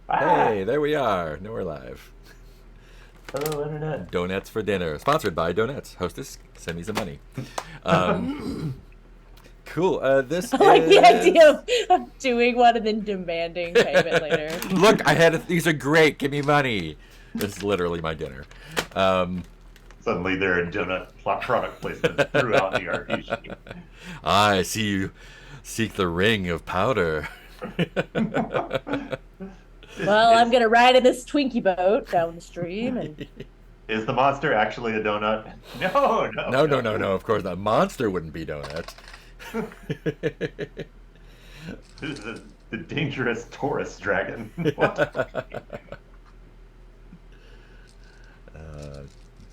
Hey, there we are. Now we're live. Hello, Internet. Donuts for dinner. Sponsored by Donuts. Hostess, send me some money. Cool. This I like is... the idea of doing one and then demanding payment later. Look, these are great. Give me money. This is literally my dinner. Suddenly there are donut product placements throughout the RPG. I see you seek the ring of powder. Well, I'm going to ride in this Twinkie boat down the stream. And Is the monster actually a donut? No. No. Of course, the monster wouldn't be donuts. This is the dangerous Taurus dragon.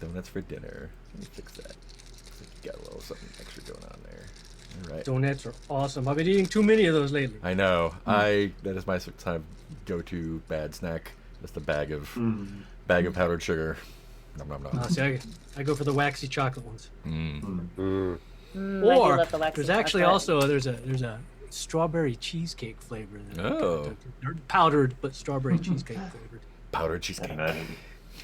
Donuts for dinner. Let me fix that. Got a little something extra going on there. All right. Donuts are awesome. I've been eating too many of those lately. I know. That is my kind of go-to bad snack. Just a bag of powdered sugar. Nom nom nom. See, I go for the waxy chocolate ones. I Or do love the waxy there's actually chocolate. also there's a strawberry cheesecake flavor. Oh. They're powdered but strawberry cheesecake flavored. Powdered cheesecake. And then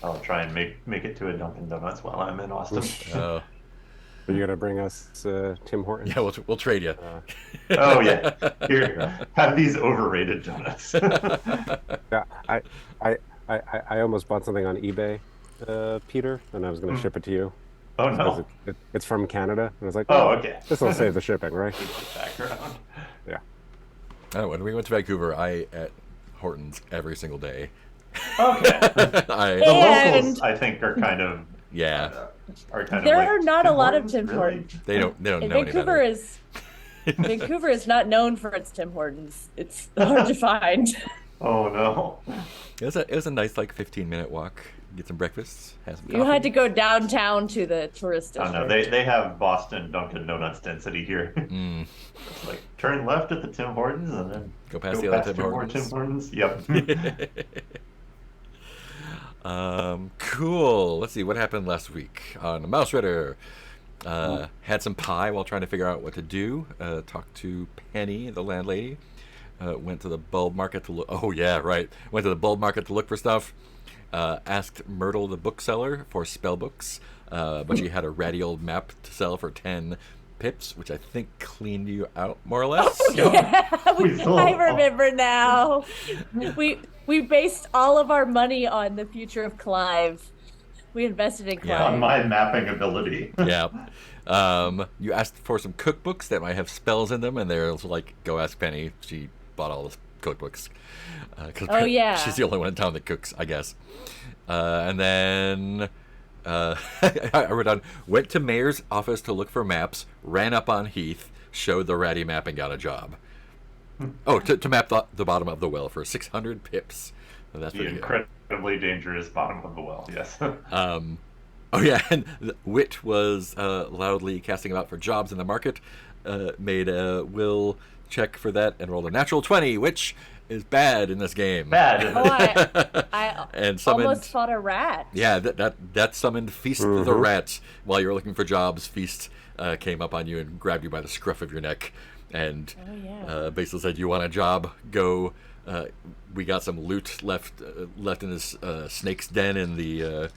I'll try and make it to a Dunkin' Donuts while I'm in Austin. Oh. Are you gonna bring us Tim Hortons? Yeah, we'll trade you. Oh yeah, here, have these overrated donuts. Yeah, I almost bought something on eBay, Peter, and I was gonna ship it to you. Oh no. It's from Canada, and I was like, Oh, okay. this will save the shipping, right? Background. Yeah. Oh, when we went to Vancouver, I ate Hortons every single day. Okay. The And- locals, I think, are kind of Yeah. There like, are not a Tim lot of Hortons, Tim really? Hortons. They don't And know any Vancouver better. is Vancouver is not known for its Tim Hortons. It's hard to find. Oh no. It was a nice 15-minute walk. Get some breakfast. Have some coffee. You had to go downtown to the tourist Oh district. no, they have Boston Dunkin' Donuts density here. It's like turn left at the Tim Hortons and then Go past go the other past Tim two more Hortons. Tim Hortons. Yep. Cool. Let's see what happened last week on Mausritter. Had some pie while trying to figure out what to do. Talked to Penny, the landlady. Went to the bulb market to look. Oh yeah, right. Went to the bulb market to look for stuff. Asked Myrtle, the bookseller, for spell books, but she had a ratty old map to sell for 10 pips, which I think cleaned you out more or less. Yeah, We sold- I remember now. We based all of our money on the future of Clive. We invested in Yeah. On Clive. my mapping ability. Yeah. You asked for some cookbooks that might have spells in them, and they're like, go ask Penny. She bought all the cookbooks. 'Cause Oh, yeah. She's the only one in town that cooks, I guess. And then I wrote down, went to mayor's office to look for maps, ran up on Heath, showed the ratty map, and got a job. Oh, to map the bottom of the well for 600 pips. So that's The pretty good. incredibly dangerous bottom of the well, yes. Oh yeah, and Wit was loudly casting about for jobs in the market. Made a will check for that and rolled a natural 20, which is bad in this game. Bad. Oh, I And summoned. almost fought a rat. Yeah, that summoned Feast the Rat while you were looking for jobs. Feast came up on you and grabbed you by the scruff of your neck, and Oh, yeah. basically said, "You want a job? Go. We got some loot left in this snake's den in the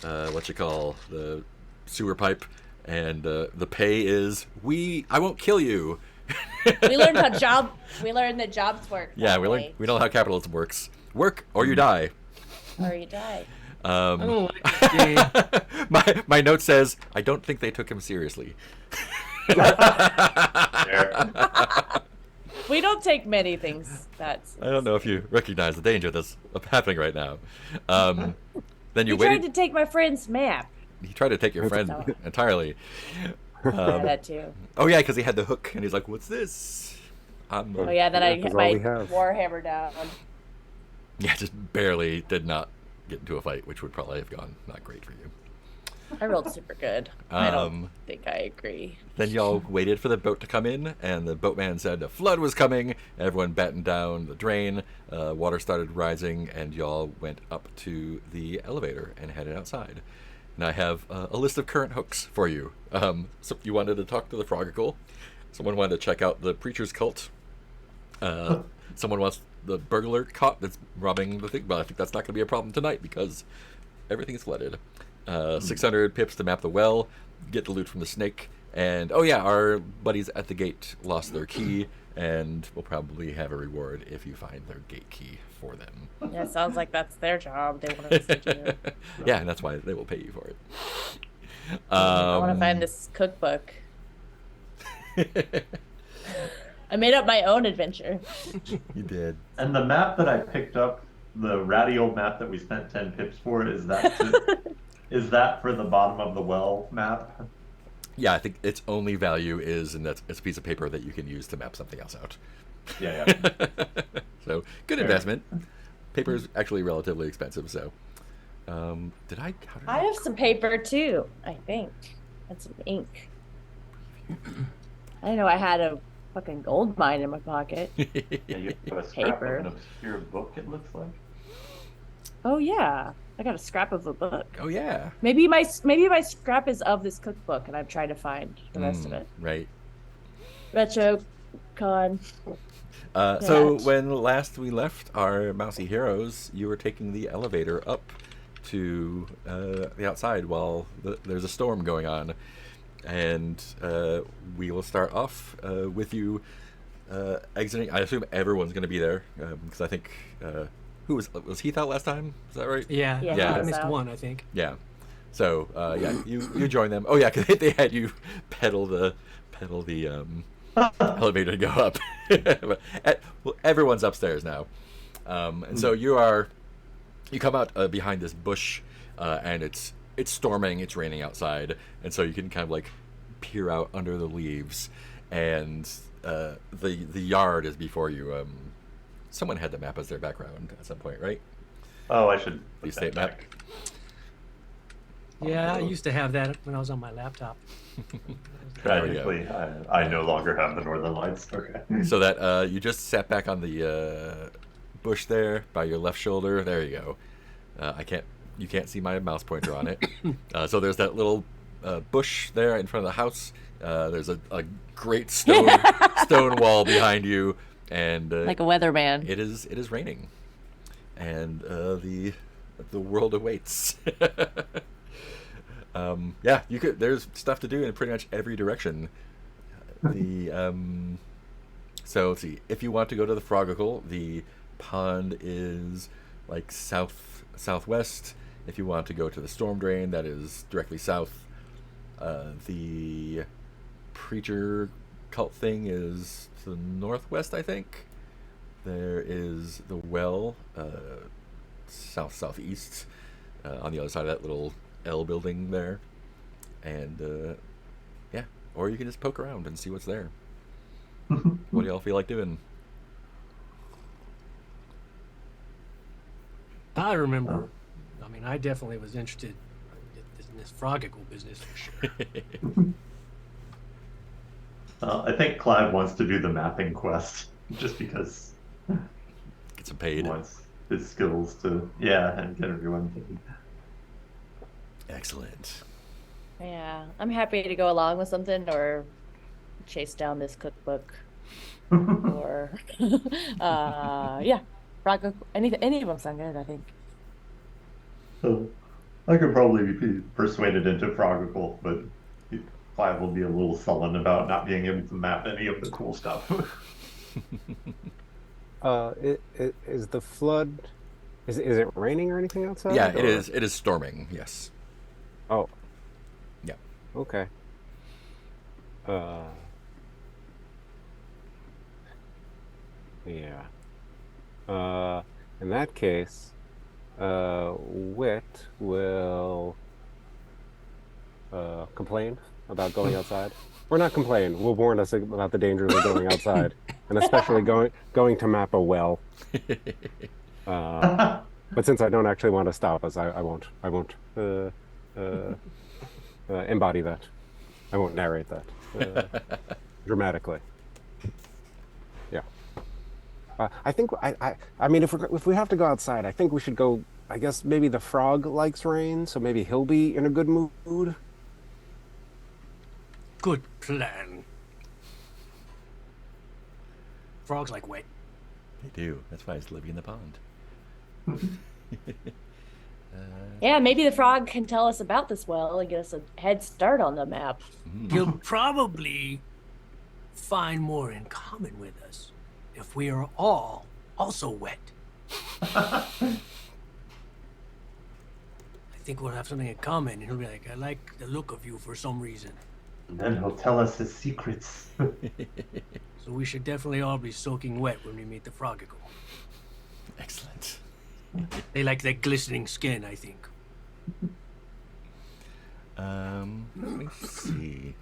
the sewer pipe, and the pay is I won't kill you." We learned that jobs work. Yeah, that we way, know how capitalism works. Work or you die. or you die. I don't like this game. My note says, I don't think they took him seriously. There. We don't take many things. That's. I don't know if you recognize the danger that's happening right now. Then you You tried waited. to take my friend's map. He tried to take your friend No. entirely. Yeah, that too. Oh yeah, because he had the hook, and he's like, "What's this?" Oh yeah, then I that's hit all my we have. warhammer down. Yeah, just barely did not get into a fight, which would probably have gone not great for you. I rolled super good. I don't Um, think I agree. Then y'all waited for the boat to come in, and the boatman said a flood was coming. Everyone battened down the drain. Water started rising, and y'all went up to the elevator and headed outside. And I have a list of current hooks for you. So you wanted to talk to the Frogical. Someone wanted to check out the Preacher's Cult. Someone wants the burglar caught that's robbing the thing. But I think that's not going to be a problem tonight because everything is flooded. 600 pips to map the well, get the loot from the snake, and oh yeah, our buddies at the gate lost their key, and we'll probably have a reward if you find their gate key for them. Yeah, it sounds like that's their job. They want us to do. Yeah, and that's why they will pay you for it. I want to find this cookbook. I made up my own adventure. You did. And the map that I picked up, the ratty old map that we spent 10 pips for, is that is that for the bottom of the well map? Yeah, I think its only value is in that it's a piece of paper that you can use to map something else out. Yeah. So good investment. Paper is actually relatively expensive. So, how did I have some paper too, I think, and some ink. I didn't know I had a fucking gold mine in my pocket. Yeah, you have a scrap Paper. of an obscure book, it looks like. Oh yeah, I got a scrap of a book. Oh yeah. Maybe my scrap is of this cookbook, and I'm trying to find the rest of it. Right. Retro con. So when last we left our mousy heroes, you were taking the elevator up to the outside while there's a storm going on, and we will start off with you exiting. I assume everyone's going to be there because I think who was Heath out last time? Is that right? Yeah, Yeah, I he missed was out. one, I think. Yeah. So yeah, you join them. Oh yeah, because they had you pedal the elevator to go up. But, well, everyone's upstairs now, and so you come out behind this bush, and it's storming, it's raining outside, and so you can kind of like peer out under the leaves, and the yard is before you. Someone had the map as their background at some point, right? Oh, I should The put state that map. back. Yeah, I used to have that when I was on my laptop. Tragically, I no longer have the northern lights. Okay. So that you just sat back on the bush there by your left shoulder. There you go. You can't see my mouse pointer on it. So there's that little bush there in front of the house. There's a great stone wall behind you, and Like a weatherman. it is raining, and the world awaits. Yeah, you could. There's stuff to do in pretty much every direction. So let's see. If you want to go to the Frogicle, the pond is like southwest. If you want to go to the storm drain, that is directly south. The preacher cult thing is to the northwest, I think. There is the well, southeast, on the other side of that little L building there, and yeah, or you can just poke around and see what's there. What do y'all feel like doing? I remember. I mean, I definitely was interested in this Frogicle business for sure. I think Clive wants to do the mapping quest just because Get some he paid. wants his skills to, and get everyone thinking. Excellent. Yeah, I'm happy to go along with something or chase down this cookbook or yeah, any of them sound good, I think. So I could probably be persuaded into Frogicle, but Clive will be a little sullen about not being able to map any of the cool stuff. Is the flood? Is it raining or anything outside? Yeah, it or- is. It is storming. Yes. Oh, Yeah. okay. Yeah. In that case, Wit will complain about going outside. Or not complain. Will warn us about the dangers of going outside, and especially going to map a well. But since I don't actually want to stop us, I won't embody that. I won't narrate that dramatically. Yeah. I think I mean if we have to go outside, I think we should go. I guess maybe the frog likes rain, so maybe he'll be in a good mood. Good plan. Frogs like wet. They do. That's why it's living in the pond. Yeah, maybe the frog can tell us about this well and get us a head start on the map. You'll probably find more in common with us if we are all also wet. I think we'll have something in common, and he'll be like, I like the look of you for some reason. And then he'll tell us his secrets. So we should definitely all be soaking wet when we meet the Frogicle. Excellent. They like that glistening skin, I think. Let me see.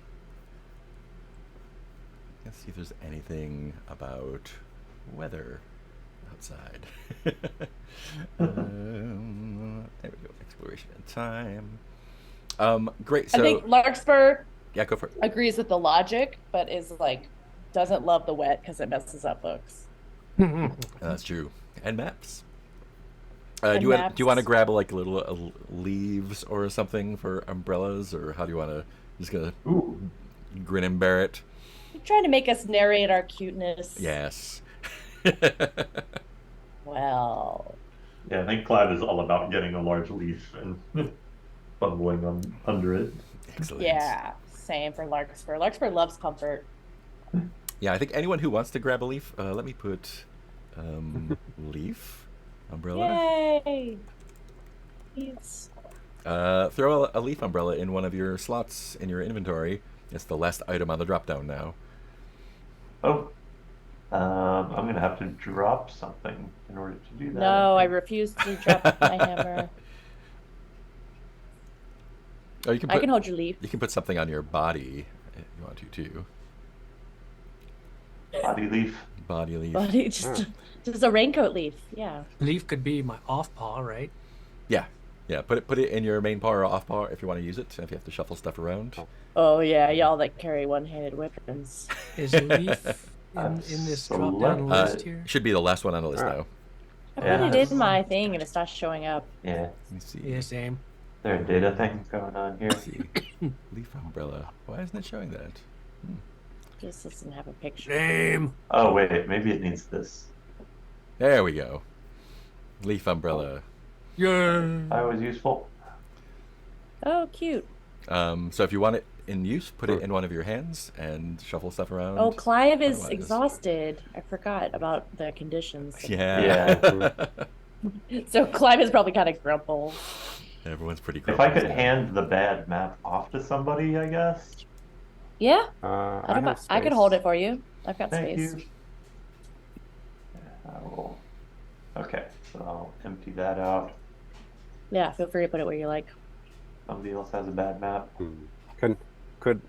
Let's see if there's anything about weather outside. There we go. Exploration and time. Great. So I think Larkspur yeah, go for it. agrees with the logic, but is like doesn't love the wet because it messes up books. That's true. And maps. And do you want to maps. grab like little leaves or something for umbrellas, or how do you want to? Just gonna Ooh. grin and bear it. You're trying to make us narrate our cuteness. Yes. Well, Yeah, I think Clive is all about getting a large leaf and fumbling under it. Excellent. yeah, same for Larkspur. Larkspur loves comfort. Yeah, I think anyone who wants to grab a leaf, let me put leaf, umbrella. Yay! Yes. Throw a leaf umbrella in one of your slots in your inventory. It's the last item on the drop down now. Oh, I'm gonna have to drop something in order to do that. No, I think. refuse to drop my hammer. Oh, you can I put, can hold your leaf. you can put something on your body if you want to too. Body leaf. Body leaf. But just a raincoat leaf. Yeah. Leaf could be my off paw, right? Yeah, yeah. Put it in your main paw or off paw if you want to use it. If you have to shuffle stuff around. Oh yeah, y'all that carry one-handed weapons. Is leaf in this drop down list here? Should be the last one on the list Ah. now. I Yeah. put it in my thing and it starts showing up. Yeah. Let me see. Yeah, same. There are data things going on here. Let's see. Leaf umbrella. Why isn't it showing that? Just doesn't have a picture. Same. Oh wait, maybe it needs this. There we go. Leaf umbrella. Yeah. That was useful. Oh, cute. So if you want it in use, put it in one of your hands and shuffle stuff around. Oh, Clive is Otherwise- exhausted. I forgot about the conditions. Yeah. So Clive is probably kind of grumble. Everyone's pretty If grumpy. I could hand the bad map off to somebody, I guess. Yeah, I have I could space. hold it for you. I've got Thank space. you. I will. Okay, so I'll empty that out. Yeah, feel free to put it where you like. Somebody else has a bad map. Could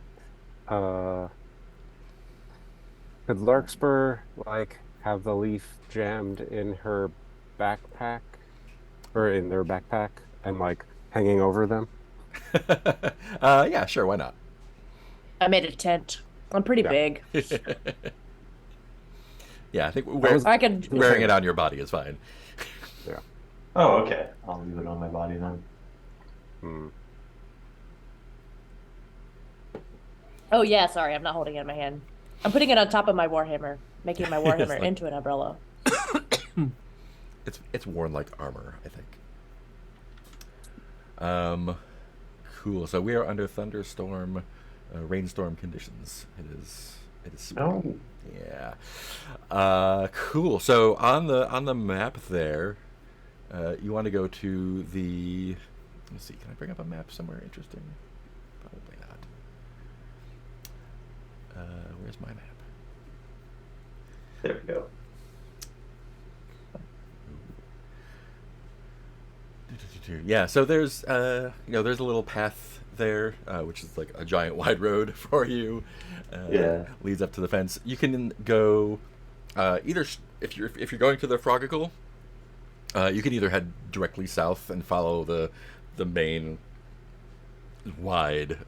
Larkspur like have the leaf jammed in her backpack or in their backpack and like hanging over them? Yeah, sure. Why not? I made a tent. I'm pretty Yeah. big. Yeah, I think I could. wearing it on your body is fine. Yeah. Oh, okay. I'll leave it on my body then. Hmm. Oh yeah, sorry, I'm not holding it in my hand. I'm putting it on top of my warhammer, making my warhammer like- into an umbrella. It's worn like armor, I think. Cool. So we are under thunderstorm, rainstorm conditions. It is spring. Yeah. Cool. So on the map there, you want to go to the. Let's see. Can I bring up a map somewhere interesting? Probably not. Where's my map? There we go. Yeah, so there's there's a little path there, which is like a giant wide road for you. Yeah. Leads up to the fence. You can go either if you're going to the Frogicle, you can either head directly south and follow the main wide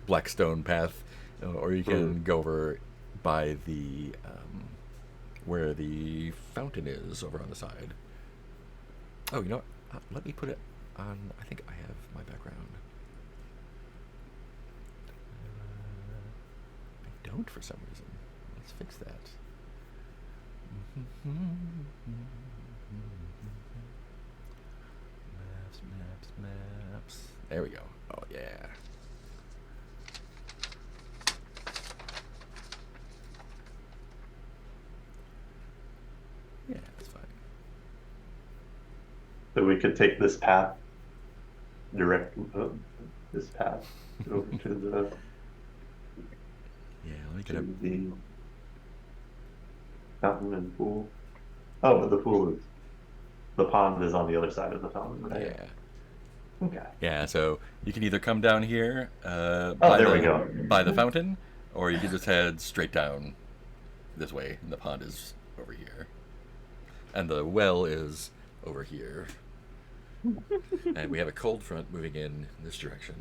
black stone path, or you can go over by the where the fountain is over on the side. Oh, you know what? Let me put it on. I think I have my background. I don't for some reason. Let's fix that. Maps. There we go. Oh yeah. Yeah, that's fine. So we could take this path, direct this path over to the Yeah, let me get a. to the fountain and pool. Oh, but the pond is on the other side of the fountain, right? Yeah. Okay. Yeah, so you can either come down here there we go. by the fountain, or you can just head straight down this way, and the pond is over here. And the well is over here. And we have a cold front moving in this direction.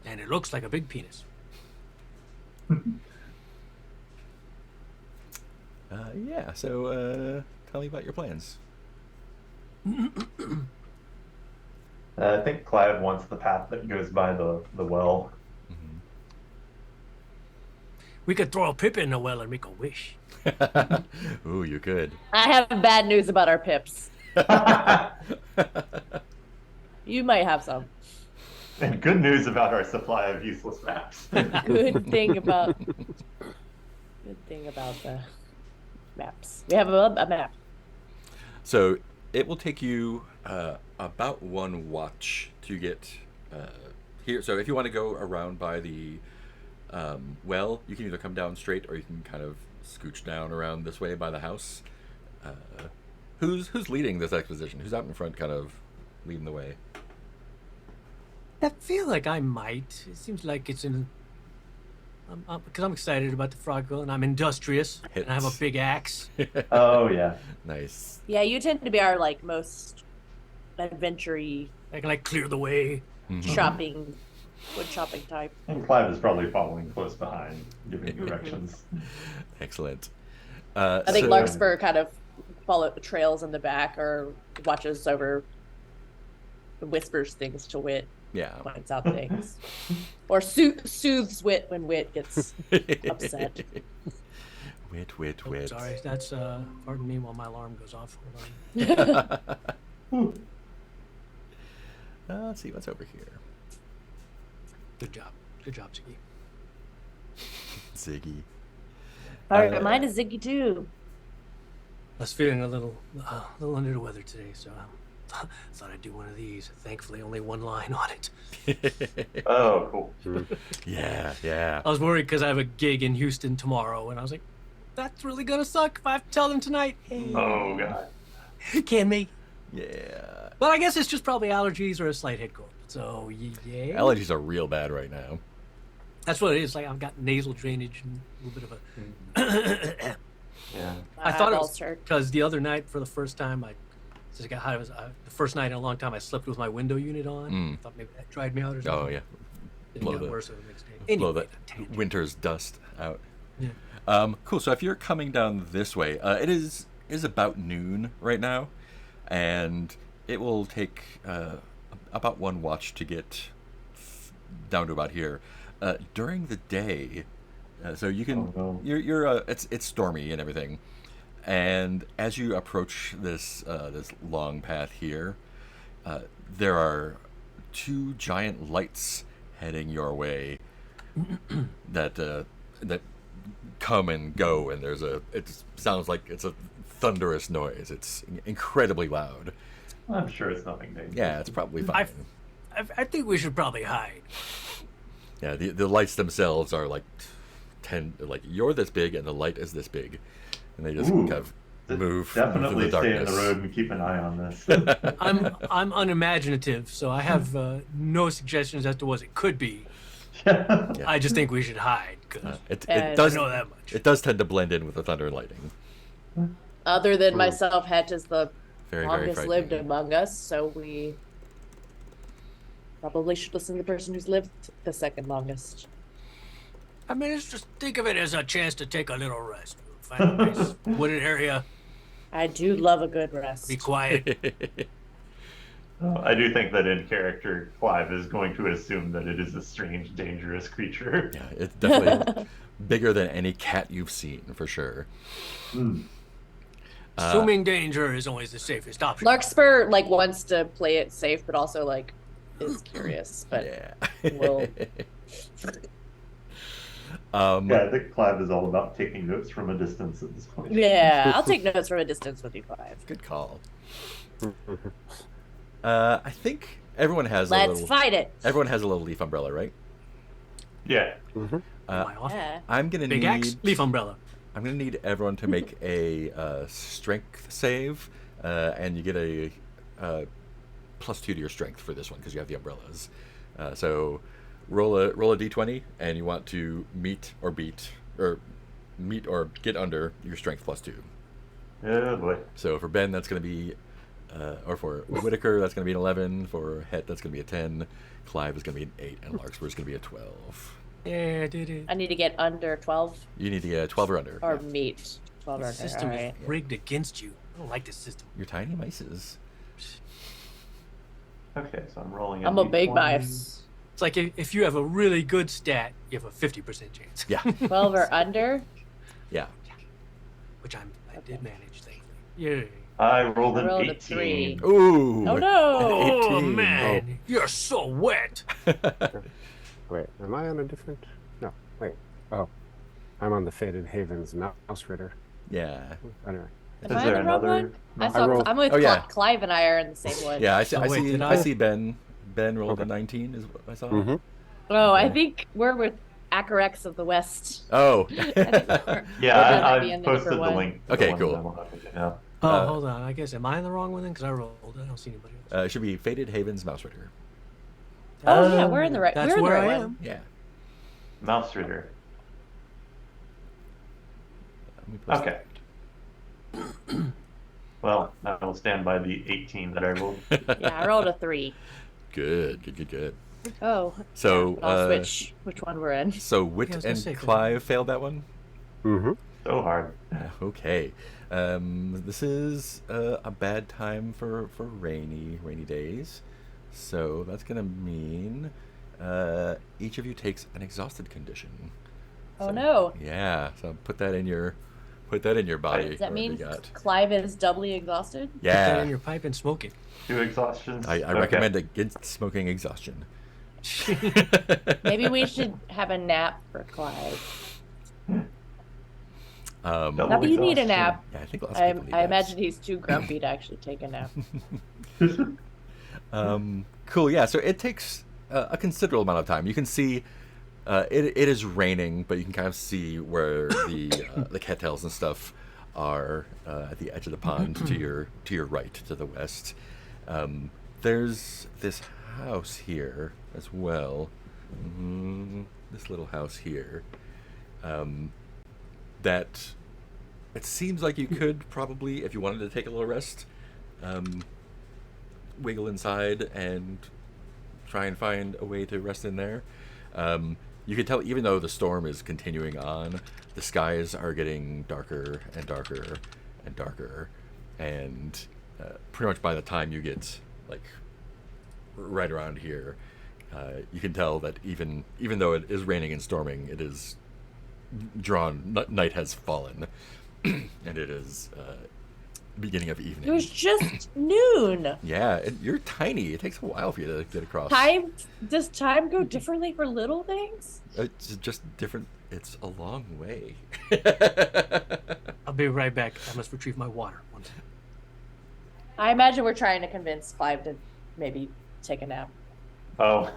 And it looks like a big penis. Yeah, so tell me about your plans. I think Clive wants the path that goes by the well. We could throw a pip in the well and make a wish. Ooh, you could. I have bad news about our pips. You might have some. And good news about our supply of useless maps. Good thing about the maps. We have a map. So it will take you about one watch to get here. So if you want to go around by the well, you can either come down straight or you can kind of scooch down around this way by the house. Who's leading this exposition? Who's out in front, kind of leading the way? I feel like I might. It seems like it's in. Because I'm excited about the Frogville and I'm industrious and I have a big axe. Oh yeah. Nice. Yeah, you tend to be our like most adventure-y I can like clear the way. shopping, wood shopping type. And Clive is probably following close behind, giving directions. Excellent. I think so- Larkspur kind of trails in the back or watches over, whispers things to Wit, Yeah. points out things, or soothes Wit when Wit gets upset. Wit. Oh, sorry, that's pardon me while my alarm goes off. Hold on. Let's see what's over here. Good job, Ziggy. Ziggy. All right, mine is Ziggy too. I was feeling a little under the weather today, so thought I'd do one of these. Thankfully, only one line on it. Oh, cool. Yeah. I was worried because I have a gig in Houston tomorrow, and I was like, that's really gonna suck if I have to tell them tonight. Oh god. Can me. Yeah. But I guess it's just probably allergies or a slight head cold. So yeah. Allergies are real bad right now. That's what it is. Like I've got nasal drainage and a little bit of a. Yeah. I thought it was ulcer. because the other night, for the first time, since I got high, the first night in a long time, I slept with my window unit on. I thought maybe that dried me out or something. Oh yeah. It Blow got the- worse over the next day. Blow Anyway, the winter's dust out. Yeah. Cool. So if you're coming down this way, it is about noon right now, and it will take about one watch to get down to about here. During the day, so you can Oh, no. you're it's stormy and everything, and as you approach this this long path here, there are two giant lights heading your way that that come and go, and it sounds like it's a thunderous noise. It's incredibly loud. I'm sure it's nothing dangerous. Yeah, it's probably fine. I think we should probably hide. Yeah, the lights themselves are like 10, like you're this big and the light is this big, and they just Ooh. kind of move Definitely through the stay in darkness. the road and keep an eye on this. I'm unimaginative, so I have no suggestions as to what it could be. Yeah. I just think we should hide because It And- does I know that much. It does tend to blend in with the thunder and lightning. Other than myself, Hatch is the Very longest lived frightening. among us, so we probably should listen to the person who's lived the second longest. I mean, it's just think of it as a chance to take a little rest. Find a nice wooded area, I do love a good rest. be quiet. I do think that in character, Clive is going to assume that it is a strange, dangerous creature. Yeah, it's definitely bigger than any cat you've seen, for sure. Hmm. Assuming danger is always the safest option. Larkspur like wants to play it safe, but also like is curious. But Yeah. will Yeah, I think Clive is all about taking notes from a distance at this point. yeah, I'll take notes from a distance with you, Clive. Good call. I think everyone has a Let's little. fight it. Everyone has a little leaf umbrella, right? Yeah. My off. Yeah. I'm gonna Big need. axe, leaf umbrella. I'm gonna need everyone to make a strength save, and you get a +2 to your strength for this one because you have the umbrellas. So roll a d20, and you want to meet or get under your strength +2. Oh boy. So for Ben, that's going to be, or for Whitaker, that's going to be an 11. For Het, that's going to be a 10. Clive is going to be an 8, and Larkspur is going to be a 12. Yeah, I did it. I need to get under 12 You need to get 12 or under. or Yeah. meet 12 or The under. system All right. is rigged against you. I don't like this system. You're tiny mices. Okay, so I'm rolling. I'm a big D20. mouse. It's like if you have a really good stat, you have a 50% chance. Yeah, 12 or under. yeah. Which I did manage, thankfully. Yay. I rolled I an rolled a 18. 3. Ooh. Oh no! Oh 18. man, you're so wet. Wait, am I on a different? No, wait. Oh, I'm on the Faded Havens Mausritter. Yeah. Anyway, Am Is I there the wrong another? one? I I saw. rolled- I'm with Oh, yeah. Clive and I are in the same one. Yeah, I see. Oh, I wait, see. did I I? see Ben. Ben rolled a Okay. 19. Is what I saw. Mm-hmm. Oh, I think we're with Acarex of the West. Oh. I think we're- Yeah, That might I be in the posted different the one. link. to Okay, the one cool. that I'm looking at now. Oh, hold on. I guess am I in the wrong one then? Because I rolled. I don't see anybody else. It should be Faded Havens Mausritter. Oh yeah, we're in the right. That's we're in the where right I one. am. Yeah. Mausritter. Let me post Okay. Well, I will stand by the 18 that I rolled. Yeah, I rolled a 3. Good. Oh. So, yeah, but I'll switch which one we're in. So Wit Yeah, I was gonna and say, Clive failed that one. Mm-hmm. So hard. Okay. This is a bad time for rainy days. So that's gonna mean each of you takes an exhausted condition. Oh So, no. Yeah. So put that in your body. Does that wherever mean you got. Clive is doubly exhausted? Put that in Yeah. your pipe and smoke it. 2 exhaustions. I Okay. recommend against smoking exhaustion. Maybe we should have a nap for Clive. Um, Double Not that you need a exhaustion. nap. yeah, I think lots of people need I naps. imagine he's too grumpy to actually take a nap. Cool. Yeah. So it takes a considerable amount of time. You can see it is raining, but you can kind of see where the cattails and stuff are at the edge of the pond to your right, to the west. There's this house here as well. This little house here. That it seems like you could probably, if you wanted to take a little rest, wiggle inside and try and find a way to rest in there. You can tell, even though the storm is continuing on, the skies are getting darker and darker and darker, and pretty much by the time you get like right around here, you can tell that even though it is raining and storming, it is night has fallen, and it is beginning of evening. It was just noon. Yeah, you're tiny. It takes a while for you to get across. Does time go differently for little things? It's just different. It's a long way. I'll be right back. I must retrieve my water. One second. I imagine we're trying to convince Clive to maybe take a nap. Oh.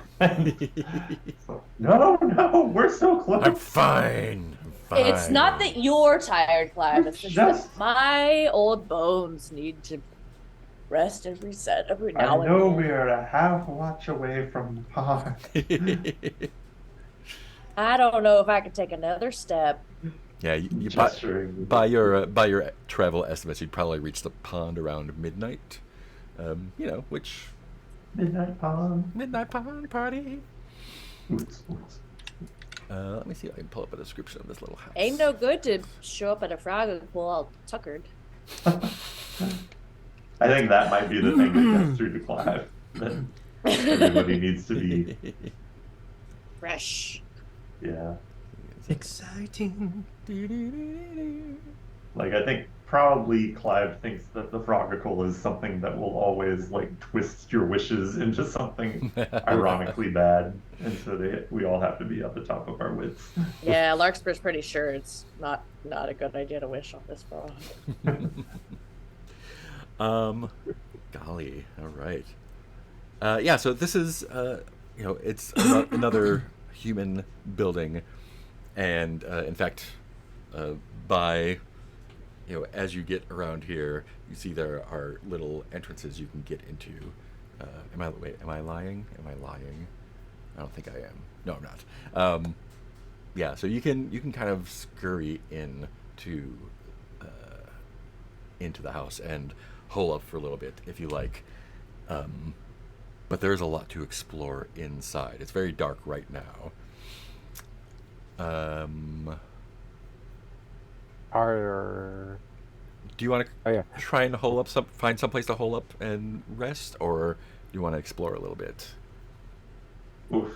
No, we're so close. I'm fine. It's not that you're tired, Clive. It's just that Just- my old bones need to rest and reset every I now and know then. we are a half watch away from the pond. I don't know if I could take another step. Yeah, you Gesturing. by your travel estimates, you'd probably reach the pond around midnight. Which Midnight pond. midnight pond party. Oots, oots. Let me see if I can pull up a description of this little house. Ain't no good to show up at a frog pool all tuckered. I think that might be the thing that gets through to Clive. then everybody needs to be, Fresh. yeah. Exciting. Like, I think probably Clive thinks that the Frogicle is something that will always, like, twist your wishes into something ironically bad. And so we all have to be at the top of our wits. Yeah, Larkspur's pretty sure it's not a good idea to wish on this frog. Golly, all right. Yeah, so this is, it's another human building, and in fact, by, as you get around here, you see there are little entrances you can get into. Am I lying? Am I lying? I don't think I am. No, I'm not. Yeah, so you can kind of scurry into the house and hole up for a little bit if you like. But there's a lot to explore inside. It's very dark right now. Do you want to try and find some place to hole up and rest, or do you want to explore a little bit? Oof.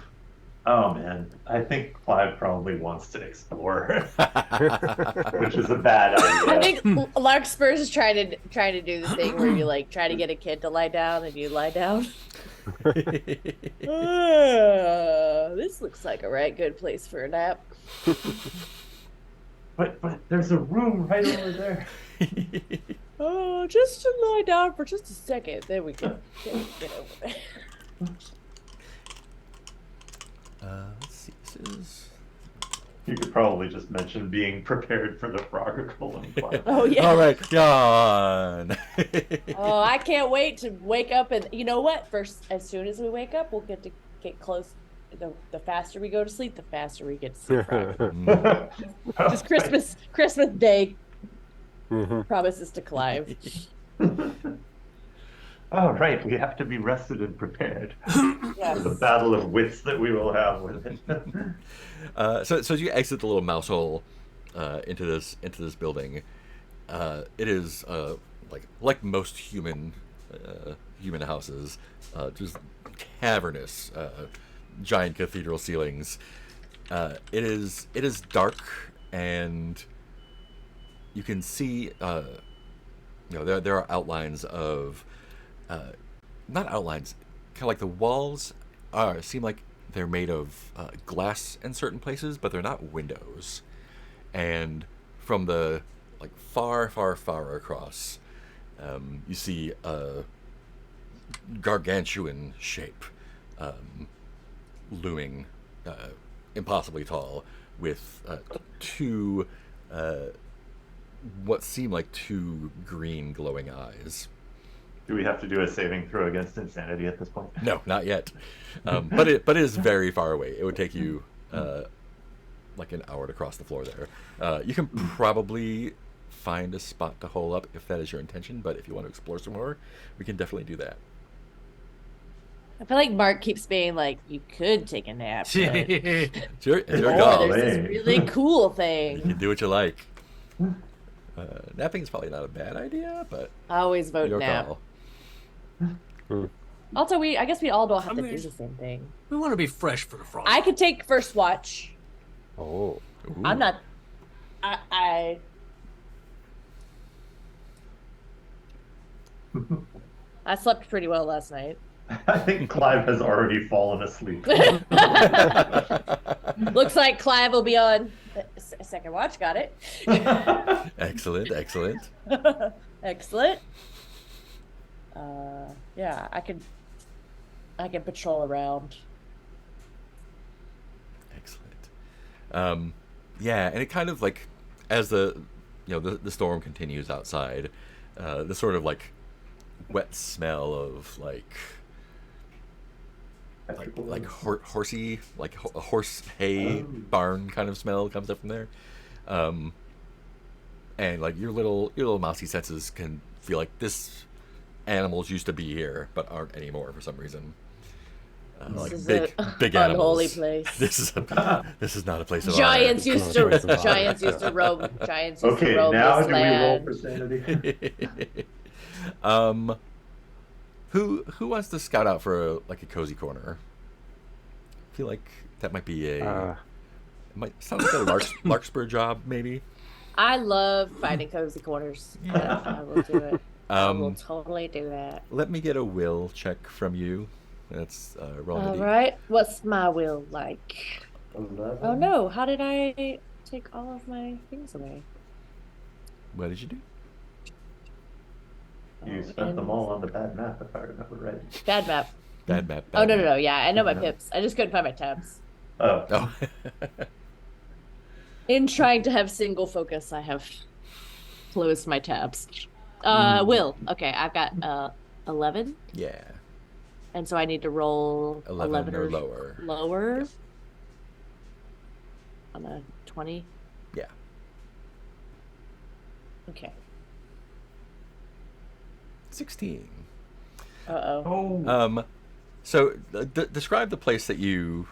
Oh man, I think Clive probably wants to explore, which is a bad idea. I think Larkspur's is trying to do the thing where you like try to get a kid to lie down and you lie down. This looks like a right good place for a nap. But there's a room right over there. Oh, just to lie down for just a second, then we can get over there. Let's see. This is. You could probably just mention being prepared for the Frogicle and Clive. Oh yeah. All right, John. Oh, I can't wait to wake up, and you know what? First, as soon as we wake up, we'll get close. The faster we go to sleep, the faster we get to see Frog. Just Christmas Day promises to Clive. Oh, right, we have to be rested and prepared Yes. for the battle of wits that we will have with it. So as you exit the little mouse hole into this building, it is like most human houses, just cavernous, giant cathedral ceilings. It is dark, and you can see there are outlines of not outlines, kind of like the walls seem like they're made of glass in certain places, but they're not windows. And from the far across, you see a gargantuan shape looming impossibly tall with two what seem like two green glowing eyes. Do we have to do a saving throw against insanity at this point? No, not yet. But it is very far away. It would take you like an hour to cross the floor there. You can probably find a spot to hole up if that is your intention, but if you want to explore some more, we can definitely do that. I feel like Mark keeps being like, you could take a nap. But... It's your oh, call. there's this really cool You thing. can do what you like. Napping is probably not a bad idea, but I always vote your nap. call. Also, I guess we all don't have I to mean- do the same thing. We want to be fresh for the frog. I could take first watch. Oh. Ooh. I'm not. I slept pretty well last night. I think Clive has already fallen asleep. Looks like Clive will be on a second watch. Got it. Excellent. Excellent. Yeah, I can patrol around. Excellent. Yeah, and it kind of as the storm continues outside, the sort of wet smell of horsey, a horse hay barn kind of smell comes up from there. And your little mousy senses can feel like this animals used to be here but aren't anymore for some reason. This is big an animals. unholy place. This is not a place of Giants honor. used to giants used to roam. Giants used Okay, to roam now this do we roll land. for sanity? Who wants to scout out for like a cozy corner? I feel like that might be a. Uh, It might sound like a larkspur job, maybe. I love finding cozy corners. I will do it. I will Um, totally do that. let me get a will check from you. That's roll All me. right. What's my will like? 11. Oh no! How did I take all of my things away? What did you do? You Oh, spent them and all on the bad map, if I remember right. bad map. Bad map. Oh Bad no no map. no! Yeah, I know my Yeah. pips. I just couldn't find my tabs. Oh. Oh. In trying to have single focus, I have closed my tabs. Mm. Will. Okay, I've got 11, Yeah. and so I need to roll 11 or lower. Lower. Yep. On a 20. Yeah. Okay. 16. Uh-oh. Oh. So describe the place that you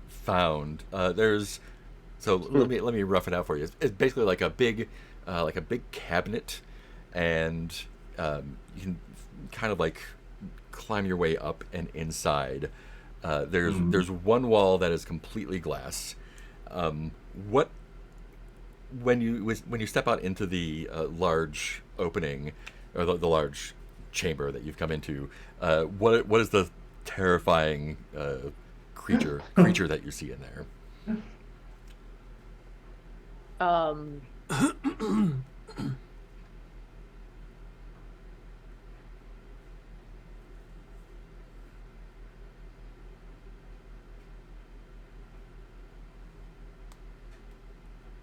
found. There's so let me rough it out for you. It's basically like a big cabinet, and you can kind of like climb your way up and inside. There's one wall that is completely glass. What when you step out into the large opening or the large chamber that you've come into, what is the terrifying creature that you see in there? Um,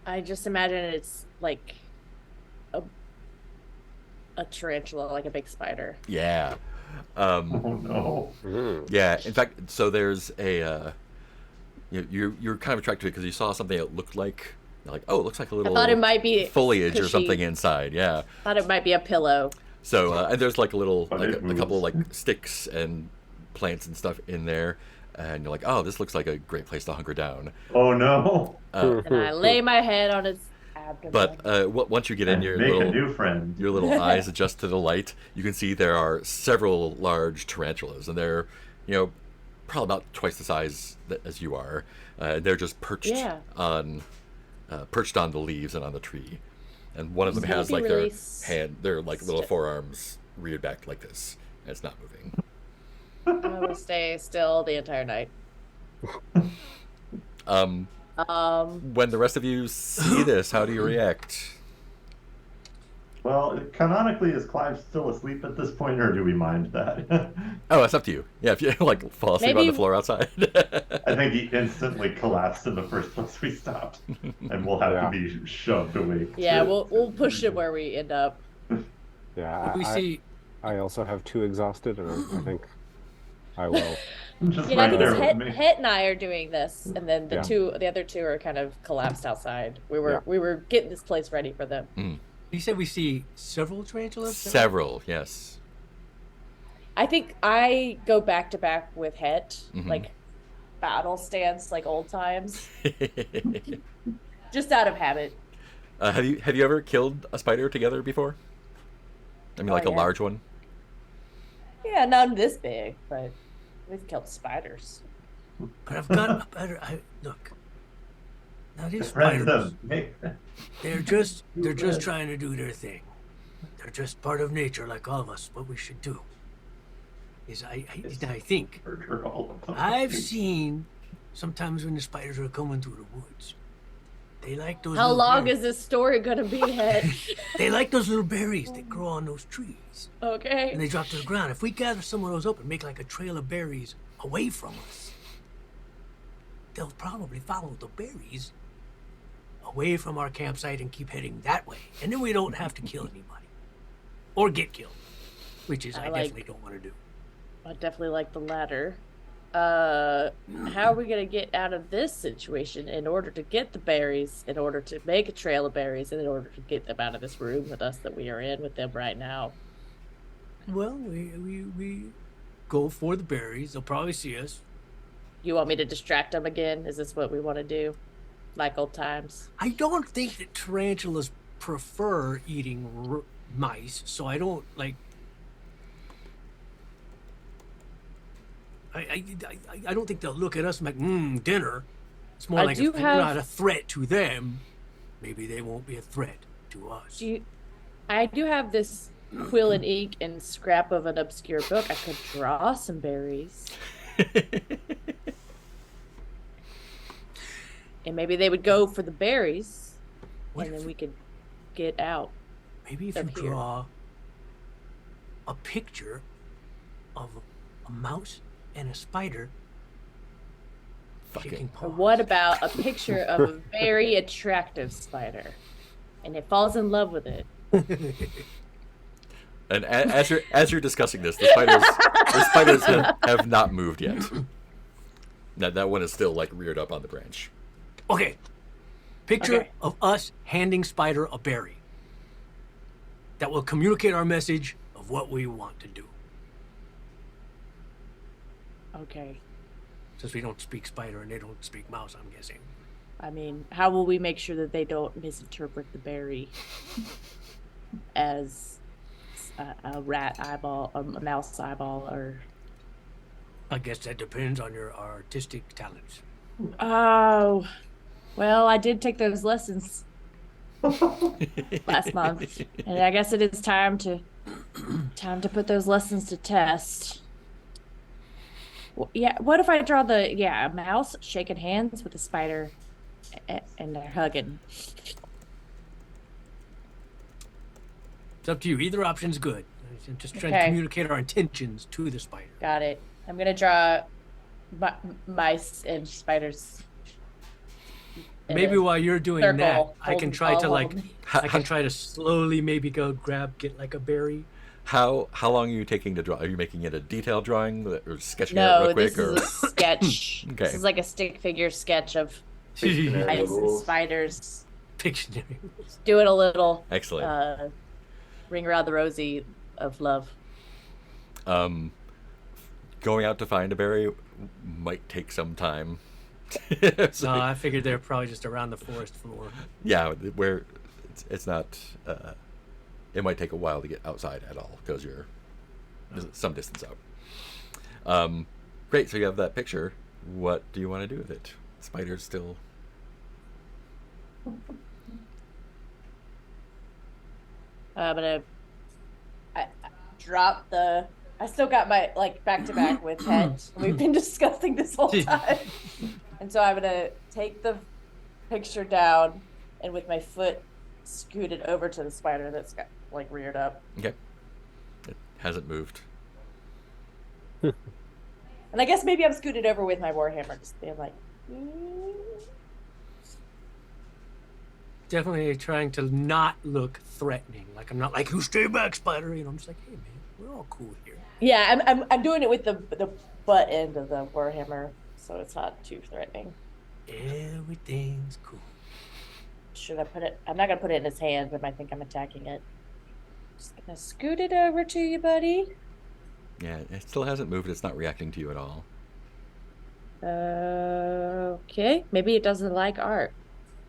I just imagine it's like a tarantula, like a big spider. Yeah. Oh no. mm. Yeah, in fact, so there's a you're kind of attracted to it because you saw something that looked like oh, it looks like a I little thought it might be foliage or cushy. something inside. Yeah. Thought it might be a pillow. So and there's like a little But like it a couple moves. like sticks and plants and stuff in there, and you're like, oh, this looks like a great place to hunker down. Oh no. And I lay my head on its abdomen. But once you get in And your make a little new friend. your little eyes adjust to the light, you can see there are several large tarantulas, and they're, probably about twice the size as you are. They're just perched Yeah. on the leaves and on the tree, and one of them It's gonna has be like really their like little st- forearms reared back like this, and it's not moving. I will stay still the entire night. Um, when the rest of you see this, how do you react? Well, canonically, is Clive still asleep at this point, or do we mind that? Oh, it's up to you. Yeah, if you like fall asleep on Maybe- the floor outside. I think he instantly collapsed in the first place we stopped, and we'll have Yeah. to be shoved awake. Yeah, to- we'll push it where we end up. Yeah, We see. I also have 2 exhausted, and I think I will. Just Yeah, I right think there it's with me. Het and I are doing this, and then Yeah. the other two are kind of collapsed outside. We Yeah. were getting this place ready for them. You said we see several tarantulas. Several, yes. I think I go back to back with Het, Mhm. like battle stance, like old times, just out of habit. Have you ever killed a spider together before? I mean, Oh, like a yeah. large one. Yeah, not this big, but we've killed spiders. But I've got a better. Look. Now these Friend spiders, them. Make they're just trying to do their thing. They're just part of nature, like all of us. What we should do is, I think murder all of them. I've seen sometimes when the spiders are coming through the woods, they like those. How little long berries. is this story gonna be, Het? They like those little berries that grow on those trees, and Okay. they drop to the ground. If we gather some of those up and make like a trail of berries away from us, they'll probably follow the berries away from our campsite and keep heading that way. And then we don't have to kill anybody or get killed, which is I like- definitely don't want to do. I definitely like the latter. How are we gonna get out of this situation in order to get the berries, in order to make a trail of berries, and in order to get them out of this room with us that we are in with them right now? Well, we go for the berries. They'll probably see us. You want me to distract them again? Is this what we want to do? Like old times? I don't think that tarantulas prefer eating mice, so I don't like. I don't think they'll look at us and like, dinner. It's more I like do if we're have- not a threat to them, maybe they won't be a threat to us. I do have this quill and ink and scrap of an obscure book. I could draw some berries. And maybe they would go for the berries, What and if- then we could get out. Maybe if you Up here. draw a picture of a mouse and a spider shaking Fucking. Or paws. what about a picture of a very attractive spider, and it falls in love with it? And as you're discussing this, the spiders have not moved yet. That one is still like reared up on the branch. Okay. Picture Okay. of us handing Spider a berry. That will communicate our message of what we want to do. Okay. Since we don't speak spider and they don't speak mouse, I'm guessing. I mean, how will we make sure that they don't misinterpret the berry as a rat eyeball, a mouse eyeball, or? I guess that depends on your artistic talents. Oh, well, I did take those lessons last month, and I guess it is time to put those lessons to test. Yeah, what if I draw a mouse shaking hands with a spider, and they're hugging? It's up to you. Either option's good. I'm just trying to Okay. communicate our intentions to the spider. Got it. I'm gonna draw mice and spiders. in Maybe a while you're doing circle, that, I can holding- try to all like, holding- I can try to slowly maybe get like a berry. How long are you taking to draw? Are you making it a detailed drawing or sketching it out No, real quick? this is a sketch. Okay. This is like a stick figure sketch of Pictionary mice and rules. spiders. Pictionary. Doing a little Excellent. ring around the rosy of love. Going out to find a berry might take some time. So, No, I figured they're probably just around the forest floor. yeah, where it's not. It might take a while to get outside at all because you're some distance out. Great. So you have that picture. What do you want to do with it? Spider's still. I'm gonna drop the. I still got my back to back with head. We've been discussing this whole time, and so I'm gonna take the picture down, and with my foot scoot it over to the spider that's got reared up. Okay. It hasn't moved. And I guess maybe I'm scooted over with my warhammer, just being like. Definitely trying to not look threatening. Like I'm not like, "You stay back, spider." You know, I'm just like, "Hey, man, we're all cool here." Yeah, I'm doing it with the butt end of the warhammer, so it's not too threatening. Everything's cool. Should I put it? I'm not gonna put it in his hand, but I think I'm attacking it. Just gonna scoot it over to you, buddy. Yeah, it still hasn't moved. It's not reacting to you at all. Okay, maybe it doesn't like art.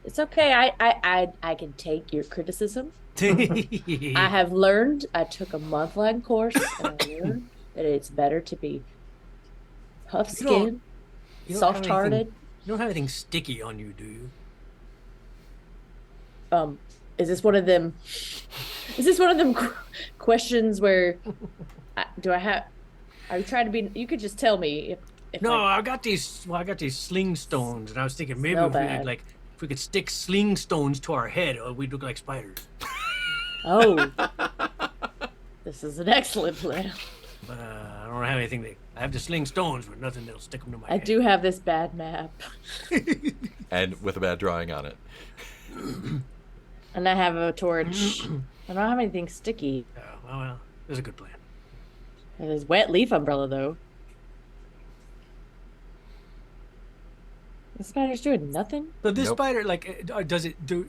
It's okay. I can take your criticism. I have learned. I took a month-long course, and I learned that it's better to be You don't- tough-skinned, You don't have soft-hearted. anything- You don't have anything sticky on you, do you? Is this one of them? Is this one of them questions where do I have? Are you trying to be? You could just tell me if No, I- I got these. Well, I got these sling stones, and I was thinking maybe Smell if we bad. had if we could stick sling stones to our head, we'd look like spiders. Oh, this is an excellent plan. But I don't have anything that. I have the sling stones, but nothing that'll stick them to my I head. do have this bad map, And with a bad drawing on it. and I have a torch. I don't have anything sticky. Oh, well, there's a good plan. There's wet leaf umbrella though. The spider's doing nothing. So this Nope. spider, does it do?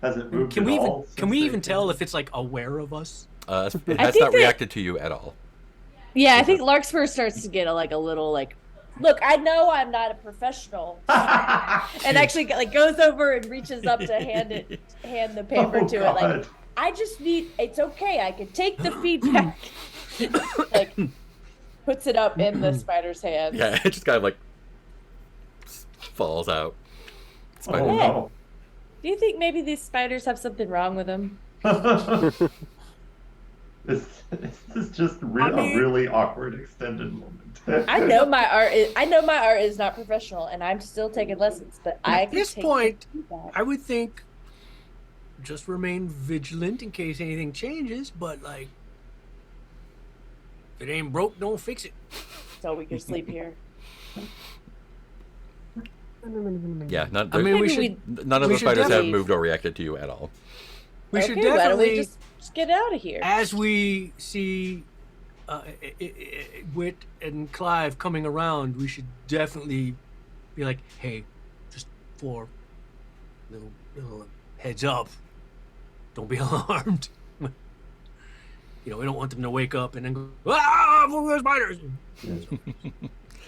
Has it moved Can at we even all can we since even they- tell if it's aware of us? It I has think not that- reacted to you at all. Yeah, I think Larkspur starts to get a little look. I know I'm not a professional, and actually goes over and reaches up to hand the paper Oh, to it. God. I just need. It's okay. I can take the feedback. Put puts it up in the spider's hands. Yeah, it just kind of like falls out. Spider. Oh no. Do you think maybe these spiders have something wrong with them? This is just a really awkward extended moment. I know my art is not professional, and I'm still taking lessons. But I At can this take point, feedback. I would think just remain vigilant in case anything changes, but like if it ain't broke, don't fix it. So we can sleep here. Yeah, I mean, we Maybe should none of we the should spiders have definitely- moved or reacted to you at all. we should Okay, why don't we definitely, just get out of here? as we see Wit and Clive coming around, we should definitely be like, hey, just for little heads up, don't be alarmed. You know, we don't want them to wake up and then go, ah, for spiders.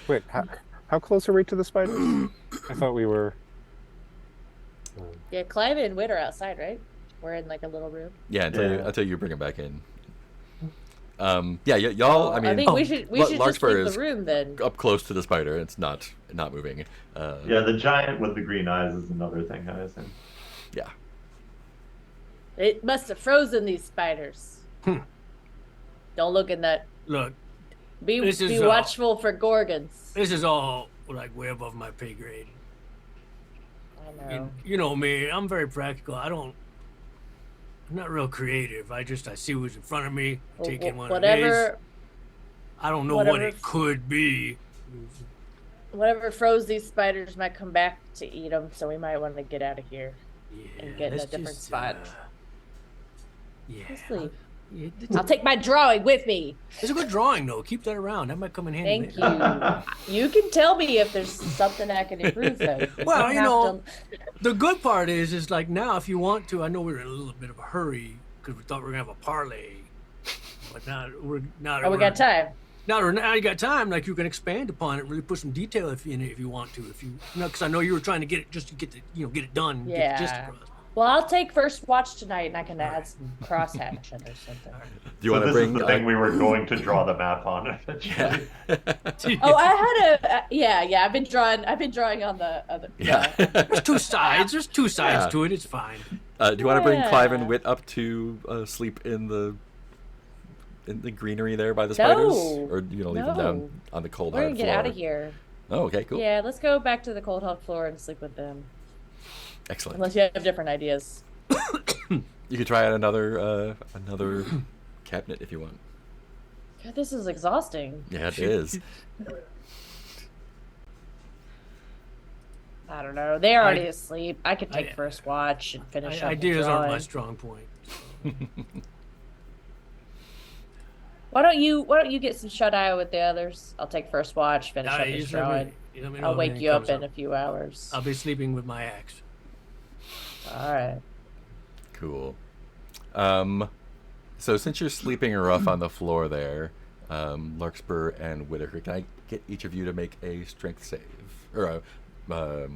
Wait, how close are we to the spiders? I thought we were. Yeah, Clive and Whit are outside, right? We're in like a little room. Yeah, Yeah. until you bring it back in. Yeah, y'all. I mean, I think we should just Larkspur leave is the room then. up close to the spider. It's not moving. Yeah, the giant with the green eyes is another thing, I assume. Yeah. It must have frozen these spiders. Don't look in that. Look, Be This is, watchful for gorgons. this is all like way above my pay grade. I know. You know me, I'm very practical. I'm not real creative. I see what's in front of me, take in what it is. Whatever I don't know what whatever it could be. whatever froze these spiders might come back to eat them, so we might want to get out of here. Yeah, And get in a let's different just, spot. Yeah. Sleep. Yeah, I'll take my drawing with me. It's a good drawing, though. Keep that around. That might come in handy. Thank later. you. You can tell me if there's something I can improve, though. Well, don't you have know, to- The good part is like now, if you want to, I know we're in a little bit of a hurry because we thought we were gonna have a parlay, but now we're not. Oh, we got time. Now you got time. Like you can expand upon it, really put some detail if you want to. If you know, because I know you were trying to get it just to get get it done. Get the gist Yeah. across. Well, I'll take first watch tonight, and I can add some cross hatching or something. Do you So want to this bring? is the thing we were going to draw the map on eventually. Oh, I had a yeah. I've been drawing on the other. Yeah. There's two sides. There's two sides Yeah. to it. It's fine. Do you want to bring Clive and Yeah. Wit up to sleep in the greenery there by the spiders, No. or you leave them No. down on the cold We're hard gonna get floor? out of here. Oh, okay, cool, Yeah, let's go back to the cold hot floor and sleep with them. excellent. Unless you have different ideas. You could try out another cabinet if you want. God, this is exhausting. Yeah, it is. I don't know. They're already asleep. I could take I- first watch and finish up. Ideas the aren't my drawing. strong point. so. Why don't you get some shut eye with the others? I'll take first watch, finish Nah, up you this just let me- drawing. you let me know I'll if wake anything you up comes in a few hours. I'll be sleeping with my axe. All right. Cool. So since you're sleeping rough on the floor there, Larkspur and Whitaker, can I get each of you to make a strength save? Or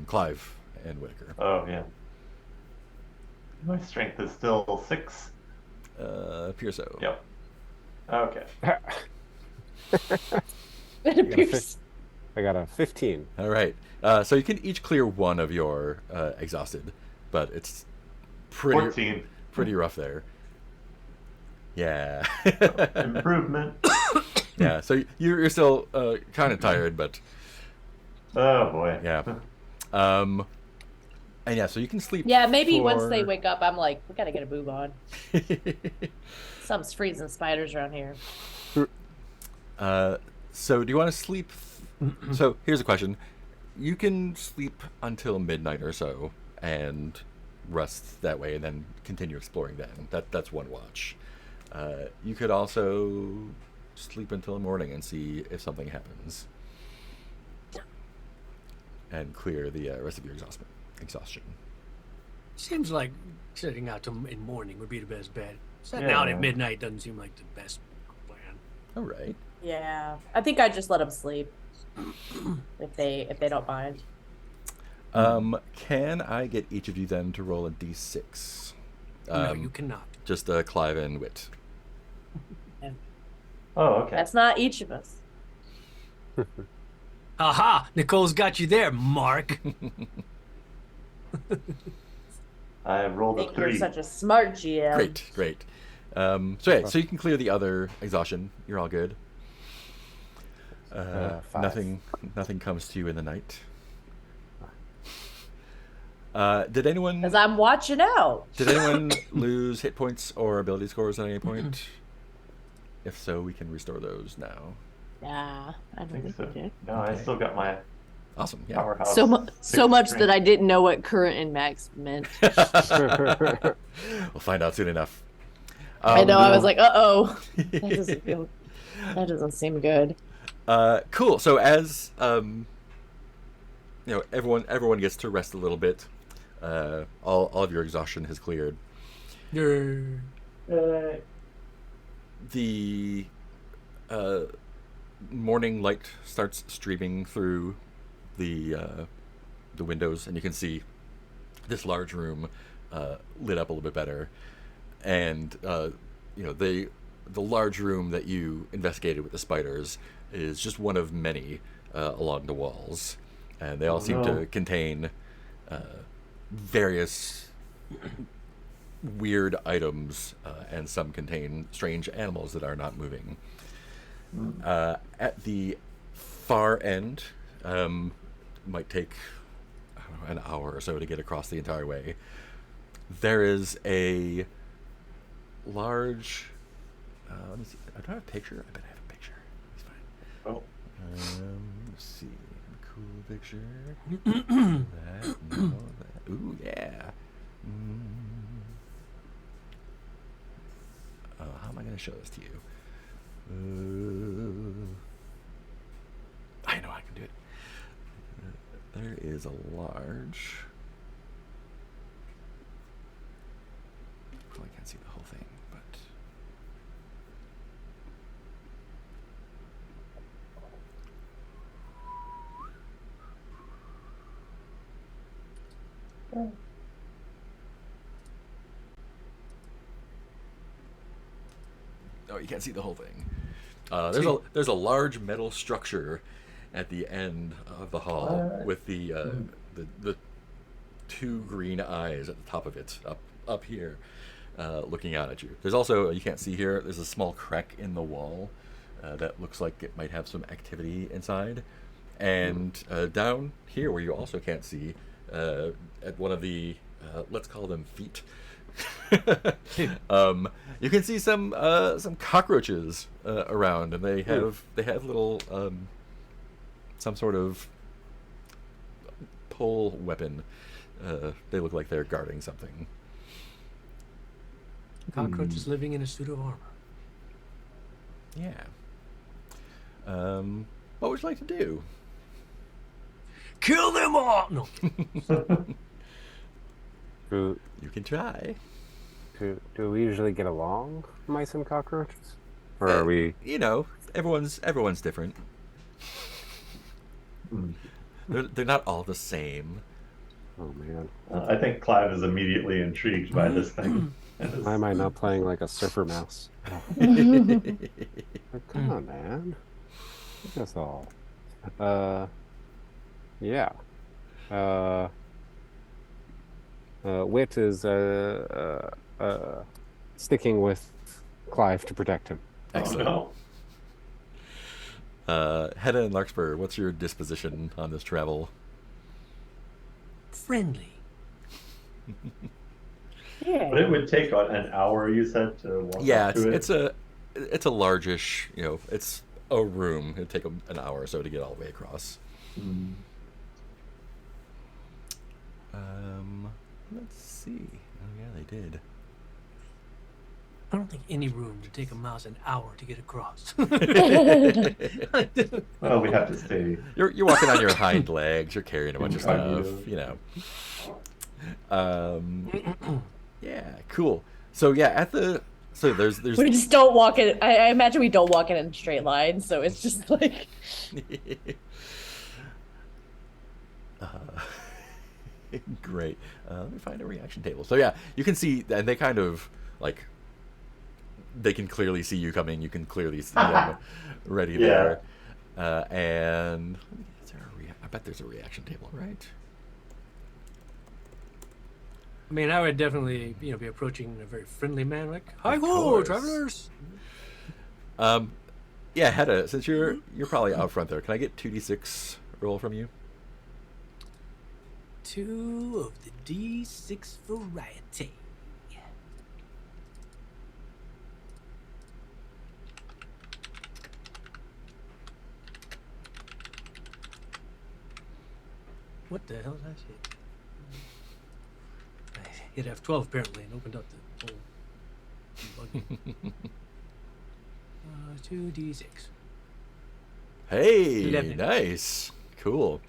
Clive and Whitaker. Oh yeah. My strength is still 6. Appears so. Yep. Okay. It appears. I got a 15. All right. So you can each clear one of your exhausted, but it's pretty 14. pretty rough there. Yeah. Improvement. Yeah. So you're still kind of tired, but Oh boy. yeah. And yeah, so you can sleep. Yeah, maybe once they for- wake up, I'm like, we gotta get a move on. Something's freezing spiders around here. So do you want to sleep? So here's a question: you can sleep until midnight or so and rest that way, and then continue exploring. Then that's one watch. You could also sleep until the morning and see if something happens, and clear the rest of your exhaustion. Seems like setting out in morning would be the best bet. Setting Yeah. out at midnight doesn't seem like the best plan. All right. Yeah, I think I just let them sleep if they don't mind. Can I get each of you then to roll a d6? No, you cannot. Just Clive and Wit. Oh, okay. That's not each of us. Aha! Nicole's got you there, Mark. I rolled I a think you're 3. such a smart GM. Great. So you can clear the other exhaustion. You're all good. 5. Nothing comes to you in the night. Did anyone Because I'm watching out. lose hit points or ability scores at any point? If so, we can restore those now. Nah, I I don't think think so. we did. No, I still got my Awesome. Yeah. powerhouse. So much strength. that I didn't know what current and max meant. We'll find out soon enough. I know. I was no. like, that doesn't seem good. Cool. So as everyone gets to rest a little bit. All of your exhaustion has cleared. The morning light starts streaming through the windows, and you can see this large room lit up a little bit better. And the large room that you investigated with the spiders is just one of many along the walls, and they all seem to contain various weird items, and some contain strange animals that are not moving. At the far end, might take an hour or so to get across the entire way. There is a large. Let me see. I don't have a picture. I bet I have a picture. It's fine. Oh, Let's see. Cool picture. That. No, that. Ooh, yeah. How am I going to show this to you? I know I can do it. There is a large. Probably can't see the whole thing, but. Oh, you can't see the whole thing. There's a large metal structure at the end of the hall with the two green eyes at the top of it, up here, looking out at you. There's also, you can't see here, there's a small crack in the wall that looks like it might have some activity inside. And down here, where you also can't see, at one of the let's call them feet. You can see some cockroaches around, and they have little some sort of pole weapon. They look like they're guarding something. Cockroach is living in a suit of armor. Yeah. What would you like to do? Kill them all! No. Do, You can try. do we usually get along, mice and cockroaches? Or are we... Everyone's different. They're not all the same. Oh, man. I think Clive is immediately intrigued by this thing. Why am I not playing like a surfer mouse? Like, come on, man. Look at us all. Yeah. Wit is sticking with Clive to protect him. Excellent. Oh, Hedda and Larkspur, what's your disposition on this travel? Friendly. Yeah. But it would take an hour, you said, to walk Yeah, up to it. it's a largish, it's a room. It'd take an hour or so to get all the way across. Mm. Let's see. Oh yeah, they did. I don't think any room to take a mouse an hour to get across. Well, we have to stay. You're walking on your hind legs. You're carrying a bunch of stuff. Yeah, cool. So yeah, there's We just don't walk in. I imagine we don't walk in straight lines, so it's just like. Great. Let me find a reaction table. So yeah, you can see, and they kind of like, they can clearly see you coming. You can clearly see them ready there. And is there I bet there's a reaction table, right? I mean, I would definitely, be approaching in a very friendly manner, like, "Hi Of ho, course. travelers!" Yeah, Hedda, since you're probably out front there, can I get 2d6 roll from you? 2 of the D6 variety. What the hell is that shit? I hit F12 apparently and opened up the whole buggy. 2d6. Hey, 11. nice, cool.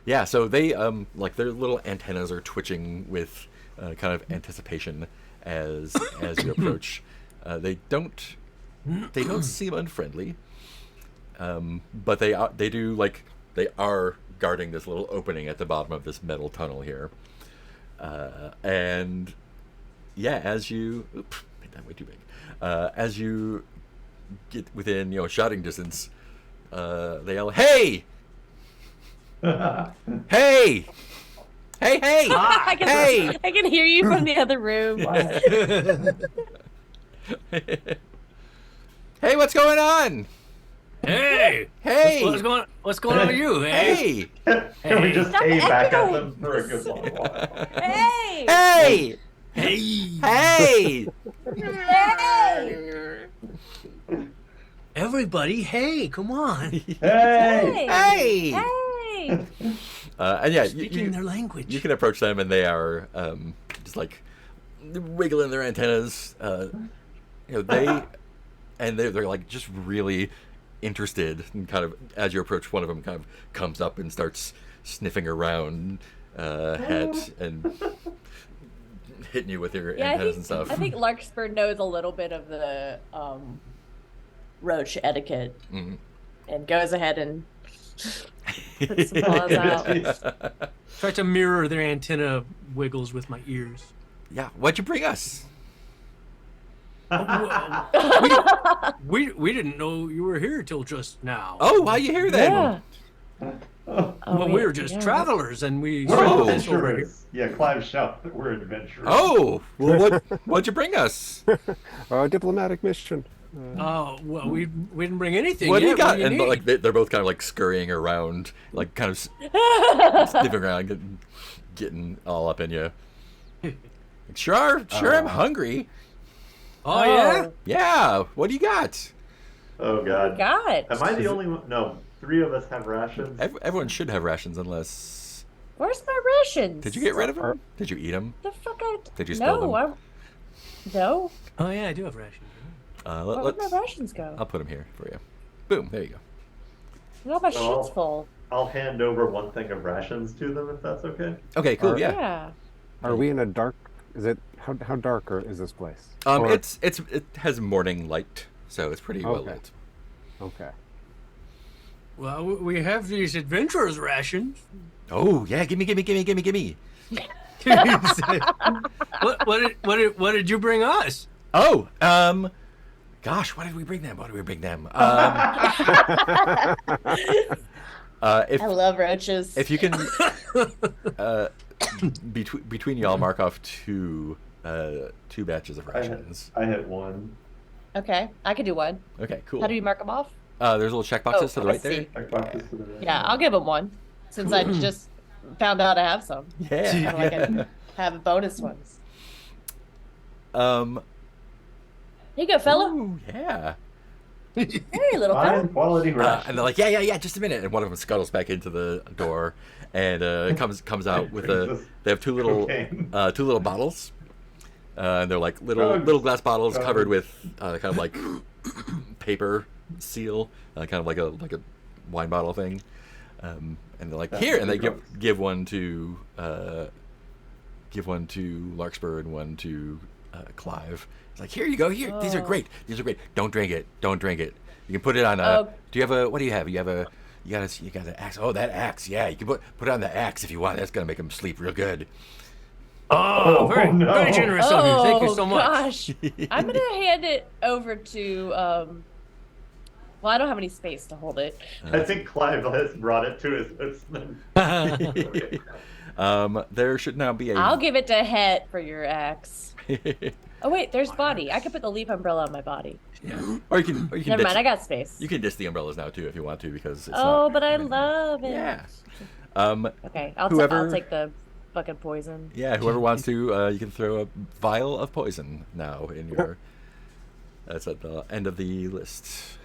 Yeah, so they like their little antennas are twitching with kind of anticipation as you approach. They don't seem unfriendly, but they are guarding this little opening at the bottom of this metal tunnel here. And yeah, as you made that way too big. As you get within shouting distance, they yell, "Hey! Hey! Hey! Hey! I can, Hey!" I can hear you from the other room. Hey, what's going on? Hey! Hey! What's going on with you? Hey! Can we just Stop hey back at echoing. them for a good long while? Hey! Hey! Hey! Hey! Hey! Everybody, hey, come on. Hey! Hey! Hey! And yeah, Speaking their language. you can approach them, and they are just like wiggling their antennas. They're like just really interested, and kind of as you approach, one of them kind of comes up and starts sniffing around head and hitting you with your Yeah, antennas and stuff. I think Larkspur knows a little bit of the roach etiquette Mhm. and goes ahead and puts some paws out. Try to mirror their antenna wiggles with my ears. Yeah, what'd you bring us? We didn't know you were here till just now. Oh, how you here then? Yeah. Oh, Well, we were just travelers, and we we're Oh. this over here. adventurers. Yeah, Clive shout that we're adventurers. Oh, well, what'd you bring us? A diplomatic mission. Oh, well, we didn't bring anything. What do you yet. got? do And need? like they're both kind of like scurrying around, like kind of sniffing around, getting all up in you. Sure, I'm hungry. Oh, yeah? Yeah, what do you got? Oh God. God. Am I the only one? No, 3 of us have rations. Everyone should have rations unless. Where's my rations? Did you get rid of them? Did you eat them? The fuck I... Did you spill No, them? No. Oh, yeah, I do have rations. Where would my rations go? I'll put them here for you. Boom, there you go. No, my Oh. shit's full. I'll hand over 1 thing of rations to them if that's okay. Okay, cool. Alright. Yeah. Yeah. Are we in a dark? Is it how dark is this place? Or- It has morning light, so it's pretty well Okay. lit. okay. Well, we have these adventurers' rations. Oh yeah, gimme. What did you bring us? Oh, gosh, what did we bring them? If I love roaches. if you can, between y'all, mark off two batches of rations. I hit 1. Okay, I could do one. Okay, cool. How do you mark them off? There's little check boxes to the I right there. see. Check boxes to the right. Yeah, I'll give them one, since I just found out I have some. So Yeah. I can have bonus ones. Um. Here you go, fella. Ooh, yeah. Hey, little Fine fella. quality rations. And they're like, yeah, just a minute. And one of them scuttles back into the door, and comes out with Brings us They have two little cocaine. bottles, and they're like little Drugs. glass bottles Drugs. covered with kind of like paper seal, kind of like a wine bottle thing. And they're like, That's here, and they drugs. give one to Larkspur and one to Clive. It's like, here you go. Here, these are Oh. great. Don't drink it. You can put it on a. Oh. Do you have? What do you have? You got an axe. Oh, that axe. Yeah, you can put it on the axe if you want. That's gonna make him sleep real good. Oh, very, no. very generous of you. Thank you so much. Gosh. I'm gonna hand it over to Well, I don't have any space to hold it. I think Clive has brought it to his lips. There should now be a. I'll give it to Het for your axe. Oh wait, there's body. I could put the leaf umbrella on my body. Or you can. Never mind, I got space. You can ditch the umbrellas now too if you want to because. It's Oh, not, but I love it. Yeah. Okay, I'll take the fucking poison. Yeah, whoever wants to, you can throw a vial of poison now in your. That's at the end of the list.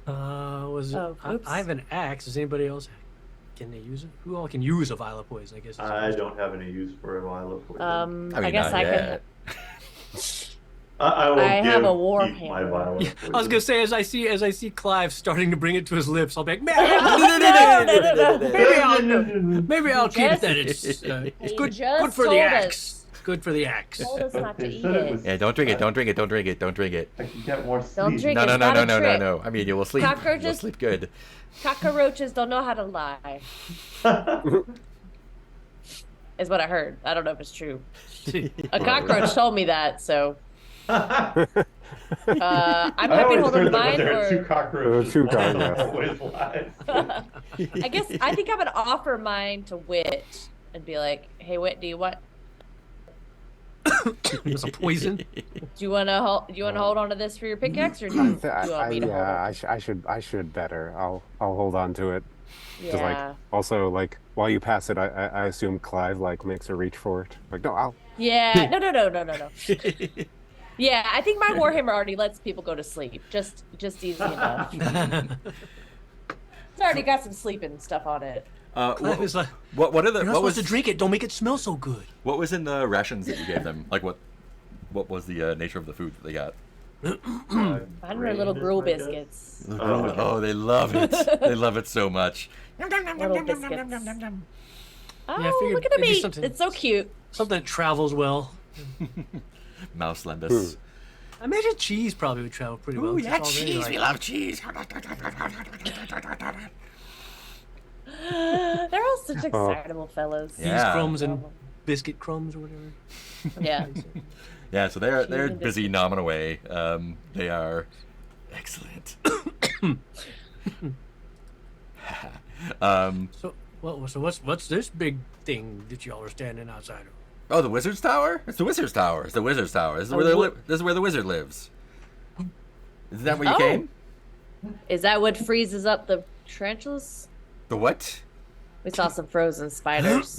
Oops. I have an axe. Does anybody else? Can they use it? Who all can use a vial of poison? I guess. I don't have any use for a vial of poison. I guess I can. I will have a war keep my hammer. vial of poison. I was gonna say as I see Clive starting to bring it to his lips, I'll be like, maybe I'll keep that. It's good for the axe. Good for the axe. Told us not to They eat said it it. was- Yeah, don't drink it. Don't drink it. Don't drink it. Don't drink it. I can get more sleep. Don't drink No, it. no, It's no, not no, a no, no, trick. no. I mean, you will sleep. You'll Cockroaches- sleep good. Cockroaches don't know how to lie. Is what I heard. I don't know if it's true. A cockroach told me that, so I'm I happy to always hold on to heard that when mine. there are two Or cockroaches. Two one cockroaches. always lies. I think I'm gonna offer mine to Wit and be like, "Hey, Wit, do you want It's a poison. do you want to hold on to this for your pickaxe, or do you want me to hold on?" I should better. I'll hold on to it. Just Yeah, like also like while you pass it, I assume Clive like makes a reach for it. Like no, I'll. yeah. No. Yeah, I think my Warhammer already lets people go to sleep. Just easy enough. It's already got some sleeping stuff on it. Clive is like, What are the you're not what supposed was to drink it. Don't make it smell so good. what was in the rations that you gave them? Like what was the nature of the food that they got? Mine were little gruel I guess. biscuits. Oh, they love it. They love it so much. Little biscuits. Oh, I figured look at the it'd be meat. something- It's so cute. Something that travels well. Mouse lend us. I imagine cheese probably would travel pretty well. Ooh, It's yeah, already, cheese. like- We love cheese. They're all such excitable fellows. cheese Yeah. crumbs and biscuit crumbs or whatever. Yeah. Yeah, so they're and busy nomming away. They are excellent. So what's this big thing that y'all are standing outside of? Oh, the Wizard's Tower? It's the Wizard's Tower. It's the Wizard's Tower. This is where this is where the wizard lives. Isn't that where you Oh. came? Is that what freezes up the tarantulas? The what? We saw some frozen spiders.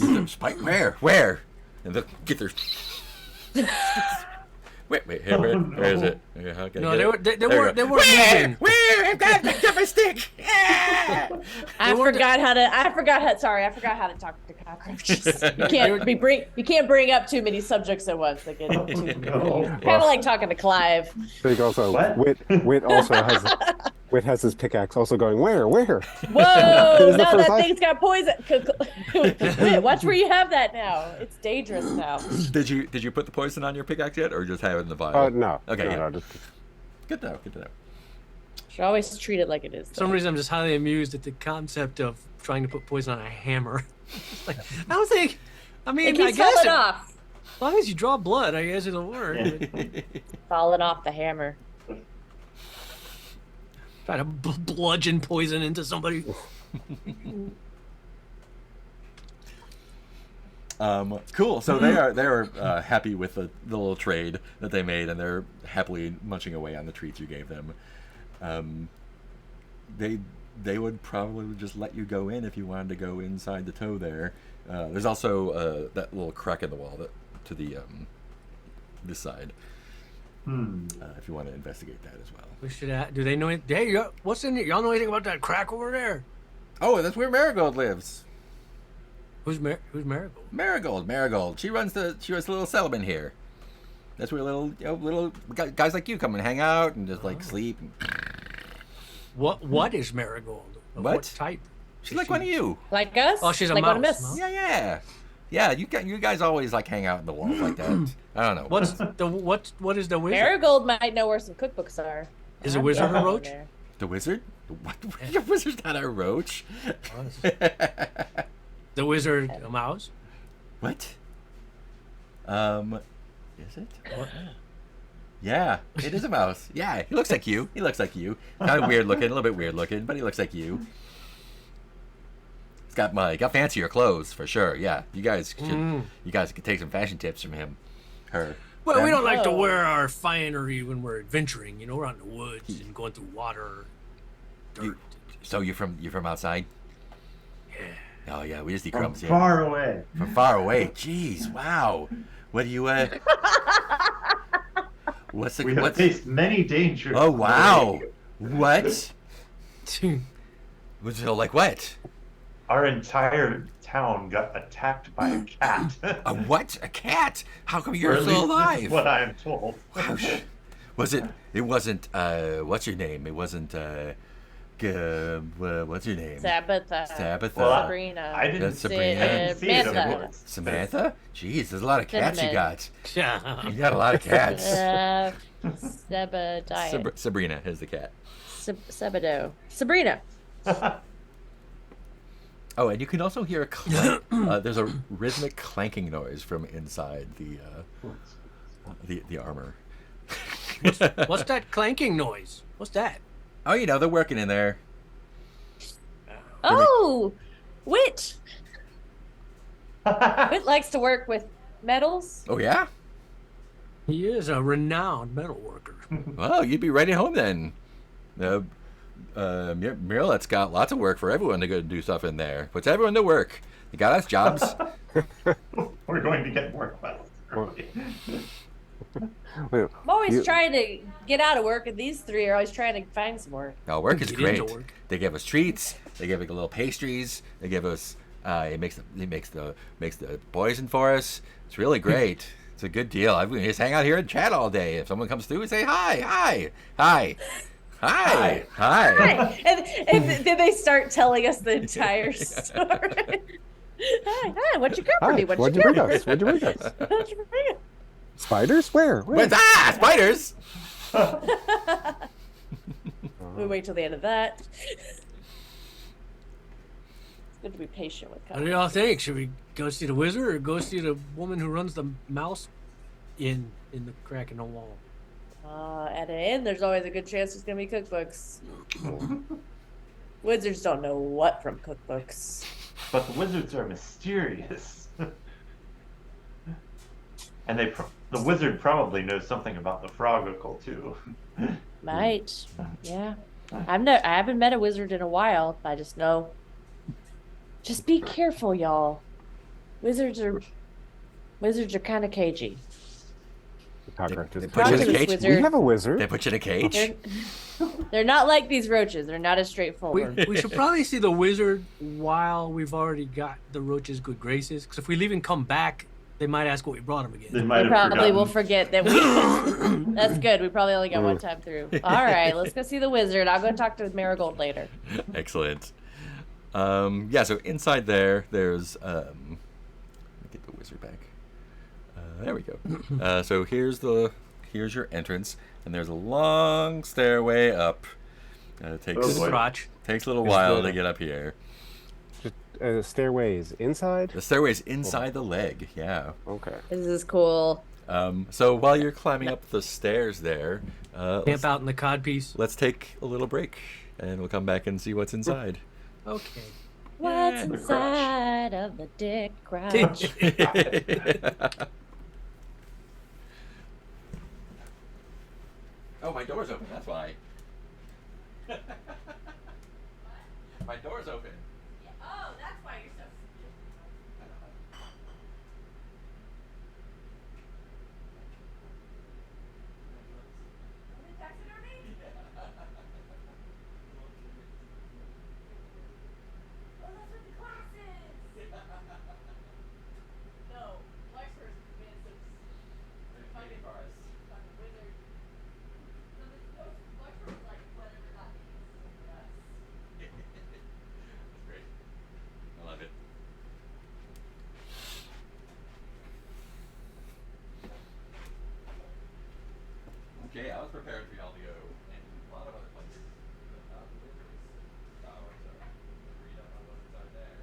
Where? And get their. wait, where is it? Yeah, how can I No, get they it? were they There we weren't go. moving. Where? I've got my stick. Yeah! I forgot how to talk to cockroaches. You can't bring up too many subjects at once. They get too no. kind of like talking to Clive. I think also What? Wit also has his pickaxe also going where? Whoa! This is the No, first that time- thing's got poison. Wait, watch where you have that now. It's dangerous now. Did you put the poison on your pickaxe yet, or just have it in the vial? No. Okay, no, yeah. no, just, Good to know. Good to know. Should always treat it like it is. For some reason, I'm just highly amused at the concept of trying to put poison on a hammer. Like, I don't think. I mean, It I keeps guess falling it- off. as long as you draw blood, I guess it'll work. but Falling off the hammer. Try to bludgeon poison into somebody. Cool. So they're happy with the little trade that they made, and they're happily munching away on the treats you gave them. They would probably just let you go in if you wanted to go inside the toe there. There's also that little crack in the wall to the this side. If you want to investigate that as well. We should. Do they know? Hey, what's in it? Y'all know anything about that crack over there? Oh, that's where Marigold lives. Who's Marigold? Marigold. She runs the little settlement here. That's where little guys like you come and hang out and just like sleep. What is Marigold? Of What? What type? She's like one of you. Like us? Oh, she's a like one of mouse, us. huh? Yeah. You guys always like hang out in the walls like that. I don't know. What is the wizard? Marigold might know where some cookbooks are. Is a wizard a Yeah. roach? The wizard? What? Your wizard's not a roach. The wizard a mouse? What? Is it? What? Yeah, it is a mouse. Yeah, he looks like you. He looks like you. Kind of weird looking, a little bit weird looking, but he looks like you. He's got fancier clothes for sure. Yeah, you guys could take some fashion tips from him. Her. Well, we Them. don't like to Oh. wear our finery when we're adventuring. You know, we're out in the woods and going through water, dirt. You- So you're from outside? Yeah. Oh yeah, we just eat From crumbs here. far away. From far away. Jeez, wow. What do you What's the We have what's faced many dangers. Oh on the wow. way. What? Was it like what? Our entire town got attacked by a cat. A what? A cat? How come Or you're at still least this alive? is what I am told. Wow. Was it? It wasn't. What's your name? It wasn't. What's your name? Sabbatha. Tabitha. Well, Sabrina. I didn't That's see, Sabrina. I didn't see it, of Samantha. course. Samantha? Jeez, there's a lot of cats you Cinnamon. got. Yeah. You got a lot of cats. Sebadiah. Sabrina is the cat. Sebado. Sabrina. Oh, and you can also hear a there's a rhythmic clanking noise from inside the armor. What's that clanking noise? What's that? Oh, you know, they're working in there. Oh, Wit. Wit likes to work with metals. Oh yeah? He is a renowned metal worker. Well, you'd be right at home then. Mirlet's got lots of work for everyone to go do stuff in there. Puts everyone to work. You got us jobs. We're going to get more quests. Wait, I'm always you- trying to get out of work, and these three are always trying to find some work. No, work is Get great. into work. They give us treats. They give us little pastries. They give us. It makes the poison for us. It's really great. It's a good deal. We just hang out here and chat all day. If someone comes through, we say hi, hi, hi, hi, hi. Hi. And then they start telling us the entire story. Hi, what'd you got for Hi, me? what'd you bring us? What'd you bring us? What'd you bring us? Spiders? Where? What's spiders? We wait till the end of that. It's good to be patient with What do y'all think? Should we go see the wizard or go see the woman who runs the mouse in the crack in the wall? At an inn, there's always a good chance there's gonna be cookbooks. Wizards don't know what from cookbooks. But the wizards are mysterious. And the wizard probably knows something about the frogacle too. Might, yeah. I haven't met a wizard in a while. I just know. Just be careful, y'all. Wizards are kind of cagey. Talk They to put you in a Talk to cage. this We wizard. have a wizard. They put you in a cage. They're not like these roaches. They're not as We, straightforward. we should probably see the wizard while we've already got the roaches' good graces. Because if we leave and come back, they might ask what we brought them They again. might We have probably will forgotten. forget that we. That's good. We probably only got one time through. All right, let's go see the wizard. I'll go talk to Marigold later. Excellent. Yeah, so inside there's let me get the wizard back. There we go. So here's your entrance, and there's a long stairway up. It takes Oh, To the boy. crotch. takes a little Is while the- to get up here. Just stairways inside. The stairway's inside the leg. Yeah. Okay. This is cool. So while you're climbing up the stairs there, Camp out in the codpiece. let's take a little break, and we'll come back and see what's inside. Okay. What's the crotch. inside of the dick crotch? Oh, my door's open. That's why. My door's open. Oh, that's why you're so. I love it. Okay, I was prepared for y'all to go and a lot of other places. But the wizards, so read up on what's inside there.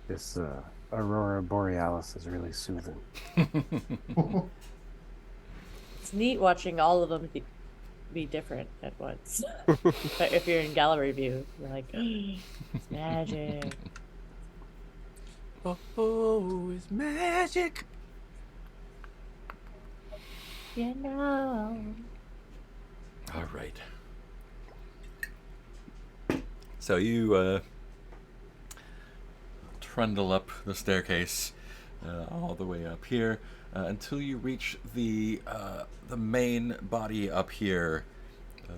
This Aurora Borealis is really soothing. It's neat watching all of them be different at once. But if you're in gallery view, you're like, it's magic. Oh, it's magic. You know. All right. So you trundle up the staircase all the way up here until you reach the main body up here,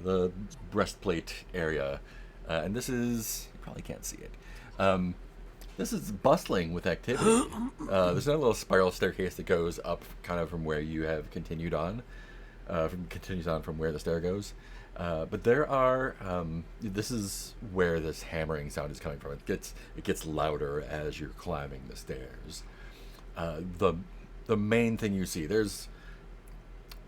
the breastplate area, and this is, you probably can't see it. This is bustling with activity. There's a little spiral staircase that goes up, kind of from where you have continued on, from where the stair goes. But there are. This is where this hammering sound is coming from. It gets louder as you're climbing the stairs. The main thing you see, there's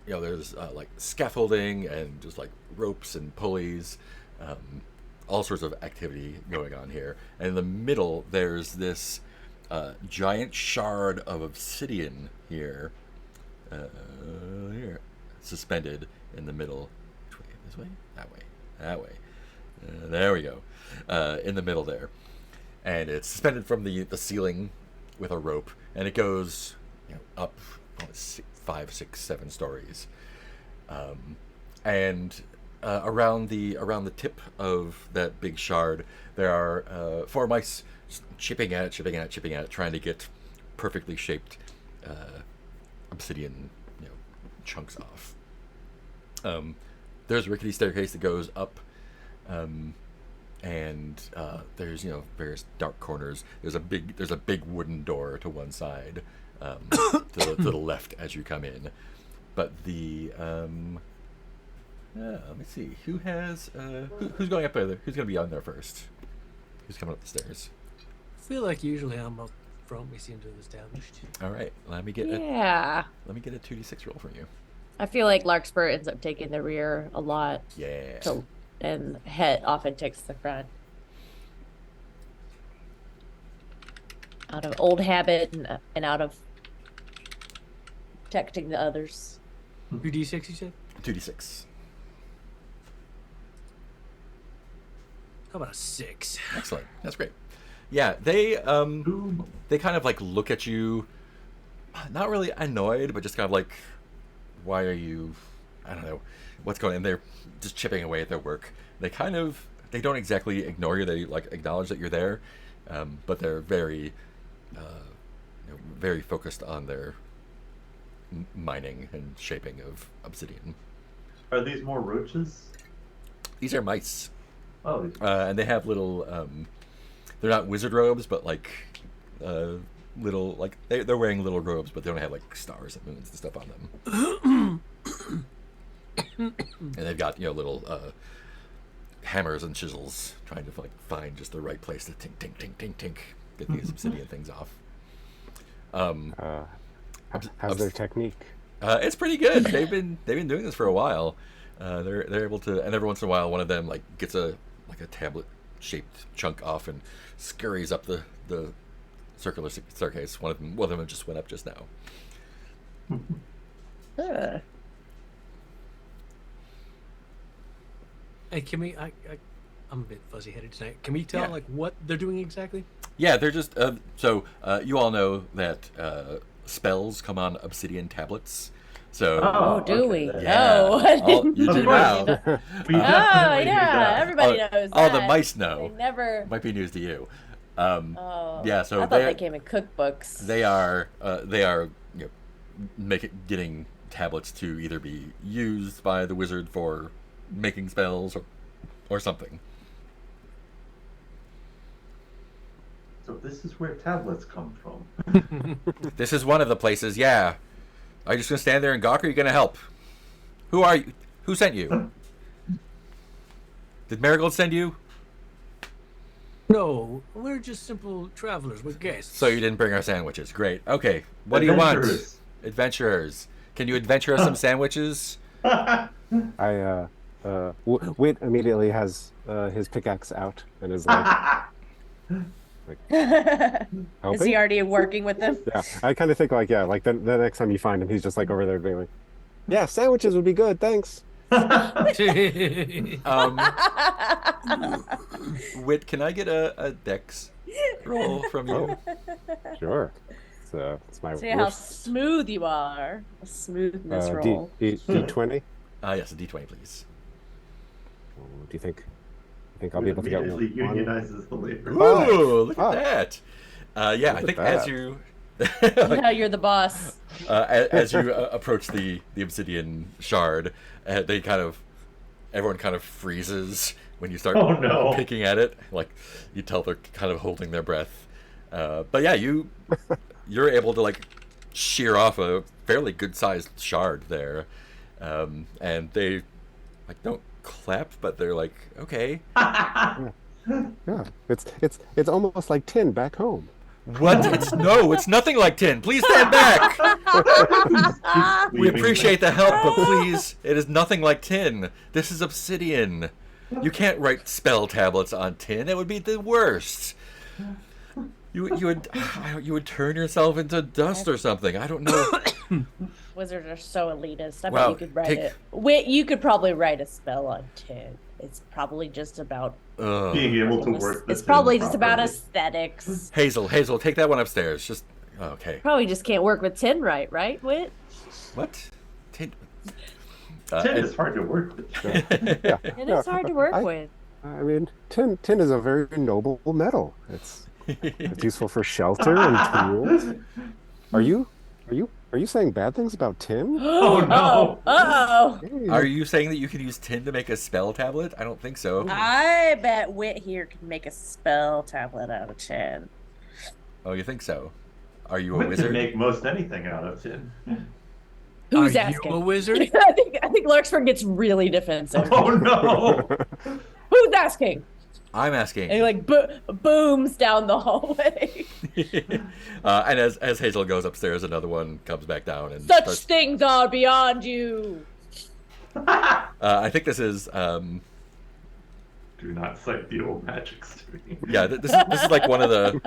like scaffolding and just like ropes and pulleys, all sorts of activity going on here. And in the middle, there's this giant shard of obsidian here, suspended in the middle. This way, that way. There we go. In the middle there, and it's suspended from the ceiling with a rope, and it goes up 5, 6, 7 stories, and around the tip of that big shard, there are 4 mice chipping at it, trying to get perfectly shaped obsidian chunks off. There's a rickety staircase that goes up, and there's various dark corners. There's a big wooden door to one side, to the left as you come in. But let me see, who's going up there? Who's going to be on there first? Who's coming up the stairs? I feel like usually I'm up front. We seem to have established. All right, let me get a 2d6 roll from you. I feel like Larkspur ends up taking the rear a lot. Yeah. And Het often takes the front. Out of old habit and out of protecting the others. 2d6, you said? 2d6. How about a 6? Excellent. That's great. Yeah, they kind of like look at you, not really annoyed, but just kind of like, why are you, I don't know what's going on. They're just chipping away at their work. They don't exactly ignore you. They like acknowledge that you're there, but they're very very focused on their mining and shaping of obsidian. Are these more roaches? These are mice. Oh. And they have little they're not wizard robes, but like little, like they're wearing little robes, but they don't have like stars and moons and stuff on them. And they've got little hammers and chisels, trying to like find just the right place to tink tink tink tink tink, get these obsidian things off. How's their technique? It's pretty good. They've been doing this for a while. They're able to, and every once in a while, one of them like gets a tablet shaped chunk off and scurries up the circular staircase. One of them just went up just now. Hey, can we? I'm a bit fuzzy-headed tonight. Can we tell like what they're doing exactly? Yeah, they're just you all know that spells come on obsidian tablets. So do we? Yeah. No. You do now. Everybody knows that. All the mice know. They never. Might be news to you. Yeah, so I thought they came in cookbooks. They are getting tablets to either be used by the wizard for making spells or something. So this is where tablets come from. This is one of the places, yeah. Are you just going to stand there and gawk, or are you going to help? Who are you? Who sent you? Did Marigold send you? No, we're just simple travelers. We're guests. So you didn't bring our sandwiches. Great. Okay. What do you want? Adventurers. Can you adventure us some sandwiches? Wit immediately has his pickaxe out and is like, Is Helping? he already working with them? Yeah, I kind of think like, yeah, like the next time you find him, he's just like over there being like, yeah, sandwiches would be good, thanks. Wit, can I get a dex roll from you? Oh, sure. It's my See how worst. smooth you are. A smoothness D roll. D20. Yes, a d20, please. Oh, do you think I'll be able to get Immediately one? unionizes the labor. Ooh, look Oh. at that. Yeah, I Look think at as that. you Yeah, you're the boss. as you approach the obsidian shard, everyone kind of freezes when you start Oh, no. picking at it. Like you tell they're kind of holding their breath. But yeah, you're able to like shear off a fairly good sized shard there, and they like don't clap, but they're like, okay. Yeah, it's almost like tin back home. What? It's nothing like tin. Please stand back. We Leaving appreciate the help, but please, it is nothing like tin. This is obsidian. You can't write spell tablets on tin. It would be the worst. You would turn yourself into dust or something. I don't know. Wizards are so elitist. I bet Well, you could write take- it. Wait, you could probably write a spell on tin. It's probably just about. Ugh. being able to work It's this probably in just about properly. aesthetics. Hazel, take that one upstairs. Just okay. Probably just can't work with tin right, Wit? What? Tin. Tin And- is hard to work with. Yeah, It is hard to work with. I mean, tin is a very noble metal. It's useful for shelter and tools. Are you saying bad things about tin? Oh, no. Uh-oh. Are you saying that you can use tin to make a spell tablet? I don't think so. I bet Wit here can make a spell tablet out of tin. Oh, you think so? Are you a We can wizard? make most anything out of tin. Who's Are asking? you a wizard? I think Larkspur gets really defensive. Oh, no. Who's asking? I'm And asking. he like booms down the hallway. And as Hazel goes upstairs, another one comes back down and Such starts. things are beyond you. I think this is Do not cite the old magics to me. yeah. This is like one of the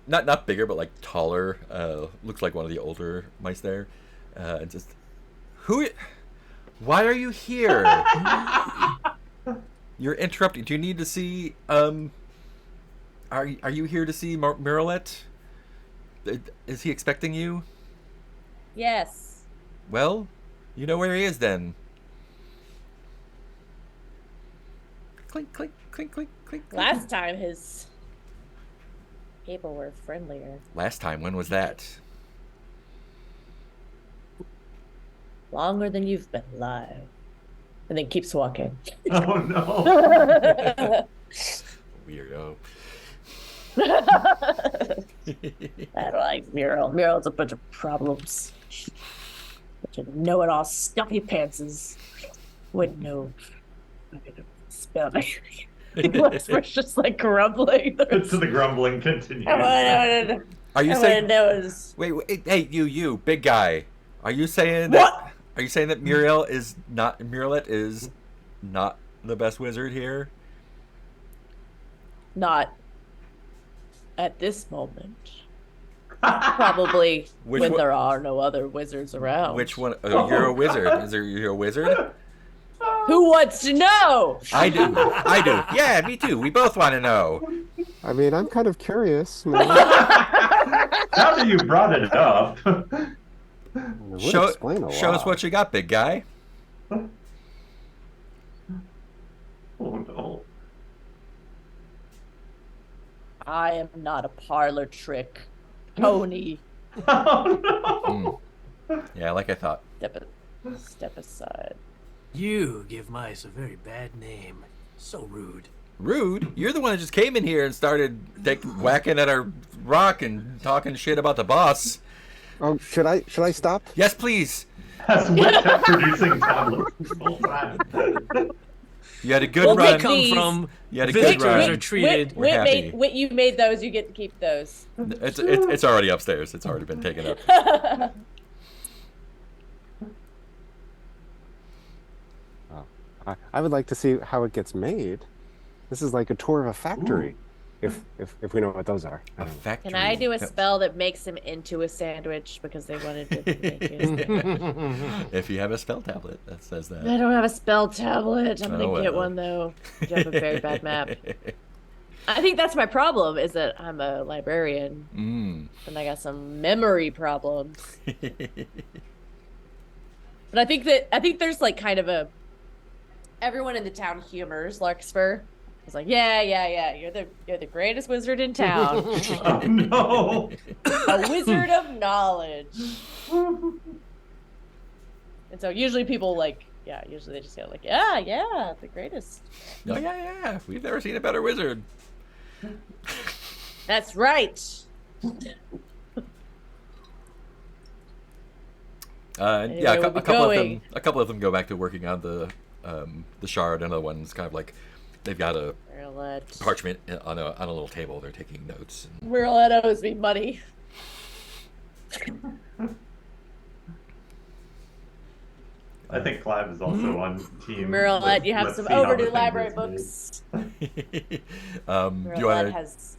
not bigger but like taller. Looks like one of the older mice there. And just why are you here? You're interrupting. Do you need to see? Are you here to see Muralette? Is he expecting you? Yes. Well, you know where he is then. Clink, clink, clink, clink, clink. clink. Last time his people were friendlier. Last time, when was that? Longer than you've been alive. And then keeps walking. Oh, no. Weirdo. I don't like Mural. Mural's a bunch of problems. Bunch of know-it-all stuffy pantses. Wouldn't know. Spell. We're just like grumbling. To the grumbling continues. Are you I saying? knows. Wait, hey, you, big guy. Are you saying that? What? Are you saying that Muralette is not the best wizard here? Not at this moment. Probably Which when one- there are no other wizards around. Which one? You're a wizard. You're a wizard? Who wants to know? I do. Yeah, me too. We both want to know. I mean, I'm kind of curious. Man. Now that you brought it up. It would Show explain a us lot. what you got, big guy. Oh, no. I am not a parlor trick pony. Oh, no. Yeah, like I thought. Step aside. You give mice a very bad name. So rude. Rude. You're the one that just came in here and started whacking at our rock and talking shit about the boss. Oh, should I stop? Yes, please. Has Wit kept producing tablets this whole time. You had a good Well, run. Wit Come These- from You had a good visitors run. are treated. We're happy. You made those. You get to keep those. It's already upstairs. It's already been taken up. I would like to see how it gets made. This is like a tour of a factory. if we know what those are. I A don't know. factory. Can I do a Yep. spell that makes him into a sandwich because they wanted to make you a sandwich? If you have a spell tablet that says I that. don't have a spell tablet. I'm gonna Oh, get well. one though. You have a very bad map. I think that's my problem, is that I'm a librarian and I got some memory problems. But I think there's like kind of a everyone in the town humors Larkspur. It's like, yeah, you're the greatest wizard in town. Oh no! A wizard of knowledge. And so usually people usually they just go like, yeah, the greatest. Oh yeah. We've never seen a better wizard. That's right. Yeah, Where we a couple going? a couple of them go back to working on the shard. Another one's kind of like they've got a parchment on a little table. They're taking notes. Merlette owes me money. I think Clive is also on team. Merlette, you have let's some see how the overdue thing library gets made. books. Do you Merlette want to? has.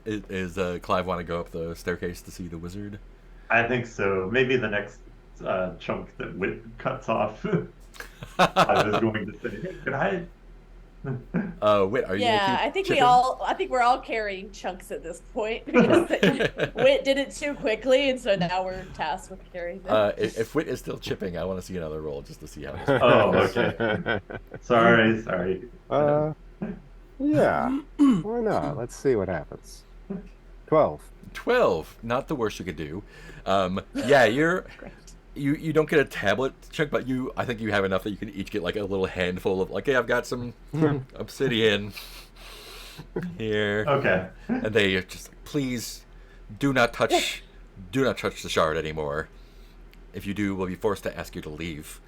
Is Clive want to go up the staircase to see the wizard? I think so. Maybe the next chunk that Wit cuts off. I was going to say, hey, can I? Wit, are you? Yeah, gonna keep I think chipping? I think we're all carrying chunks at this point because Wit did it too quickly, and so now we're tasked with carrying them. If Wit is still chipping, I want to see another roll just to see how. Oh, okay. Sorry. Yeah. Why not? Let's see what happens. 12. 12, not the worst you could do. Yeah, you don't get a tablet chunk, but I think you have enough that you can each get like a little handful of like, hey, I've got some obsidian here. Okay. And they are just like, please do not touch the shard anymore. If you do, we'll be forced to ask you to leave.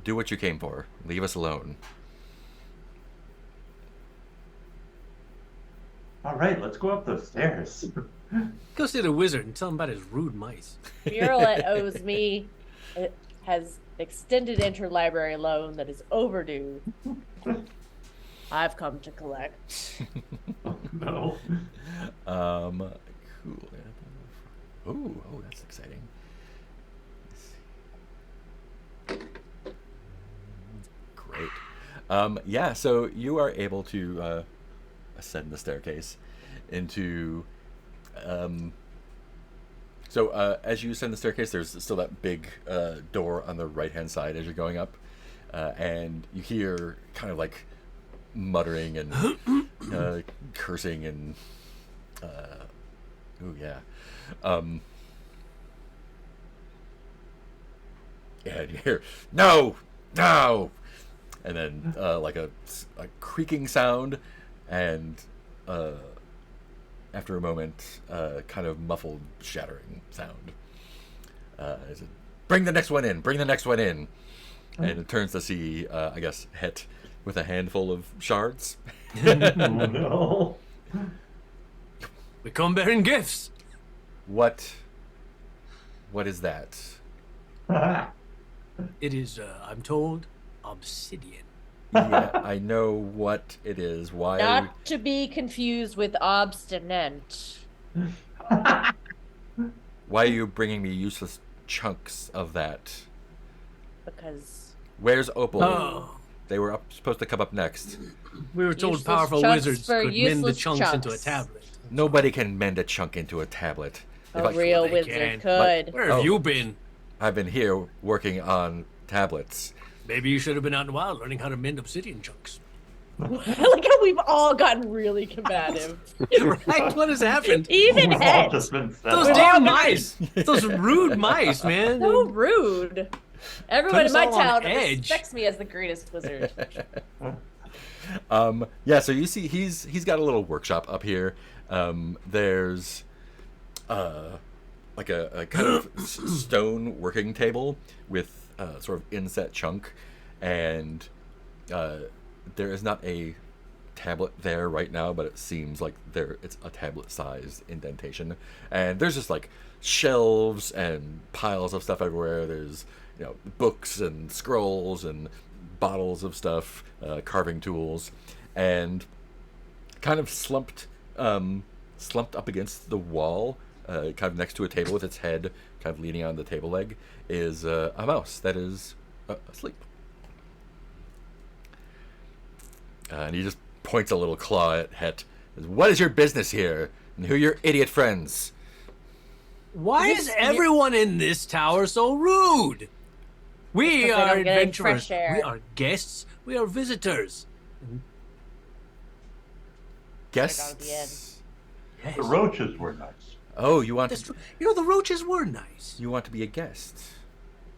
Do what you came for. Leave us alone. All right, let's go up those stairs. Go see the wizard and tell him about his rude mice. Merlette owes me. It has extended interlibrary loan that is overdue. I've come to collect. No. Cool. Oh, that's exciting. Great. Yeah, so you are able to ascend the staircase into. As you ascend the staircase, there's still that big door on the right-hand side as you're going up, and you hear kind of like muttering and cursing and and you hear no, and then like a creaking sound, and after a moment, kind of muffled shattering sound. Is it, bring the next one in, and it turns to see, I guess, Het with a handful of shards. Oh no. We come bearing gifts. What is that? It is, I'm told, obsidian. Yeah, I know what it is. Why? Not to be confused with obstinate. Why are you bringing me useless chunks of that? Because Where's Opal? Oh, They were supposed to come up next. we were told Useless powerful chunks wizards for could mend the useless chunks into a chunks. tablet. Nobody can mend a chunk into a tablet. If a I- real they wizard can. could. Where have Oh. you been? I've been here working on tablets. Maybe you should have been out in the wild learning how to mend obsidian chunks. I like how we've all gotten really combative. Right? What has happened? Even We've all Het. just been set Those up. damn mice! Those rude mice, man. So rude. Everyone Put in my us all on town edge. respects me as the greatest wizard. Yeah, so you see he's got a little workshop up here. There's like a kind of stone working table with sort of inset chunk, and there is not a tablet there right now, but it seems like it's a tablet sized indentation, and there's just like shelves and piles of stuff everywhere. There's books and scrolls and bottles of stuff, carving tools, and kind of slumped up against the wall, kind of next to a table with its head kind of leaning on the table leg, is a mouse that is asleep. And he just points a little claw at Het. What is your business here? And who are your idiot friends? Why is everyone in this tower so rude? We Because they are don't get any adventurers. fresh air. We are guests. We are visitors. Guests? Yes. The roaches were nice. Oh, you want That's to, true. You know, the roaches were nice. you want to be a guest?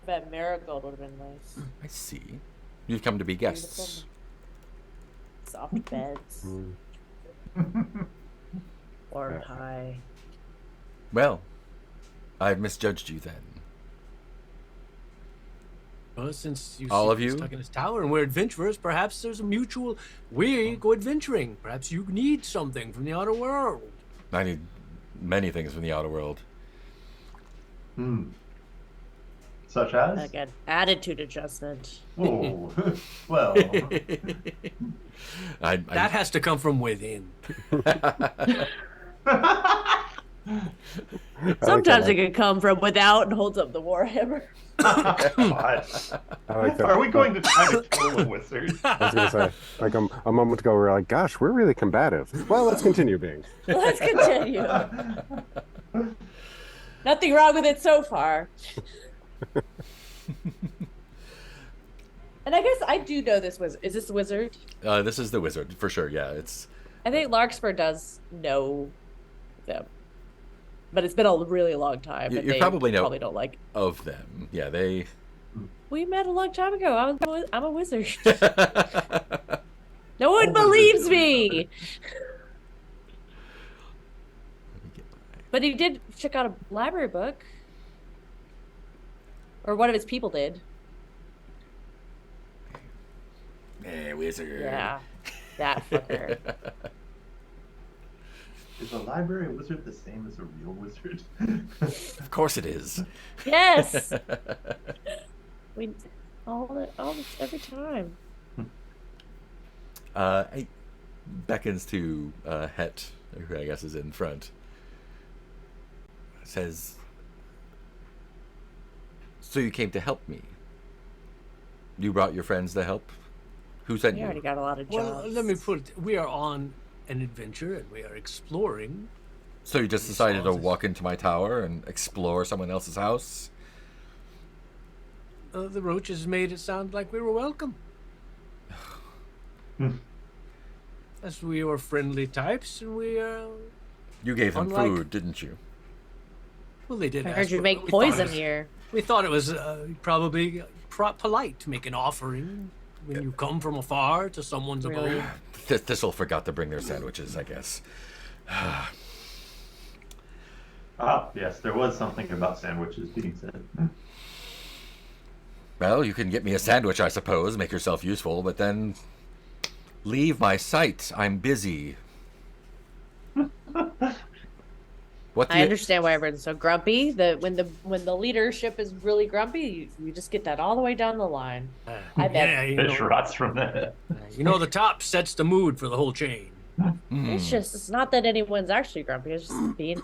That marigold would have been nice. I see. You've come to be guests. Beautiful. Soft beds. Warm pie. Well, I've misjudged you then. Well, since you All seem of you? stuck in this tower and we're adventurers, perhaps there's a mutual. We go adventuring. Perhaps you need something from the outer world. I need many things from the outer world. Such as? Again, attitude adjustment. Oh, well. That has to come from within. Sometimes it can come from without and holds up the warhammer. God. I like that. Are we going to try to kill a wizard? I was gonna say, like a moment ago, we were like, "Gosh, we're really combative." Well, let's continue being. Let's continue. Nothing wrong with it so far. And I guess I do know this wizard. Is this the wizard? This is the wizard, for sure, yeah. It's I think Larkspur does know them. But it's been a really long time. You- and you they probably know. Probably don't like. of them. Yeah, they... We met a long time ago. I'm a wizard. No one believes me. But he did check out a library book. Or one of his people did. Wizard. Yeah. That fucker. Is a library wizard the same as a real wizard? Of course it is. Yes. We all this every time. He beckons to Het, who I guess is in front. Says, "So you came to help me? You brought your friends to help? Who sent We you?" already got a lot of jobs. Well, let me put it. We are on an adventure and we are exploring. So you just decided to walk into my tower and explore someone else's house? The roaches made it sound like we were welcome. As we were friendly types, and we You gave them Unlike- food, didn't you? well, they did. I ask heard you for- make we thought it poison was- here. We thought it was probably polite to make an offering when you come from afar to someone's Really? abode. Thistle forgot to bring their sandwiches, I guess. Ah, yes, there was something about sandwiches being said. Well, you can get me a sandwich, I suppose, make yourself useful, but then leave my sight. I'm busy. What do I you... understand why everyone's so grumpy. That when the leadership is really grumpy, you just get that all the way down the line. I bet. Yeah, you Fish know, rots from that. the top sets the mood for the whole chain. It's just it's not that anyone's actually grumpy. It's just being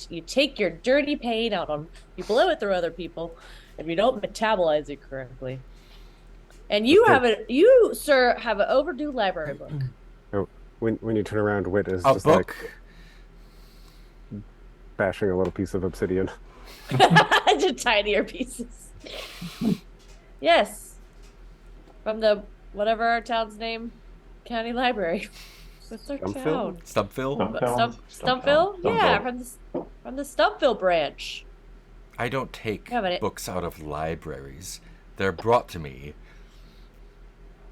you take your dirty pain out on you blow it through other people, if you don't metabolize it correctly. And you sir have an overdue library book. Oh, when you turn around, Wit is A just book? like bashing a little piece of obsidian. Just tinier pieces. Yes. From the whatever our town's name, county library. What's our Stumpville? town? Stumpville? Stumpville? Yeah, from the Stumpville branch. I don't take Yeah, but books out of libraries. They're brought to me.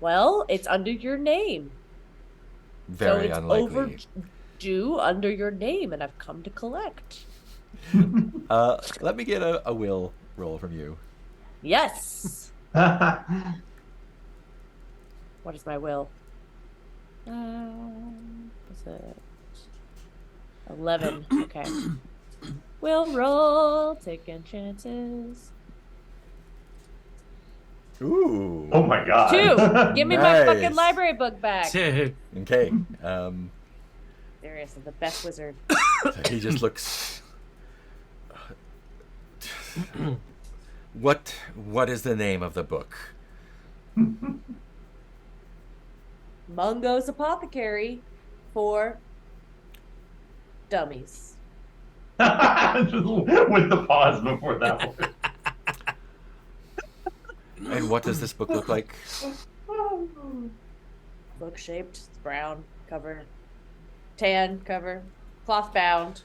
Well, it's under your name. Very so it's unlikely. overdue under your name, and I've come to collect. Let me get a will roll from you. Yes. What is my will? What's it? 11. Okay. Will roll, taking chances. Ooh. Oh my god. 2. Give me my fucking Nice. library book back. Okay. Seriously, the best wizard. He just looks. What is the name of the book? Mungo's Apothecary for Dummies. Just with the pause before that one. And what does this book look like? Book shaped, it's brown cover, tan cover, cloth bound.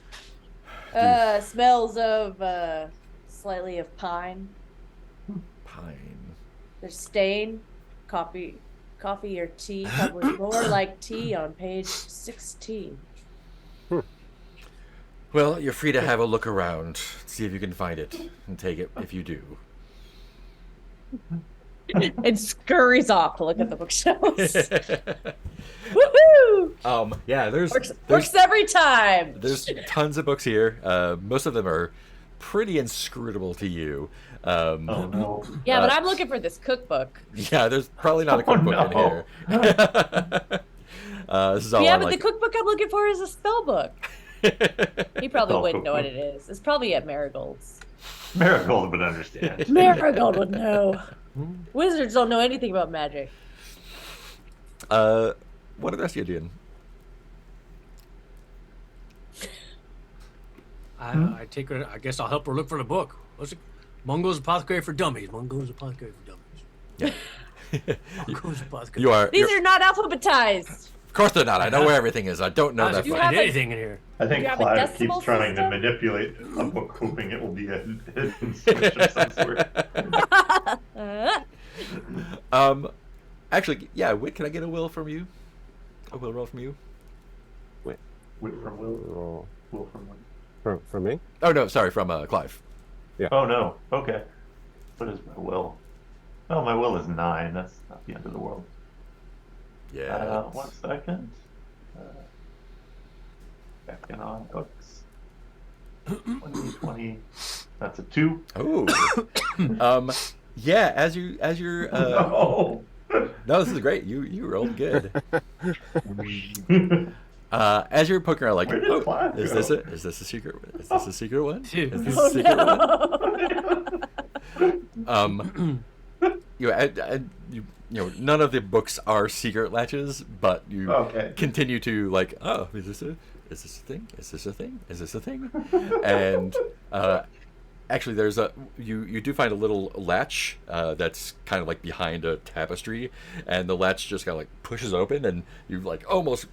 Smells of slightly of pine. Pine. There's stain, coffee or tea, probably more like tea on page 16. Well, you're free to have a look around, see if you can find it, and take it if you do. And scurries off to look at the bookshelves. Woohoo! Yeah, there's Works every time. There's tons of books here. Most of them are pretty inscrutable to you. Oh no. Yeah, but I'm looking for this cookbook. Yeah, there's probably not a cookbook in here. This is all Yeah, on, but like... the cookbook I'm looking for is a spell book. He probably Spell wouldn't know what cookbook. it is. It's probably at Marigold's. Marigold would understand. Marigold would know. Wizards don't know anything about magic. What are the rest of you doing? I take her. I guess I'll help her look for the book. What's it? Mungo's Apothecary for Dummies. Mungo's Apothecary for Dummies. Yeah. Mungo's Apothecary. You are. These are not alphabetized. Of course they're not. I know where everything is. I don't know How's that you far. have find a- anything in here? I think You have a Clive decimal keeps trying to system? manipulate a book, hoping it will be a hidden switch of some sort. Actually, yeah. Wait, can I get a will from you? A will roll from you? Wit from Will. Roll. Will from Will. For me? Oh no, sorry, from Clive. Oh no. Okay. What is my will? Oh, my will is 9. That's not the end of the world. Yeah. 1 second. Back in on books. 20. That's a 2. Oh. Yeah. As you're. Oh. No, this is great. You rolled good. As you're poking around, like, Where did Clive is go? this it? Is this a secret? Is this a secret one? Dude. Is this Oh, a secret no. one? You know, none of the books are secret latches, but you Okay. continue to like, oh, is this a thing? Is this a thing? Is this a thing? And actually, there's you do find a little latch that's kind of like behind a tapestry, and the latch just kind of like pushes open, and you like almost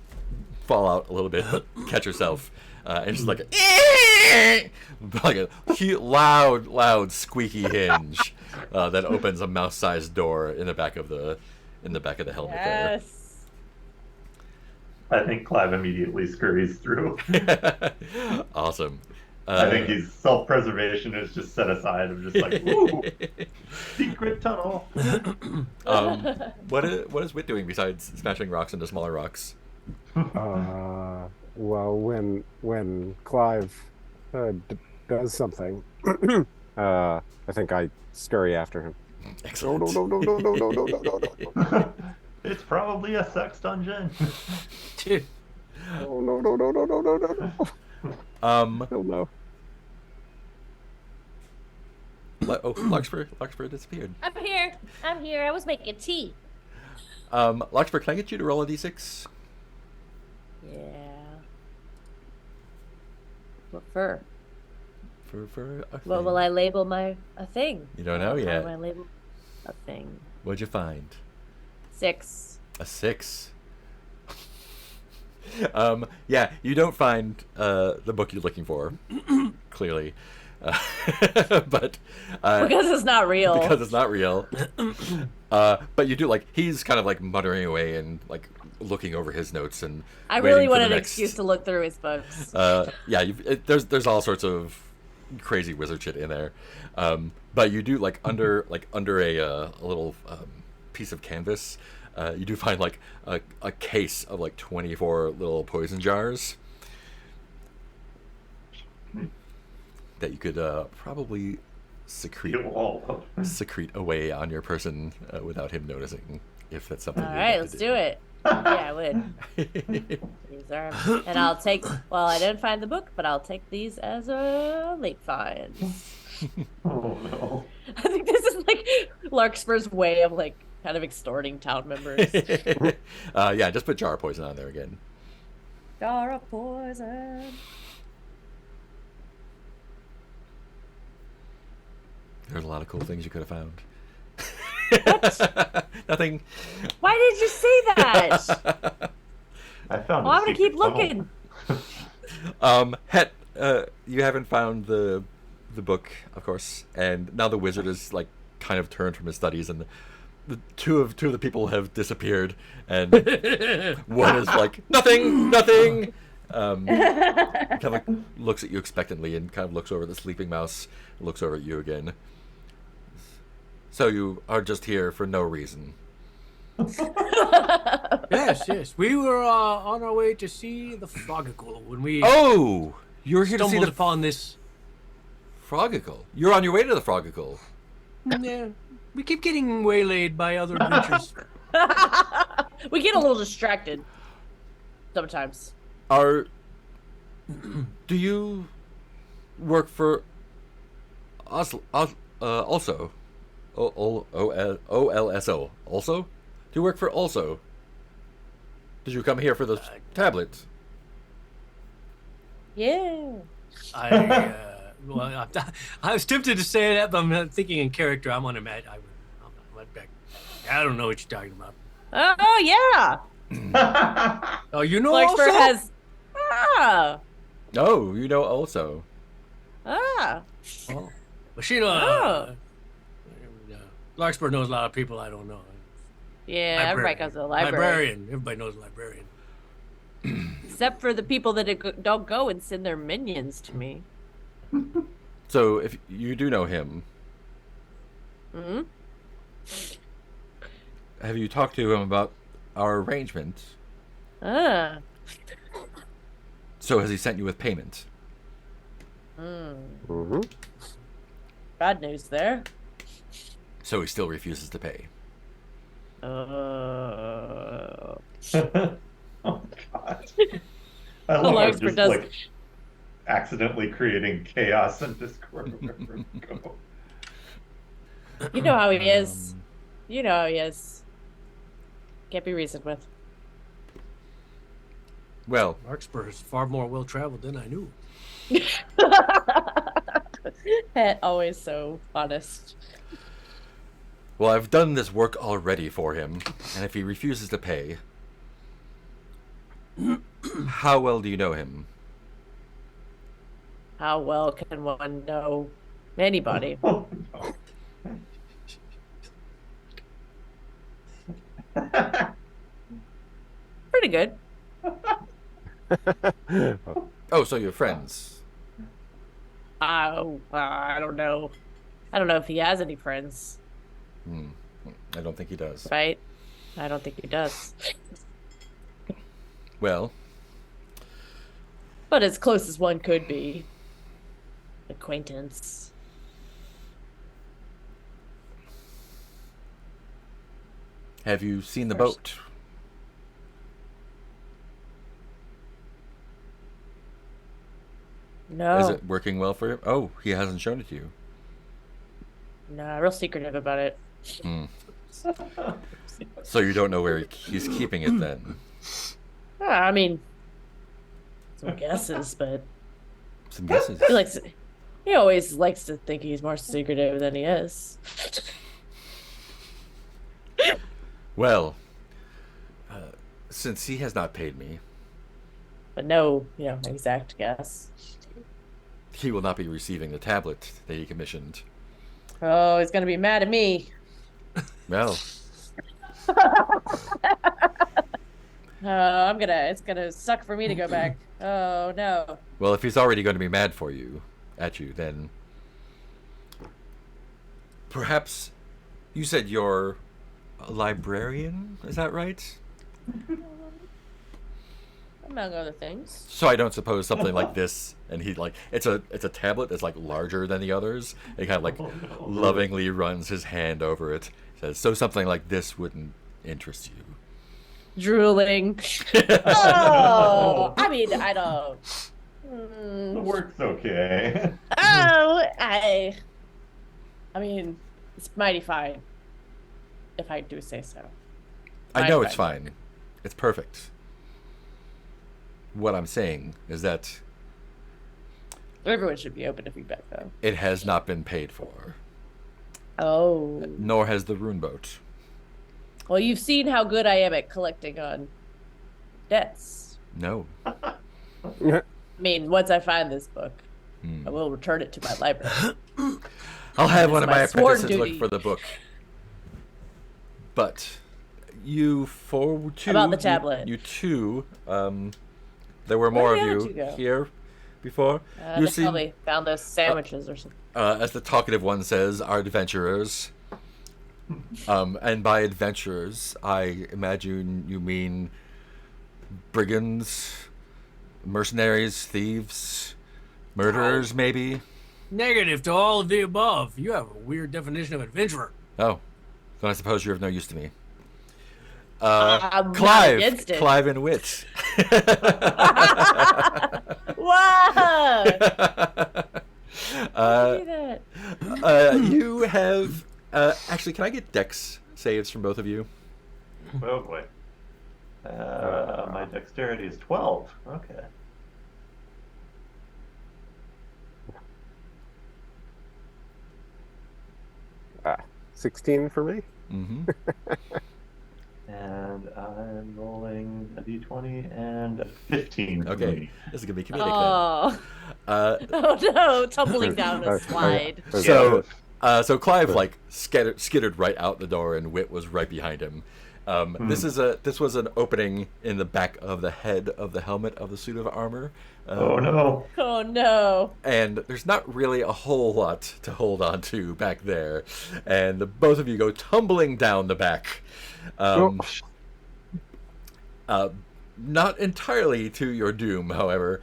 fall out a little bit, but catch yourself, and it's just like a loud squeaky hinge that opens a mouse-sized door in the back of the helmet Yes. I think Clive immediately scurries through. there. Awesome. I think his self-preservation is just set aside. I'm just like, ooh, secret tunnel. What is Wit doing besides smashing rocks into smaller rocks? Well, when Clive does something, I think I scurry after him. Excellent. No. It's probably a sex dungeon. Dude, No. Hell no. Larkspur disappeared. I'm here. I was making tea. Larkspur, can I get you to roll a d6? Yeah. What for? For a What thing. will I label a thing? You don't know How yet. will I label a thing? What'd you find? 6. A 6. Yeah, you don't find the book you're looking for, clearly, but Because it's not real. because it's not real. But you do like he's kind of like muttering away and like looking over his notes and. I waiting really for want the an next- excuse to look through his books. Yeah, there's all sorts of crazy wizard shit in there, but you do like under a little piece of canvas, you do find like a case of like 24 little poison jars that you could probably secrete You all. away on your person without him noticing, if that's something. All you'd right, like let's to do it. Yeah, I would. These are, and I'll take. Well, I didn't find the book, but I'll take these as a late find. Oh no. I think this is like Larkspur's way of like kind of extorting town members. Yeah, just put jar poison on there again. Jar of poison. There's a lot of cool things you could have found. What? Nothing. Why did you say that? I found. Well, a I'm gonna secret keep looking. Het, you haven't found the book, of course, and now the wizard is like kind of turned from his studies, and the two of the people have disappeared, and one is like nothing. Kind of like looks at you expectantly, and kind of looks over at the sleeping mouse, looks over at you again. So you are just here for no reason. Yes. We were on our way to see the Frogacle when we Oh, you're here to see stumbled the upon this. Frogacle. You're on your way to the Frogacle. Yeah, we keep getting waylaid by other adventures. We get a little distracted sometimes. Do you work for also? OLSO. Also? Do you work for also? Did you come here for the tablet? Yeah. Well, I was tempted to say that, but I'm thinking in character. I'm on a mat. I don't know what you're talking about. Oh yeah. Oh, you know Larkspur also? has. Ah. Oh, you know also. Ah. Oh. But she knows. Oh. Larkspur knows a lot of people I don't know. Yeah, everybody goes to the library. Librarian. Everybody knows a librarian. Except for the people that don't go and send their minions to me. So if you do know him, Hmm. have you talked to him about our arrangement? Ah. So has he sent you with payment? Mm-hmm. Bad news there. So he still refuses to pay. Uh. Oh god. I love how Larkspur just does- like accidentally creating chaos and discord wherever we go. You know how he is. You know how he is. Can't be reasoned with. Well, Larkspur is far more well traveled than I knew. Het always so honest. well, I've done this work already for him, and if he refuses to pay, how well do you know him? How well can one know anybody? Oh no. Pretty good. Oh, so you're friends. I don't know. I don't know if he has any friends, I don't think he does. right? I don't think he does. Well, But as close as one could be. Acquaintance. have you seen the First. boat? No. Is it working well for him? Oh, he hasn't shown it to you. No, real secretive about it. So you don't know where he's keeping it then? I mean, some guesses, but Some guesses. he always likes to think he's more secretive than he is. Well, since he has not paid me, But no, exact guess. he will not be receiving the tablet that he commissioned. Oh, he's gonna be mad at me. Well, It's gonna suck for me to go back. Oh no. well, if he's already going to be mad at you, then perhaps you said you're a librarian. Is that right? Among other things. So I don't suppose something like this, and he like it's a tablet that's like larger than the others. He kind of like lovingly runs his hand over it. Says, so something like this wouldn't interest you. drooling. Oh, I mean, I don't. The work's okay. Oh, I mean, it's mighty fine, if I do say so. I know it's fine. It's perfect. What I'm saying is that Everyone should be open to feedback, though. it has not been paid for, Oh. nor has the rune boat. Well, you've seen how good I am at collecting on debts. No. I mean, once I find this book, I will return it to my library. I'll have It's one of my my sworn apprentices look duty. for the book. But you two About the tablet. You two, there were more Where of did the you other two go? here before. You They seem, probably found those sandwiches or something. as the talkative one says, are adventurers. And by adventurers, I imagine you mean brigands, mercenaries, thieves, murderers, maybe? Negative to all of the above. You have a weird definition of adventurer. Oh, then I suppose you're of no use to me. I'm not Clive, against it. Clive and Wit. Whoa! Don't do that. You have actually. Can I get Dex saves from both of you? Oh boy. My dexterity is 12. Okay. Ah, 16 for me. Mm-hmm. And I'm rolling a d20 and a 15. for Okay, me. this is gonna be comedic Oh. then. Oh no, tumbling down a slide. So, so Clive like skittered right out the door, and Wit was right behind him. This was an opening in the back of the head of the helmet of the suit of armor. Oh no. Oh no. And there's not really a whole lot to hold on to back there, and both of you go tumbling down the back. Not entirely to your doom, however.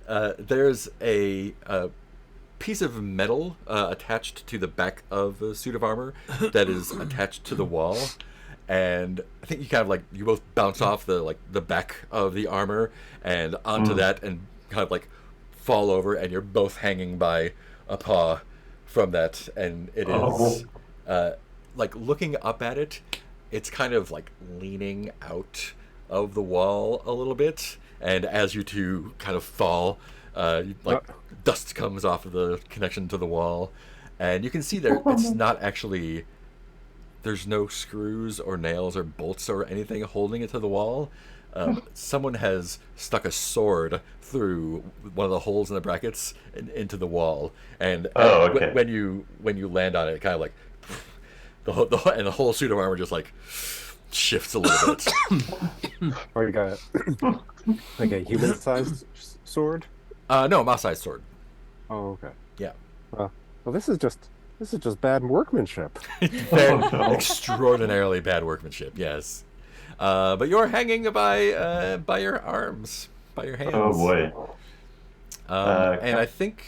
There's a piece of metal attached to the back of the suit of armor that is attached to the wall, and I think you kind of you both bounce off the back of the armor and onto that, and kind of fall over, and you're both hanging by a paw from that, and it is looking up at it. It's kind of leaning out of the wall a little bit, and as you two kind of fall, dust comes off of the connection to the wall, and you can see there it's not actually. There's no screws or nails or bolts or anything holding it to the wall. Someone has stuck a sword through one of the holes in the brackets into the wall, and okay. when you land on it, it kind of and the whole suit of armor just shifts a little bit. Oh, you got like a human-sized sword? No, a mouse-sized sword. Oh, okay. Yeah. Well, this is just bad workmanship. Very extraordinarily bad workmanship. Yes. But you're hanging by your arms, by your hands. Oh boy. And I think,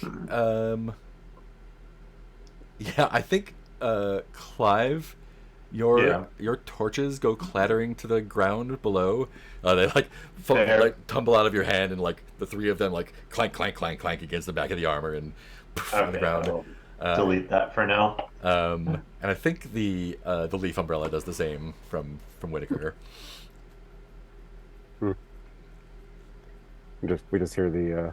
I think Clive, your torches go clattering to the ground below. They tumble out of your hand, and the three of them clank, clank, clank, clank against the back of the armor, and poof, on the ground. Delete that for now. And I think the leaf umbrella does the same from Whitaker. We just hear the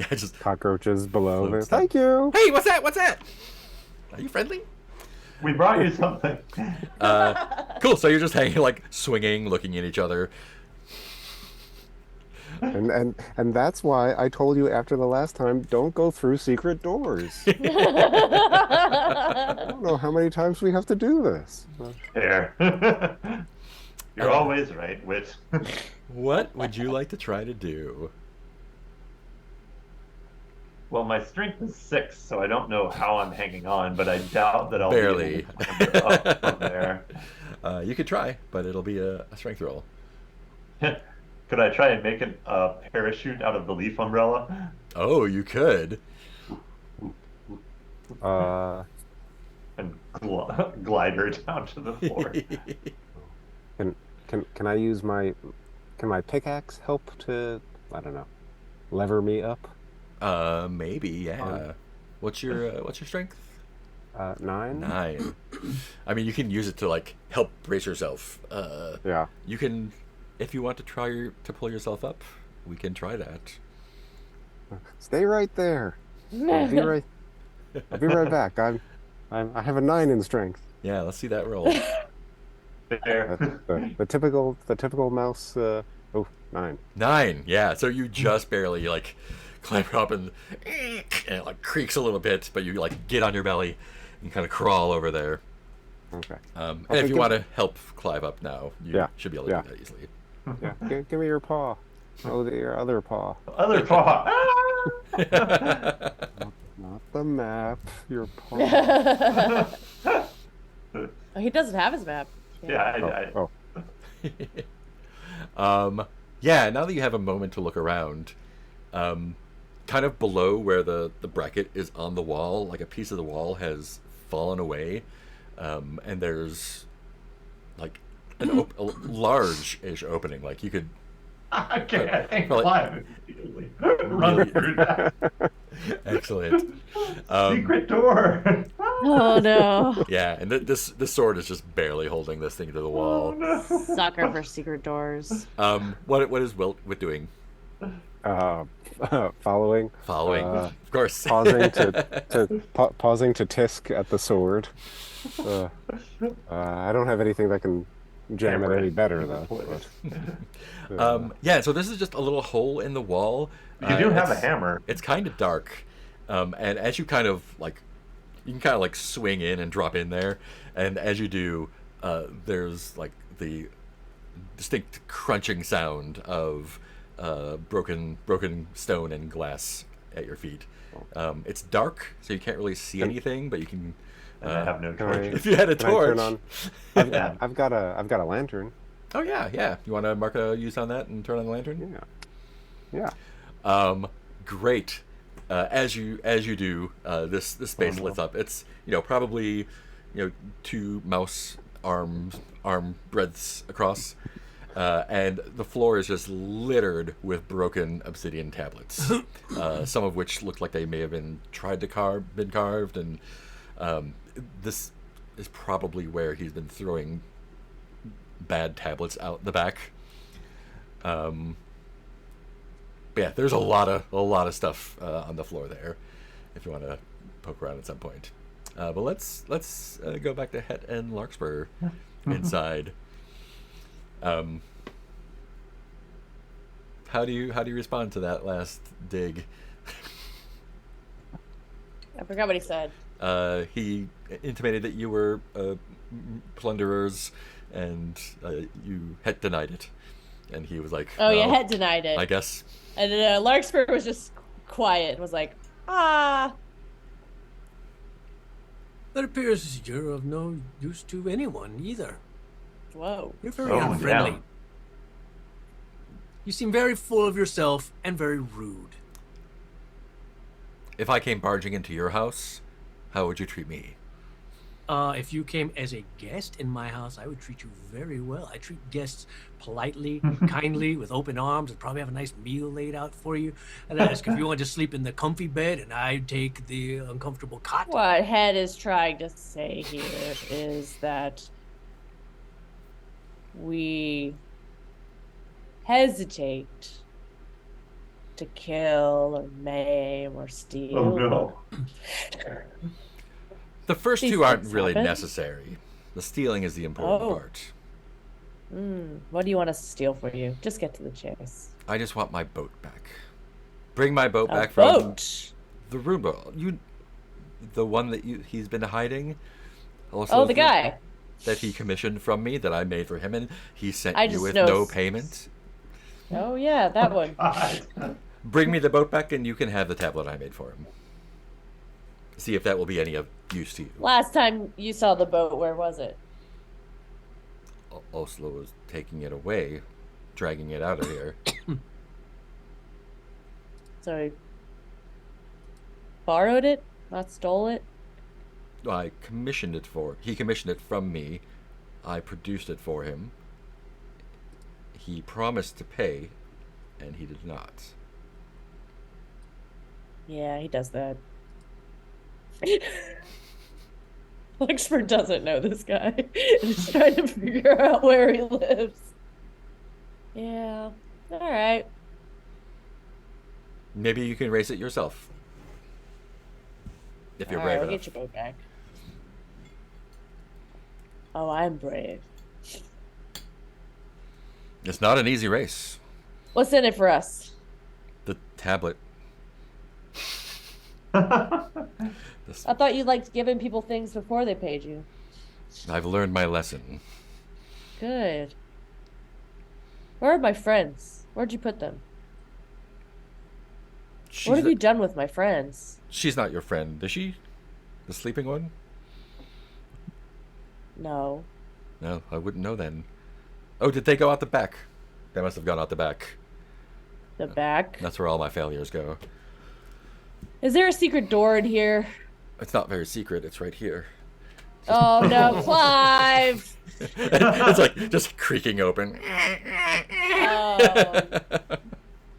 just cockroaches below. floats Thank you. Hey, what's that? What's that? Are you friendly? We brought you something. Cool. So you're just hanging, swinging, looking at each other. And that's why I told you after the last time, don't go through secret doors. I don't know how many times we have to do this. There. You're always right, Wit. What would you like to try to do? Well, my strength is 6, so I don't know how I'm hanging on, but I doubt that I'll Barely. be able to climb up from there. You could try, but it'll be a strength roll. Could I try and make a parachute out of the leaf umbrella? Oh, you could. And glide her down to the floor. Can I use my can my pickaxe help to, I don't know, lever me up? Maybe, yeah. What's your strength? 9. 9. I mean, you can use it to like help brace yourself. Yeah. You can, if you want to to pull yourself up, we can try that. Stay right there. I'll be right. I'll be right back. I have a 9 in strength. Yeah, let's see that roll. There. The typical mouse. Oh, 9. 9. Yeah, so you just barely like climb up and it like creaks a little bit, but you like get on your belly and kind of crawl over there. Okay. And Okay, if you give- want to help climb up now, you Yeah, should be able to yeah. do that easily. Yeah. Give me your paw. Oh, your other paw. Other paw. Not the map. Your paw. He doesn't have his map. Yeah, Oh. Yeah, now that you have a moment to look around, kind of below where the bracket is on the wall, like a piece of the wall has fallen away, and there's like a large-ish opening. Like you could Okay, I think Probably- climb immediately. Run through that excellent. secret door. Oh no. Yeah, and this sword is just barely holding this thing to the Oh wall. no. Sucker for secret doors. What is Wilt doing? Following. Following, of course. Pausing pausing to tisk at the sword. I don't have anything that can jam it any better though. But, Yeah, so this is just a little hole in the wall. You do have a it's- hammer. It's kind of dark, and as you kind of like, you can kind of like swing in and drop in there, and as you do, there's like the distinct crunching sound of broken stone and glass at your feet. It's dark, so you can't really see anything, but you can. And I have no Can I- torch. If you had a can I turn torch. on? Yeah. I've got a lantern. Oh yeah. You want to mark a use on that and turn on the lantern? Yeah. Great. As you do, this space no. lights up. It's probably 2 mouse arm breadths across, and the floor is just littered with broken obsidian tablets, some of which look like they may have been carved, and this is probably where he's been throwing bad tablets out the back. But yeah, there's a lot of stuff on the floor there, if you want to poke around at some point. But let's go back to Het and Larkspur inside. How do you respond to that last dig? I forgot what he said. He intimated that you were plunderers, and you had denied it. And he was like, Oh yeah, "Well, Het denied it. I guess." And Larkspur was just quiet and was like, ah. It appears as you're of no use to anyone either. Whoa. You're very Oh, unfriendly. yeah. You seem very full of yourself and very rude. If I came barging into your house, how would you treat me? If you came as a guest in my house, I would treat you very well. I treat guests politely, kindly, with open arms. I'd probably have a nice meal laid out for you. I'd ask if you want to sleep in the comfy bed, and I'd take the uncomfortable cot. What Het is trying to say here is that we hesitate to kill or maim or steal. Oh no. The first These two aren't things really happen. necessary. The stealing is the important Oh. part. What do you want us to steal for you? Just get to the chase. I just want my boat back. Bring my boat A back from boat. the Roomba. The one that he's been hiding. Also Oh, the guy. that he commissioned from me that I made for him, and he sent I you just with know no s- payment. Oh yeah, that one. God. Bring me the boat back, and you can have the tablet I made for him. See if that will be any of use to you. Last time you saw the boat, where was it? Oslo was taking it away, dragging it out of here. So he borrowed it, not stole it. He commissioned it from me. I produced it for him. he promised to pay, and he did not. Yeah, he does that. Lexford doesn't know this guy. He's trying to figure out where he lives. Yeah. All right. Maybe you can race it yourself. If you're All brave right, we'll enough. get your boat back. Oh, I'm brave. It's not an easy race. What's in it for us? The tablet. This, I thought you liked giving people things before they paid you. I've learned my lesson. Good. Where are my friends? Where'd you put them? What have you done with my friends? She's not your friend, is she? The sleeping one? No. No, I wouldn't know then. Oh, did they go out the back? They must have gone out the back. The back? That's where all my failures go. Is there a secret door in here? It's not very secret. It's right here. Oh no, Clive! It's like just creaking open. Oh.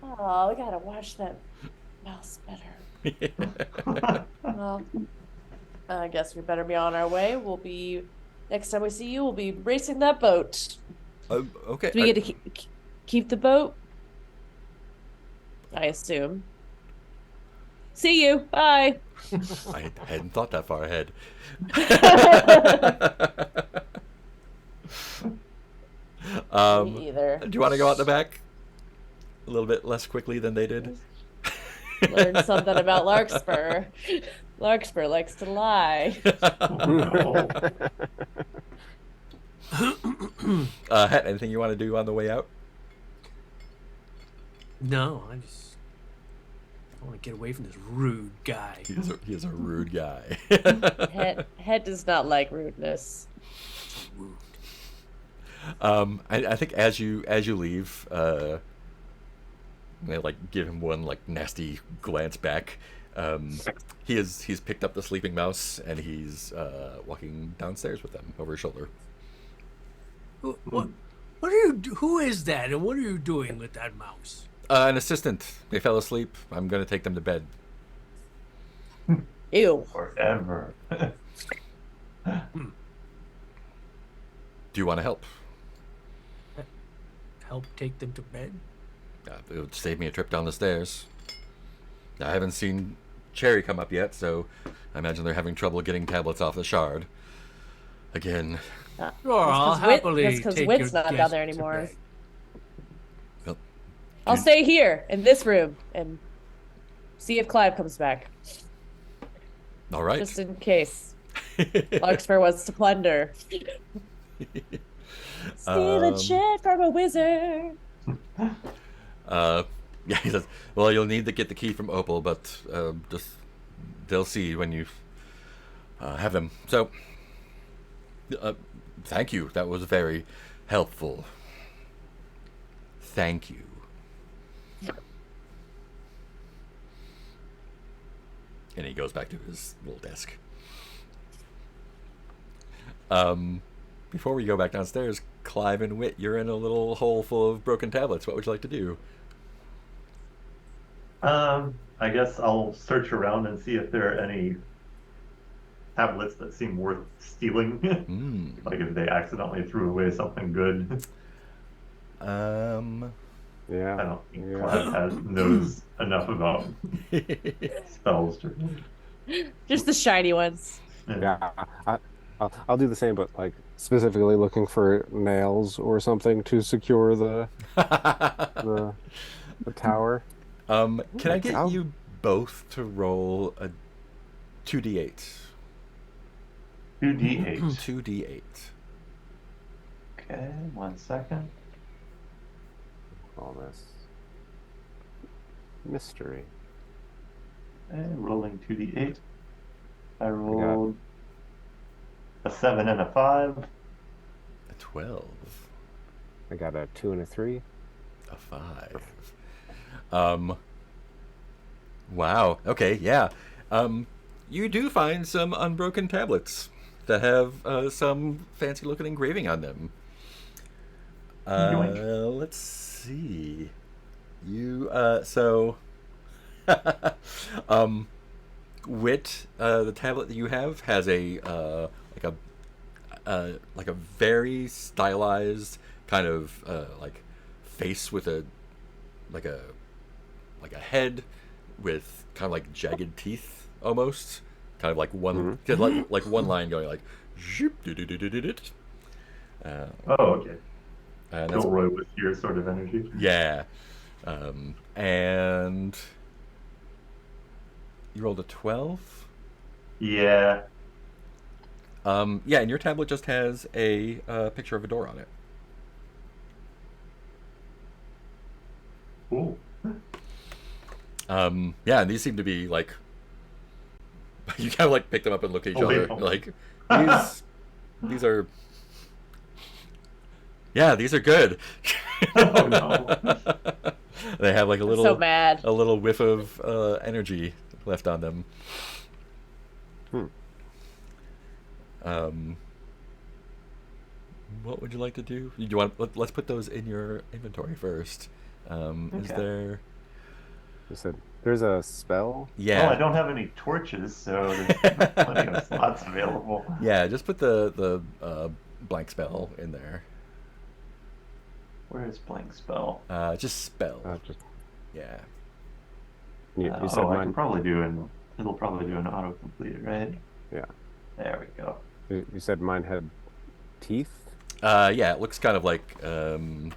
Oh, we gotta watch that mouse better. Well, I guess we better be on our way. Next time we see you, we'll be racing that boat. Okay. Do we get to keep the boat? I assume. See you. Bye. I hadn't thought that far ahead. Me either. Do you want to go out the back? A little bit less quickly than they did? Learned something about Larkspur. Larkspur likes to lie. Het, anything you want to do on the way out? No, I want to get away from this rude guy. He is a rude guy. Het does not like rudeness. Rude. I think as you leave, they like give him one like nasty glance back. He's picked up the sleeping mouse and he's walking downstairs with them over his shoulder. What are you? Who is that? And what are you doing with that mouse? An assistant. They fell asleep. I'm gonna take them to bed. Ew. Forever. Do you want to help? Help take them to bed? It would save me a trip down the stairs. I haven't seen Cherry come up yet, so I imagine they're having trouble getting tablets off the shard. Again. Sure, I'll happily That's because take Wit's your not down guest there to anymore. bed. Well, I'll stay here in this room and see if Clive comes back, all right. just in case Larkspur wants to plunder. Steal a jet from a wizard. Yeah, he says, well, you'll need to get the key from Opal, but just they'll see when you have them. So, thank you. That was very helpful. Thank you. And he goes back to his little desk. Before we go back downstairs, Clive and Wit, you're in a little hole full of broken tablets. What would you like to do? I guess I'll search around and see if there are any tablets that seem worth stealing. Like if they accidentally threw away something good. Yeah. I don't think Clive knows enough about spells to. Just the shiny ones. Yeah. I'll do the same, but like specifically looking for nails or something to secure the tower. Can I get I'll- you both to roll a 2d8? 2d8. 2d8. Okay, 1 second. All this mystery. Okay, rolling 2d8. I rolled a 7 and a 5. A 12. I got a 2 and a 3. A 5. Wow. Okay, yeah. You do find some unbroken tablets that have some fancy looking engraving on them. Yoink. Let's see. You so um Wit, the tablet that you have has a like a very stylized kind of like face with a like a like a head with kind of like jagged teeth almost, kind of like one like one line going like zoop, uh, Oh, okay. and that's Gilroy with your sort of energy. yeah, and you rolled a 12. Yeah. Yeah, and your tablet just has a picture of a door on it. Cool. Yeah, and these seem to be like you kind of like pick them up and look at each Oh, other wait, oh. like these are yeah, these are good. Oh no. They have like a little So mad. a little whiff of energy left on them. What would you like to do? You want? Let's put those in your inventory first. Is Okay. there? You said there's a spell. Yeah. Oh, I don't have any torches, so there's plenty of slots available. Yeah, just put the blank spell in there. Where is blank spell? Just spell. Just Yeah. you said I can mine. probably do an. It'll probably do an autocomplete, right? Yeah. There we go. You said mine had teeth. Yeah, it looks kind of like so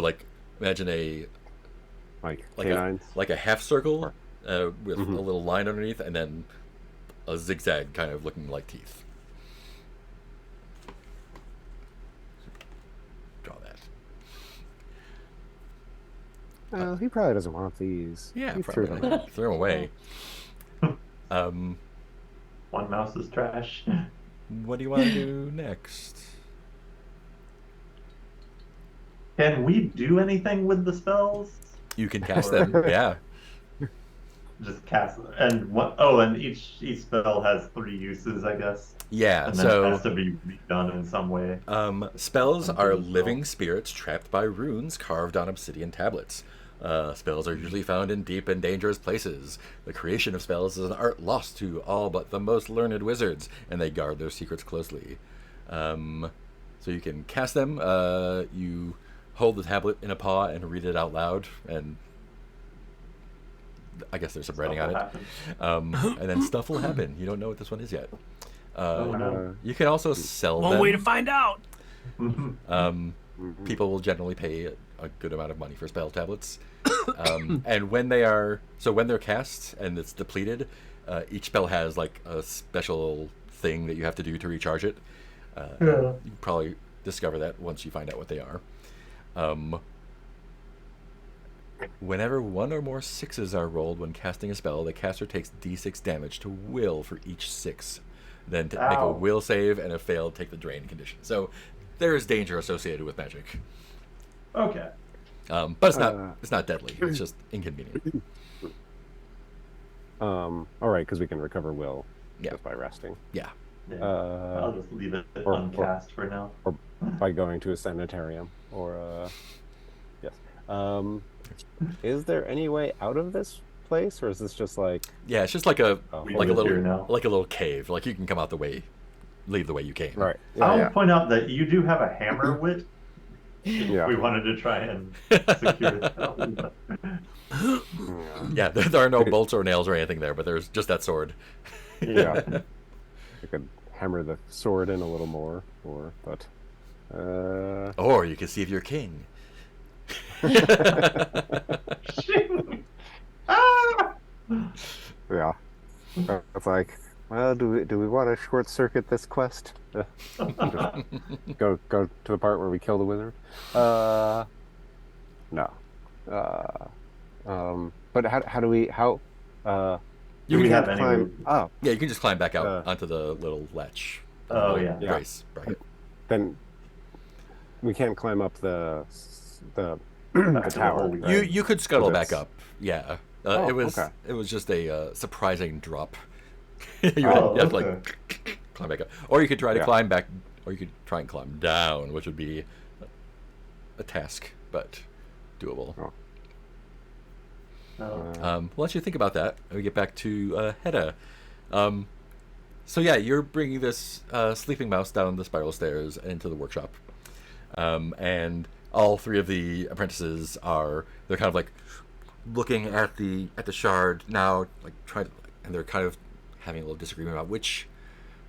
like imagine a Like like canines. a half circle with Mhm. a little line underneath, and then a zigzag kind of looking like teeth. Draw that. Well, he probably doesn't want these. Yeah, He threw probably. them out. Throw them away. One mouse is trash. What do you want to do next? Can we do anything with the spells? You can cast them. Yeah. Just cast and what? Oh, and each spell has 3 uses, I guess. Yeah. And then it has So to be redone in some way. spells Something are as well. living spirits trapped by runes carved on obsidian tablets. Spells are usually found in deep and dangerous places. The creation of spells is an art lost to all but the most learned wizards, and they guard their secrets closely. So you can cast them. You hold the tablet in a paw and read it out loud, and I guess there's some writing on Stuff it. will happen. And then stuff will happen. You don't know what this one is yet. Oh no. You can also sell One them. way to find out. People will generally pay a good amount of money for spell tablets. And when they're cast and it's depleted, each spell has like a special thing that you have to do to recharge it. Yeah. You can probably discover that once you find out what they are. Whenever 1 or more 6s are rolled when casting a spell, the caster takes d6 damage to will for each 6. Then to make a Ow. will save, and if failed, take the drain condition. So there is danger associated with magic, Okay. but it's not deadly. It's just inconvenient. All right, because we can recover will Yeah. just by resting, Yeah. Yeah. Uh, I'll just leave it or- uncast for now. or by going to a sanitarium, or yes. Is there any way out of this place, or is this just like Yeah, it's just like a We like a live here little now. like a little cave. Like you can come out the way, leave the way you came. right? I'll Yeah, point out that you do have a hammer wit. yeah. We wanted to try and secure it. But Yeah. Yeah, there are no bolts or nails or anything there, but there's just that sword. Yeah. I could hammer the sword in a little more, but Or you can see if you're king. Ah! yeah. It's like, well, do we want to short circuit this quest? Just go to the part where we kill the wizard? No. But how do we You Do we can have can't any way- climb up? Yeah, you can just climb back out Uh, onto the little latch. Oh, little yeah. Brace bracket. Then we can't climb up the Back the to the tower. holy right? You could scuttle Because back up. Yeah. Oh, It okay. was just a surprising drop. you Oh, have to okay. like climb back up, or you could try to Yeah. climb back, or you could try and climb down, which would be a task, but doable. Oh. We'll let you think about that. We get back to Hedda. So yeah, you're bringing this sleeping mouse down the spiral stairs into the workshop, and all three of the apprentices they're kind of like looking at the shard now, like trying to, and they're kind of having a little disagreement about which.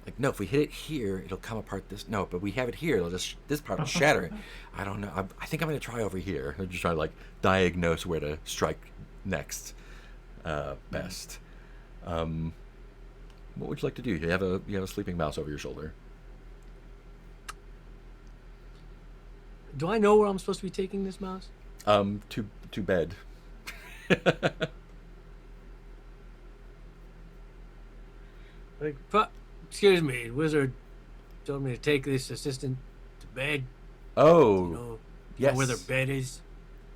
Like, no, if we hit it here, it'll come apart this. No, but we have it here, this part will shatter. I don't know. I think I'm going to try over here. They're just trying to, like, diagnose where to strike next best. What would you like to do? You have a sleeping mouse over your shoulder. Do I know where I'm supposed to be taking this mouse? To bed. Like, excuse me, wizard told me to take this assistant to bed. Oh, Know yes. where their bed is?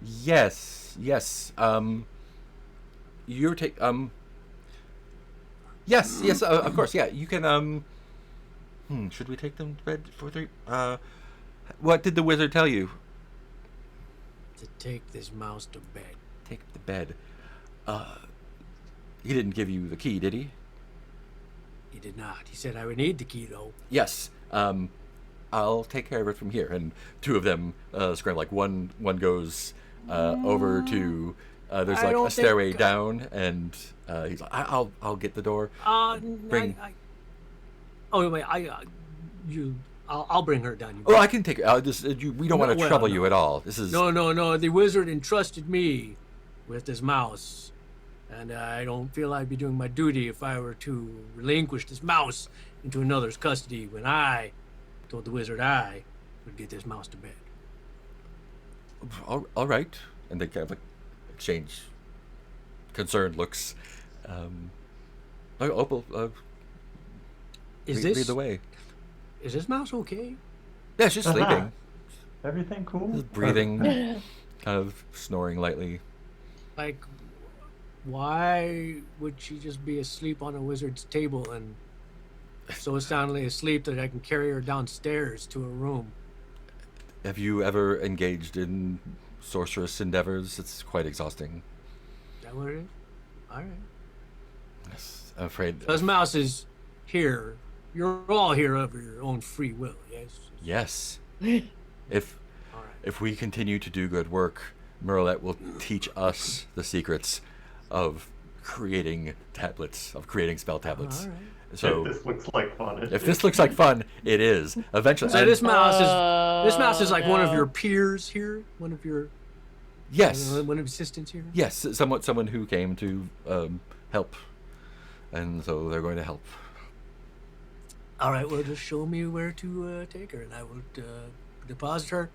Yes. You're Yes. Of course. Yeah. You can. Should we take them to bed for 3? What did the wizard tell you? To take this mouse to bed. Take the bed. He didn't give you the key, did he? He did not. He said I would need the key, though. Yes. I'll take care of it from here. And two of them scream. Like one goes over to. There's I like don't a stairway think- down, and he's like, I'll get the door. Bring- Oh wait, I'll bring her down. Oh, I can take it. We don't want to No, trouble well, you no. at all. This is No. The wizard entrusted me with this mouse, and I don't feel I'd be doing my duty if I were to relinquish this mouse into another's custody when I told the wizard I would get this mouse to bed. all right. And they kind of like exchange concerned looks. Opal, Is lead this the way. Is this mouse okay? Yeah, she's sleeping. Everything cool? Just breathing, kind of snoring lightly. Like, why would she just be asleep on a wizard's table and so soundly asleep that I can carry her downstairs to her room? Have you ever engaged in sorceress endeavors? It's quite exhausting. Is that what it is? All right. Yes, I'm afraid. Those mouses here, you're all here of your own free will, yes? Yes. If All right. if we continue to do good work, Merlette will teach us the secrets of creating tablets, of creating spell tablets. All right. So If this looks like fun. if this looks like fun, it is. Eventually. So and- this mouse is like one of your peers here, one of your yes. one of assistants here. Yes, someone who came to help, and so they're going to help. All right, well, just show me where to take her, and I will deposit her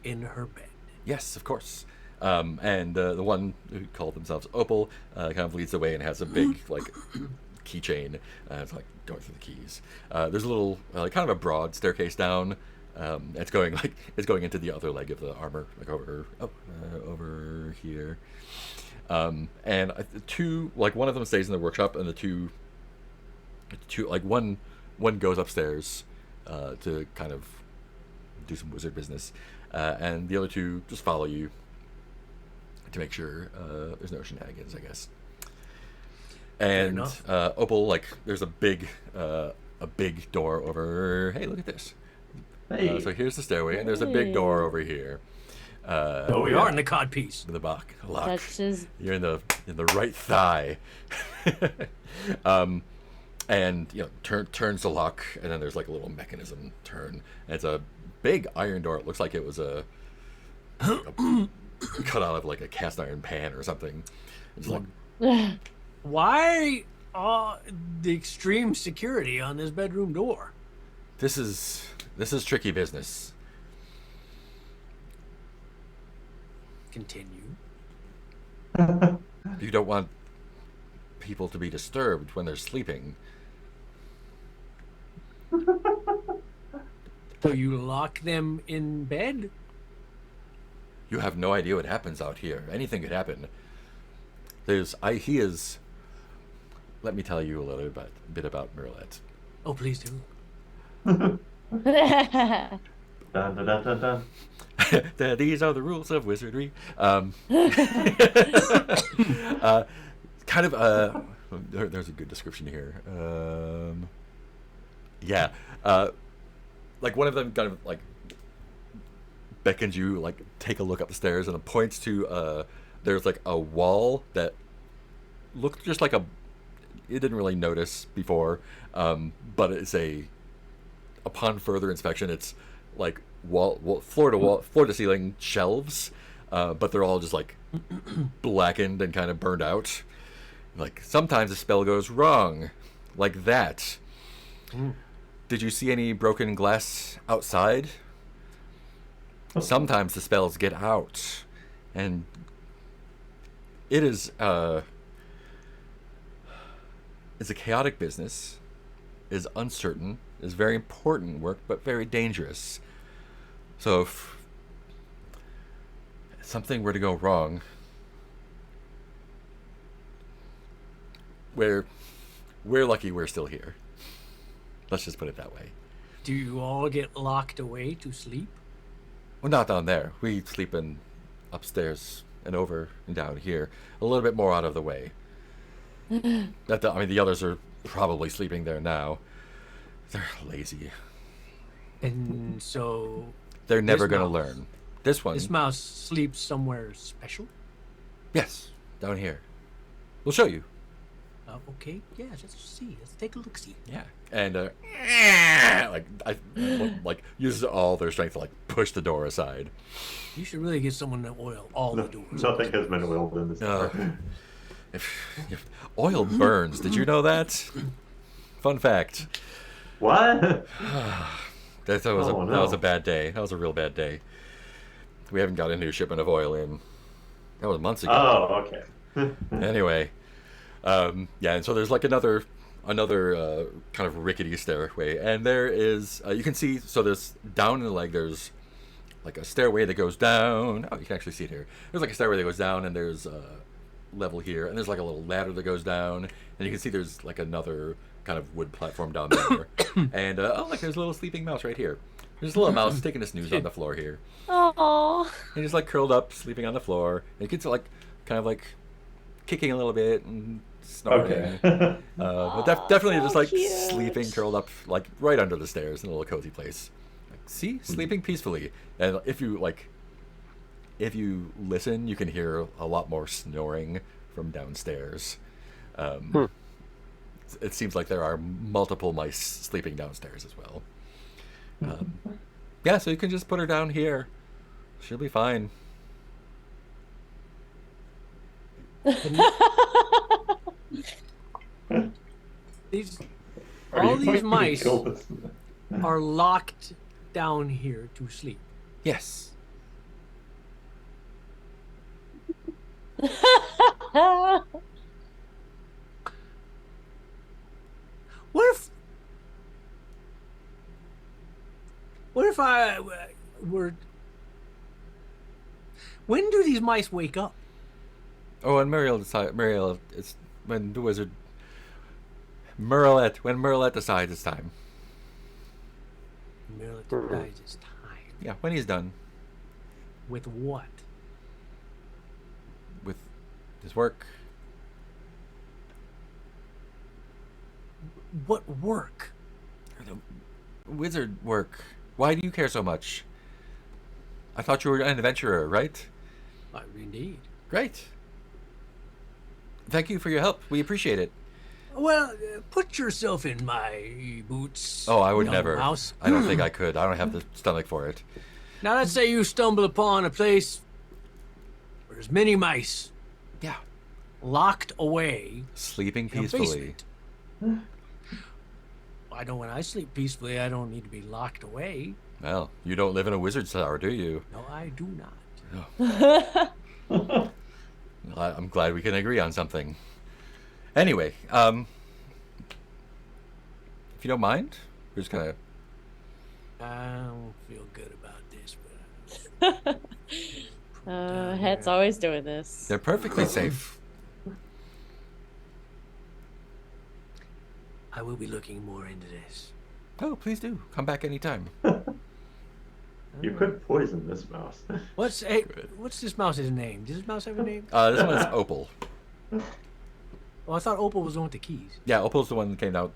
in her bed. Yes, of course. And the one who called themselves Opal kind of leads the way and has a big like keychain. It's like going through the keys. There's a little kind of a broad staircase down. It's going into the other leg of the armor, like over here. And two, like one of them stays in the workshop, and the two like one goes upstairs to kind of do some wizard business, and the other two just follow you to make sure there's no shenanigans, I guess. And enough. Opal, like, there's a big door over. Hey, look at this. Hey. So here's the stairway, and there's a big door over here. Oh, we are in the cod piece. The lock. That's just You're in the right thigh. And turns the lock, and then there's like a little mechanism turn. And it's a big iron door. It looks like it was a cut out of like a cast iron pan or something. It's like Why the extreme security on this bedroom door? this is tricky business. Continue. You don't want people to be disturbed when they're sleeping. So you lock them in bed? You have no idea what happens out here. Anything could happen. He is. Let me tell you a little bit about Merlette. Oh, please do. Dun, dun, dun, dun, dun. These are the rules of wizardry. Kind of. There's a good description here. Yeah. Like one of them kind of like beckons you like take a look up the stairs and it points to there's like a wall that looked just like a you didn't really notice before, but it's upon further inspection it's like floor to ceiling shelves, but they're all just like blackened and kind of burned out. Like sometimes a spell goes wrong like that. Did you see any broken glass outside? Sometimes the spells get out, and it is it's a chaotic business, is uncertain, is very important work, but very dangerous. So if something were to go wrong, we're lucky we're still here. Let's just put it that way. Do you all get locked away to sleep? Well, not down there. We sleep in upstairs and over and down here, a little bit more out of the way. I mean, the others are probably sleeping there now. They're lazy. And so They're never This going to mouse. learn. This one, this mouse sleeps somewhere special? yes, down here. We'll show you. Okay, yeah, let's see. Let's take a look. See. Yeah, and like uses all their strength to like push the door aside. You should really get someone to oil all the doors. Nothing has been oiled in this Uh, car. if oil burns, did you know that? Fun fact. What? That was Oh, that was no. a bad day. That was a real bad day. We haven't got a new shipment of oil in. That was months ago. Oh, okay. Anyway, yeah, and so there's like another kind of rickety stairway, and there is you can see so there's down in the leg there's like a stairway that goes down. Oh, you can actually see it here. There's like a stairway that goes down, and there's a level here, and there's like a little ladder that goes down, and you can see there's like another kind of wood platform down there, and oh, like there's a little sleeping mouse right here. There's a little mouse taking a snooze on the floor here. Oh. And he's like curled up, sleeping on the floor. And you can see like kind of like kicking a little bit and snoring. Okay. But definitely so just like cute. sleeping curled up like right under the stairs in a little cozy place. Like, see, sleeping peacefully. And if you listen, you can hear a lot more snoring from downstairs. It seems like there are multiple mice sleeping downstairs as well. Yeah, so you can just put her down here. She'll be fine. These Are all you these going to mice kill this? are locked down here to sleep. Yes. What if I were? When do these mice wake up? Oh, and Muriel, it's when the wizard when Merlet decides it's time. Merlin dies his time. Yeah, when he's done With what? with his work. What work? Wizard work. Why do you care so much? I thought you were an adventurer, right? Indeed. Great. Thank you for your help. We appreciate it. Well, put yourself in my boots. Oh, I would young never. Mouse. I don't think I could. I don't have the stomach for it. Now let's say you stumble upon a place where there's many mice Yeah. locked away Sleeping in a peacefully. basement. I know when I sleep peacefully, I don't need to be locked away. Well, you don't live in a wizard's tower, do you? No, I do not. Well, I'm glad we can agree on something. Anyway, if you don't mind, we're just gonna. I don't feel good about this, but Het's always doing this. They're perfectly safe. I will be looking more into this. Oh, please do come back anytime. You could poison this mouse. What's this mouse's name? Does this mouse have a name? This one is Opal. Oh, I thought Opal was the one with the keys. Yeah, Opal's the one that came out.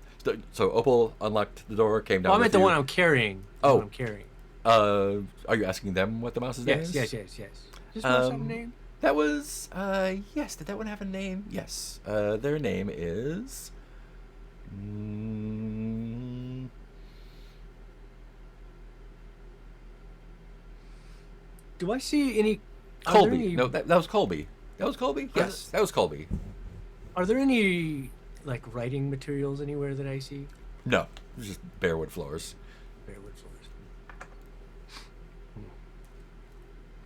So Opal unlocked the door, came down. Well, I meant with the you. one I'm carrying. The Oh. one I'm carrying. Are you asking them what the mouse's name is? Yes. Does this mouse have a name? That was yes. Did that one have a name? Yes. Their name is. Do I see any? Are there Colby. any, No, that was Colby. That was Colby. Yes, that was Colby. Are there any like writing materials anywhere that I see? No, it was just bare wood floors. Bearwood floors.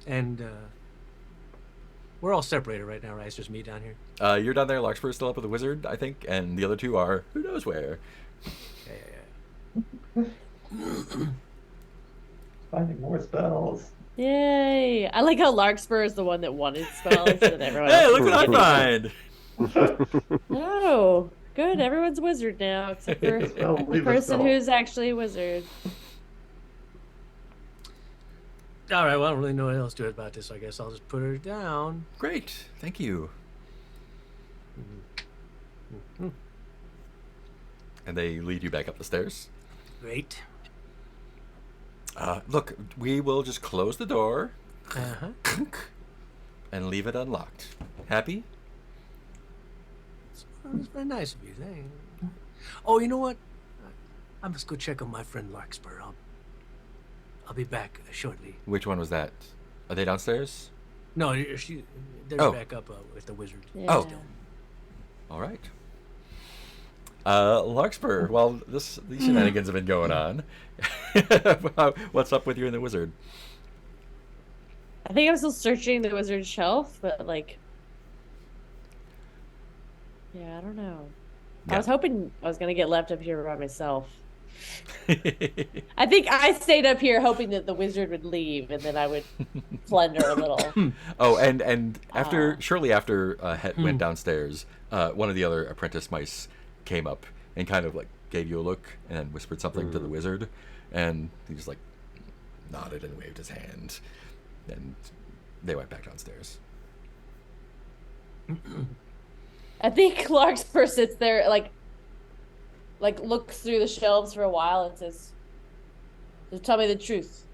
And we're all separated right now, right? It's just me down here. You're down there. Larkspur's still up with the wizard, I think, and the other two are who knows where. Yeah. Finding more spells. Yay! I like how Larkspur is the one that wanted spells and everyone Hey, else. look what I find! Oh, good. Everyone's a wizard now, except for Spell, the leave a person spell. who's actually a wizard. All right. Well, I don't really know what else to do about this. So I guess I'll just put her down. Great, thank you. And they lead you back up the stairs. Great. Look, we will just close the door Uh-huh. and leave it unlocked. Happy? That's very nice of you. Thank you. Oh, you know what? I must go check on my friend Larkspur. I'll be back shortly. Which one was that? Are they downstairs? No, they're Oh. back up with the wizard. Yeah. Oh. All right. Larkspur, while these shenanigans have been going on, what's up with you and the wizard? I think I'm still searching the wizard's shelf, but like, yeah, I don't know. Yeah. I was hoping I was gonna get left up here by myself. I think I stayed up here hoping that the wizard would leave, and then I would plunder a little. Oh, and after shortly after Het went downstairs, one of the other apprentice mice came up and kind of like gave you a look and then whispered something to the wizard, and he just like nodded and waved his hand, and they went back downstairs. I think Larkspur sits there, like looks through the shelves for a while and says, "So tell me the truth.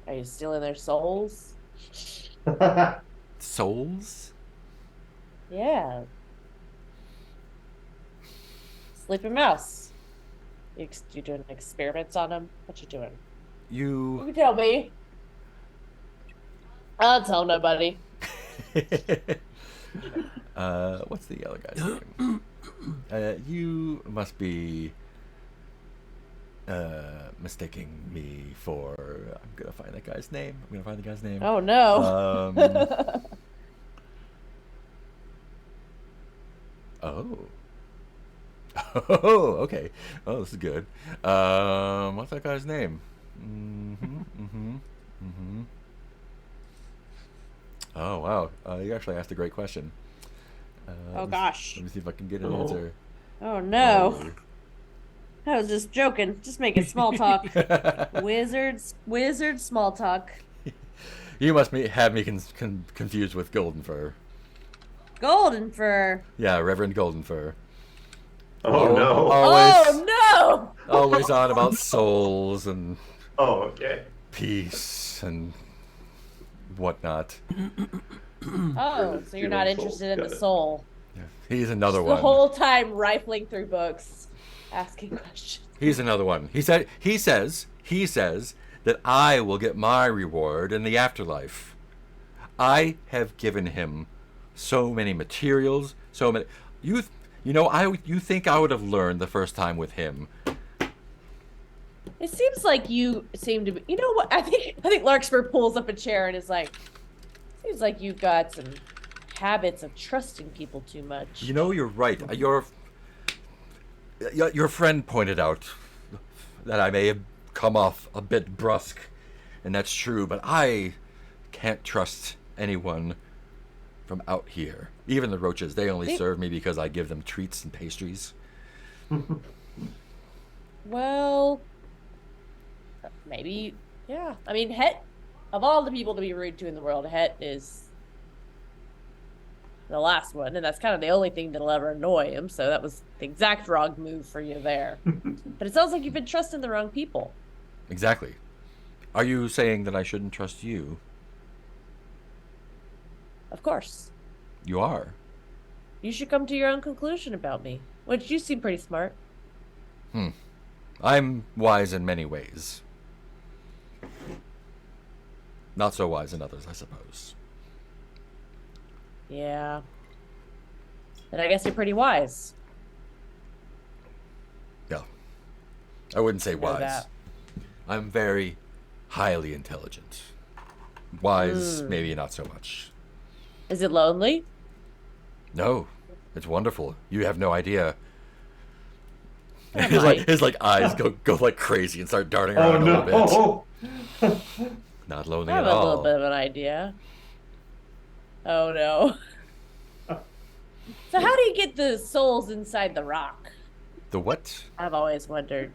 Are you stealing their souls?" Souls? Yeah. Sleeping mouse. You doing experiments on him? What you doing? You You can tell me. I'll tell nobody. what's the other guy's name? You must be mistaking me for. I'm gonna find that guy's name. I'm gonna find the guy's name. Oh no. Oh. Oh, okay. Oh, this is good. What's that guy's name? Oh, wow. You actually asked a great question. Oh gosh. Let me see if I can get an answer. Oh no. I was just joking. Just making small talk. Wizard small talk. You must have me confused with Golden Fur. Golden fur. Yeah, Reverend Golden Fur. Oh no. Always, Oh always on about souls and Oh, okay. peace and whatnot. no. Oh, so you're not interested in the soul. He's another The one. whole time rifling through books, asking questions. He's another one. He says that I will get my reward in the afterlife. I have given him so many materials, so many. You think I would have learned the first time with him? It seems like you seem to be. You know what? I think Larkspur pulls up a chair and is like, "Seems like you've got some habits of trusting people too much." You know, you're right. Your friend pointed out that I may have come off a bit brusque, and that's true. But I can't trust anyone from out here. Even the roaches, they only serve me because I give them treats and pastries. Well, Maybe, yeah. I mean, Het, of all the people to be rude to in the world, Het is the last one, and that's kind of the only thing that'll ever annoy him. So that was the exact wrong move for you there. But it sounds like you've been trusting the wrong people. Exactly. Are you saying that I shouldn't trust you? Of course. You are. You should come to your own conclusion about me, which you seem pretty smart. I'm wise in many ways. Not so wise in others, I suppose. Yeah. Then I guess you're pretty wise. Yeah. I wouldn't say Know wise. that. I'm very highly intelligent. Wise, maybe not so much. Is it lonely? No, it's wonderful. You have no idea. Am His eyes go like crazy and start darting Oh around a little bit. no! Not lonely I have at a all. little bit of an idea. Oh no. So how do you get the souls inside the rock? The what? I've always wondered.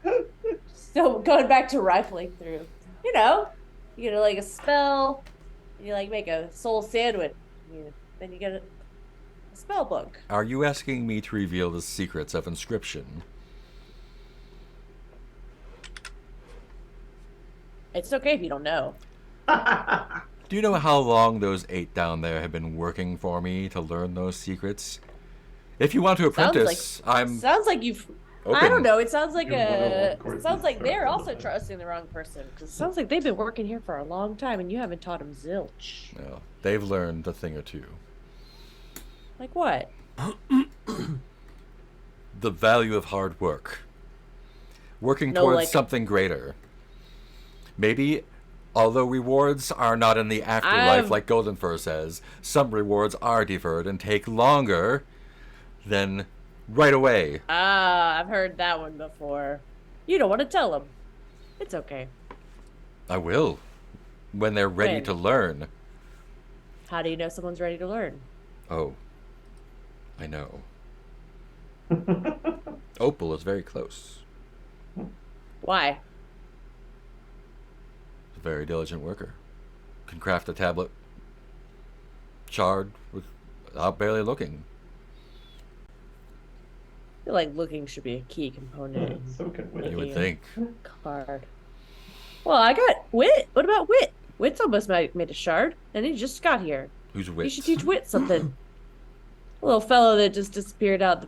So going back to rifling through, you get like a spell, you like make a soul sandwich, then you get a spell book. Are you asking me to reveal the secrets of inscription? It's okay if you don't know. Do you know how long those 8 down there have been working for me to learn those secrets? If you want to apprentice, Sounds like you've. I open. don't know. It sounds like You're it one of sounds like they're courses, also trusting the wrong person. Because it sounds like they've been working here for a long time, and you haven't taught them zilch. No, they've learned a thing or two. Like what? The value of hard work. Working No, towards like- something greater. Maybe, although rewards are not in the afterlife, I've- like Golden Fur says, some rewards are deferred and take longer than right away. Ah, I've heard that one before. You don't want to tell them. It's okay. I will, when they're ready When? to learn. How do you know someone's ready to learn? Oh, I know. Opal is very close. Why? A very diligent worker. Can craft a tablet shard without barely looking. I feel like looking should be a key component in So can You we. would Yeah. think. card. Well, I got Wit. What about Wit? Wit's almost made a shard, and he just got here. Who's You wit? should teach Wit something. A little fellow that just disappeared out the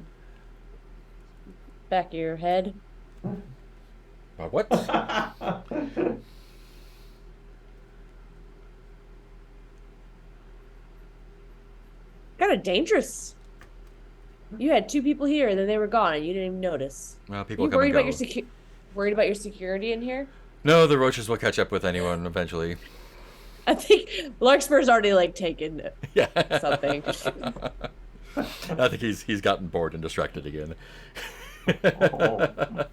back of your head. What? Kind of dangerous. You had 2 people here, and then they were gone, and you didn't even notice. Well, people You come worried and about go. your worried about your security in here? No, the roaches will catch up with anyone eventually. I think Larkspur's already like taken Yeah. something. I think he's gotten bored and distracted again. Oh.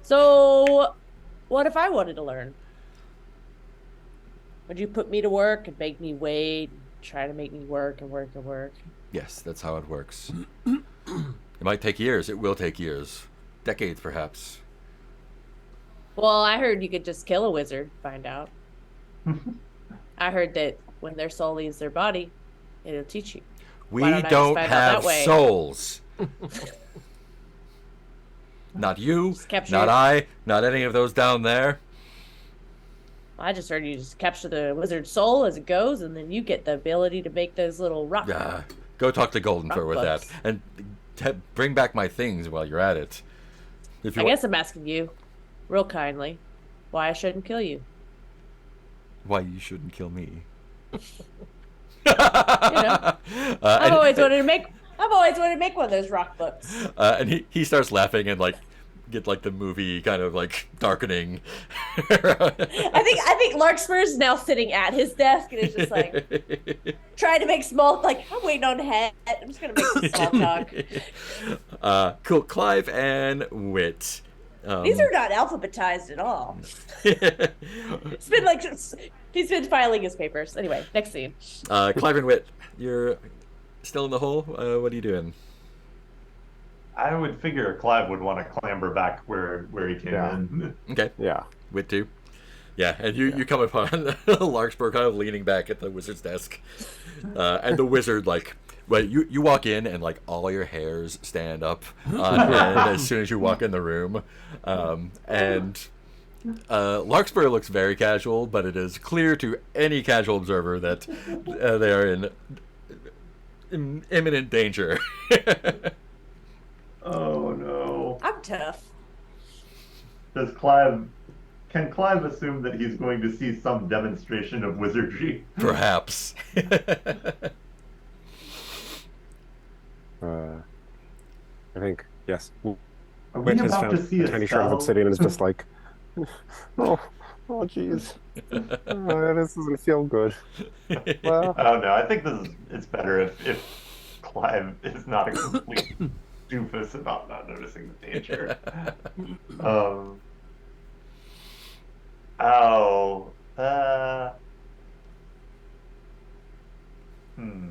So, what if I wanted to learn? Would you put me to work and make me wait, try to make me work and work and work? Yes, that's how it works. It might take years. It will take years. Decades, perhaps. Well, I heard you could just kill a wizard, find out. I heard that when their soul leaves their body, it'll teach you. We Why don't I just don't find out that have way? souls. Not you, Just capture not it. I, not any of those down there. I just heard you just capture the wizard's soul as it goes, and then you get the ability to make those little rock. Go talk to Golden Fur with that. bucks. And bring back my things while you're at it. If you I wa- guess I'm asking you, real kindly, why I shouldn't kill you. Why you shouldn't kill me. I've and, always wanted to make. I've always wanted to make one of those rock books. and he starts laughing and like get like the movie kind of like darkening. I think Larkspur's now sitting at his desk and is just like trying to make small. Like I'm waiting on Het. I'm just gonna make some small talk. Cool. Clive and Wit. These are not alphabetized at all. It's been like he's been filing his papers. Anyway, next scene. Clive and Wit, you're still in the hole. What are you doing? I would figure Clive would want to clamber back where he came Yeah. in. Okay. Yeah. Wit two. Yeah, and you come upon Larkspur kind of leaning back at the wizard's desk, and the wizard well, you walk in and all your hairs stand up on end as soon as you walk in the room, and Larkspur looks very casual, but it is clear to any casual observer that they are in imminent danger. Oh no. I'm tough. Can Clive assume that he's going to see some demonstration of wizardry? Perhaps. I think yes. Are we Witch has about found to see a a tiny shred of spell? obsidian and is just like, oh, jeez, this doesn't feel good. Well, Oh no, I think it's better if Clive is not a complete doofus about not noticing the danger. Um. Oh. Hmm.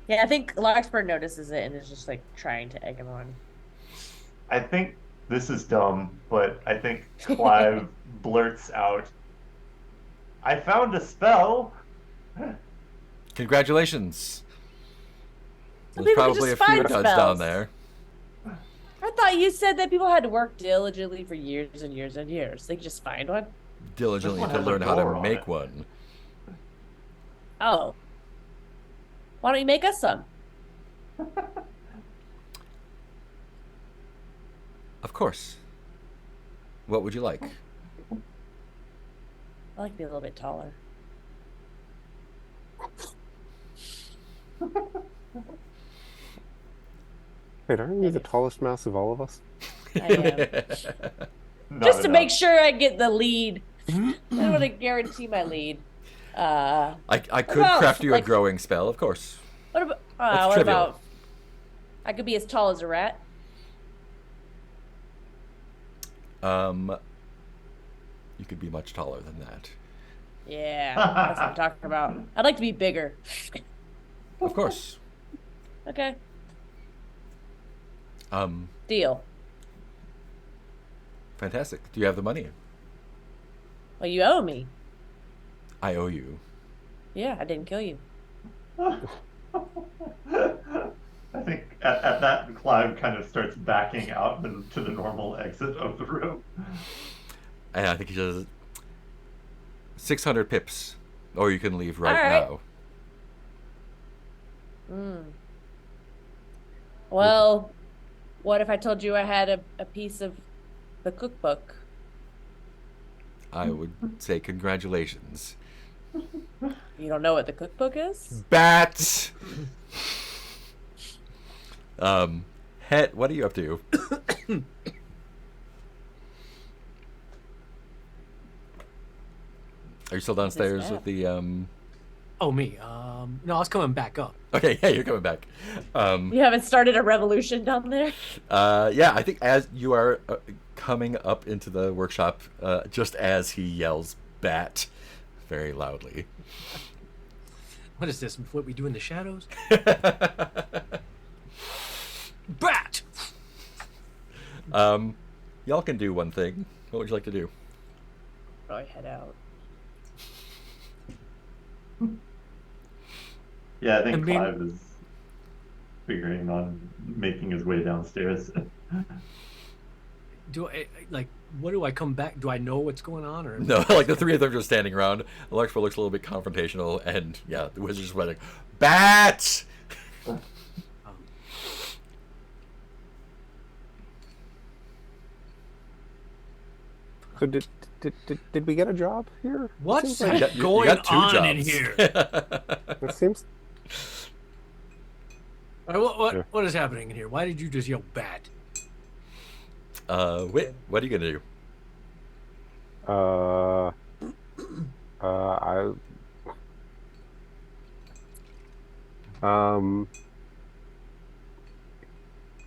Yeah, I think Larkspur notices it and is just trying to egg him on. I think this is dumb, but I think Clive blurts out, "I found a spell." Congratulations. Some There's people can probably a just few find duds down spells. there. I thought you said that people had to work diligently for years and years and years. They could just find one. Diligently This one to has a learn how to door on make it. one. Oh. Why don't you make us some? Of course. What would you like? I like to be a little bit taller. wait, aren't you the tallest mouse of all of us? I am. Not Just to make enough. sure I get the lead. I want to guarantee my lead. I could about, craft you a growing spell, of course. What about? That's What trivial. about? I could be as tall as a rat. You could be much taller than that. Yeah, that's what I'm talking about. I'd like to be bigger. Of course. Okay, Um, deal. fantastic. Do you have the money? Well, you owe me. I owe you. Yeah, I didn't kill you. I think at that, Clive kind of starts backing out to the normal exit of the room. And I think he says 600 pips, or you can leave right All right. now. Well, what if I told you I had a piece of the cookbook? I would say congratulations. You don't know what the cookbook is? Bats. Het, what are you up to? Are you still downstairs with the Oh, me. No, I was coming back up. Okay, yeah, you're coming back. You haven't started a revolution down there? Yeah, I think as you are coming up into the workshop, just as he yells "bat" very loudly. What is this? What we do in the shadows? Bat! Y'all can do one thing. What would you like to do? Probably head out. Yeah, I think I mean- Clive is figuring on making his way downstairs. Do I, what do I come back? Do I know what's going on? Or No, like the three of them just standing around. Larkspur looks a little bit confrontational, and yeah, the wizard's just like, "Bat!" So did we get a job here? What's Seems like- going you got two on in jobs. here? It seems What what is happening in here? Why did you just yell bat? Wit, what are you gonna do?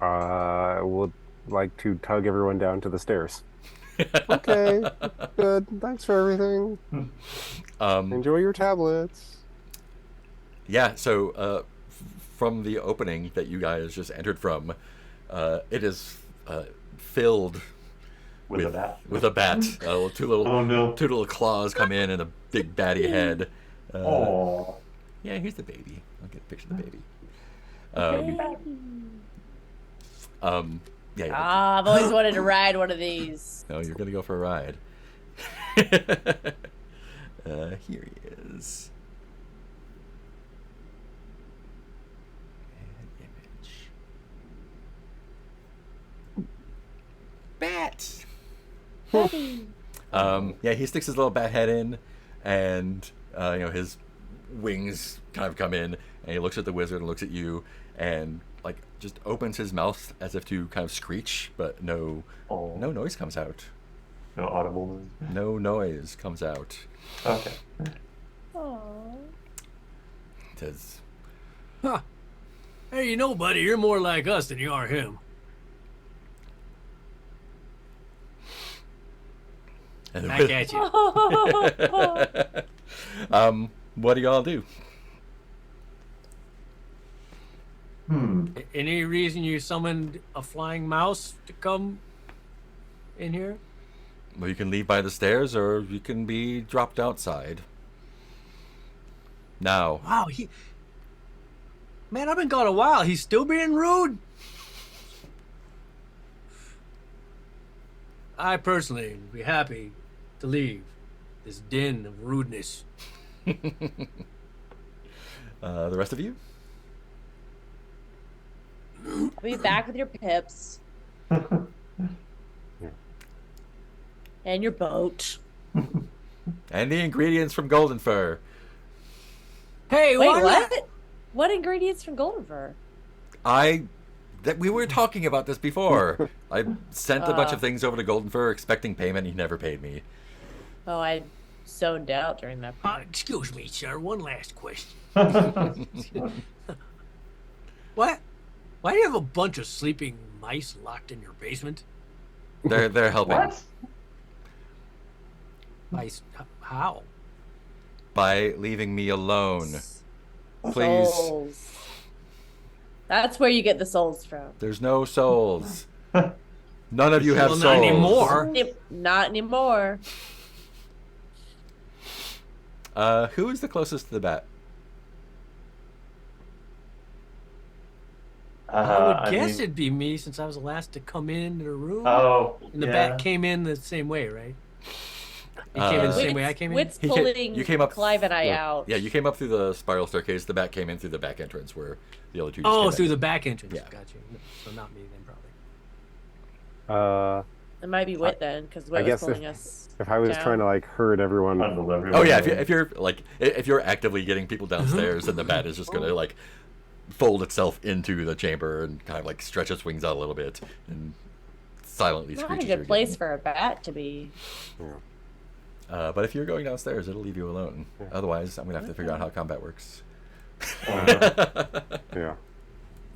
I would like to tug everyone down to the stairs. Okay, good. Thanks for everything. Enjoy your tablets. Yeah, so from the opening that you guys just entered from, It is filled With a bat. with a bat. Oh no. Two little claws come in and a big batty head. Oh. Yeah, here's the baby. I'll get a picture of the baby. Yeah. Ah, I've always wanted to ride one of these. No, you're gonna go for a ride. Here he is. And image. Bat. Yeah, he sticks his little bat head in, and his wings kind of come in, and he looks at the wizard and looks at you, and like just opens his mouth as if to kind of screech, but no noise comes out. No audible noise. No noise comes out. Okay. Aww. It says, Huh. Hey, you know, buddy, you're more like us than you are him. and Back at you. what do y'all do? Any reason you summoned a flying mouse to come in here? Well, you can leave by the stairs, or you can be dropped outside. Now, Wow, Man, I've been gone a while. He's still being rude? I personally would be happy to leave this den of rudeness. the rest of you? I'll be back with your pips. And your boat. And the ingredients from Golden Fur. Hey, Wait, why not- what? What ingredients from Golden Fur? We were talking about this before. I sent a bunch of things over to Golden Fur expecting payment. He never paid me. Oh, I zoned out during that part. Excuse me, sir. One last question. What? Why do you have a bunch of sleeping mice locked in your basement? They're helping What? Mice? How? by leaving me alone. Please. Souls. That's where you get the souls from. There's no souls. None of you have Well, souls. not anymore. Not anymore. Who is the closest to the bat? I would guess mean- it'd be me since I was the last to come into the room. Oh, And the yeah. bat came in the same way, right? He came in the same way I came in? Wit's He pulling you came up. Clive and I out. Yeah, you came up through the spiral staircase. The bat came in through the back entrance where the other two. Just Oh, came through in. the back entrance. Yeah. Gotcha. So not me then, probably. It might be Wit then, because I Wit was guess pulling us. if I was down. trying to like herd everyone, Bundle everyone Oh yeah, in. if you're actively getting people downstairs, then the bat is just gonna like fold itself into the chamber and kind of like stretch its wings out a little bit and silently Not screech. a as you're good place getting- for a bat to be. But if you're going downstairs, it'll leave you alone. Otherwise, I'm gonna have to figure out how combat works. yeah.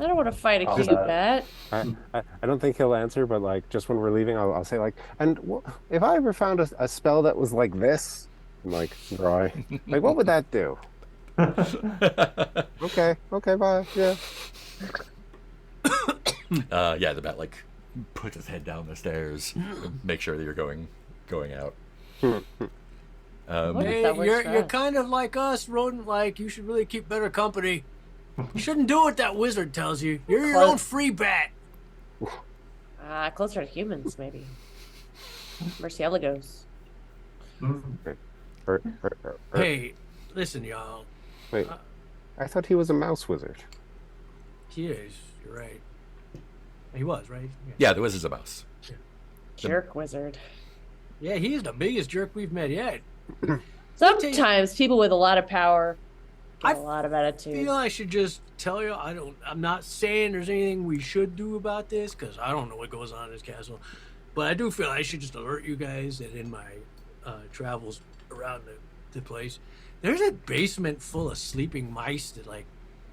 I don't want to fight a I'll cute bet. bat. I don't think he'll answer, but like just when we're leaving, I'll say like, and if I ever found a spell that was like this, and like dry, like what would that do? Okay, bye. Yeah. Yeah, the bat like puts its head down the stairs, and make sure that you're going out. What if Hey, that works you're for you're us? kind of like us, rodent. Like you should really keep better company. You shouldn't do what that wizard tells you. You're your Close. own free bat. Closer to humans, maybe. Murciélagos. Or, Hey, listen, y'all. wait, I thought he was a mouse wizard. He is. You're right. He was right. Yeah, the wizard's a mouse. Jerk wizard. Yeah, he's the biggest jerk we've met yet. Sometimes people with a lot of power get I a lot of attitude. feel I should just tell you. I'm not saying there's anything we should do about this because I don't know what goes on in this castle. But I do feel I should just alert you guys that in my travels around the place, there's a basement full of sleeping mice that like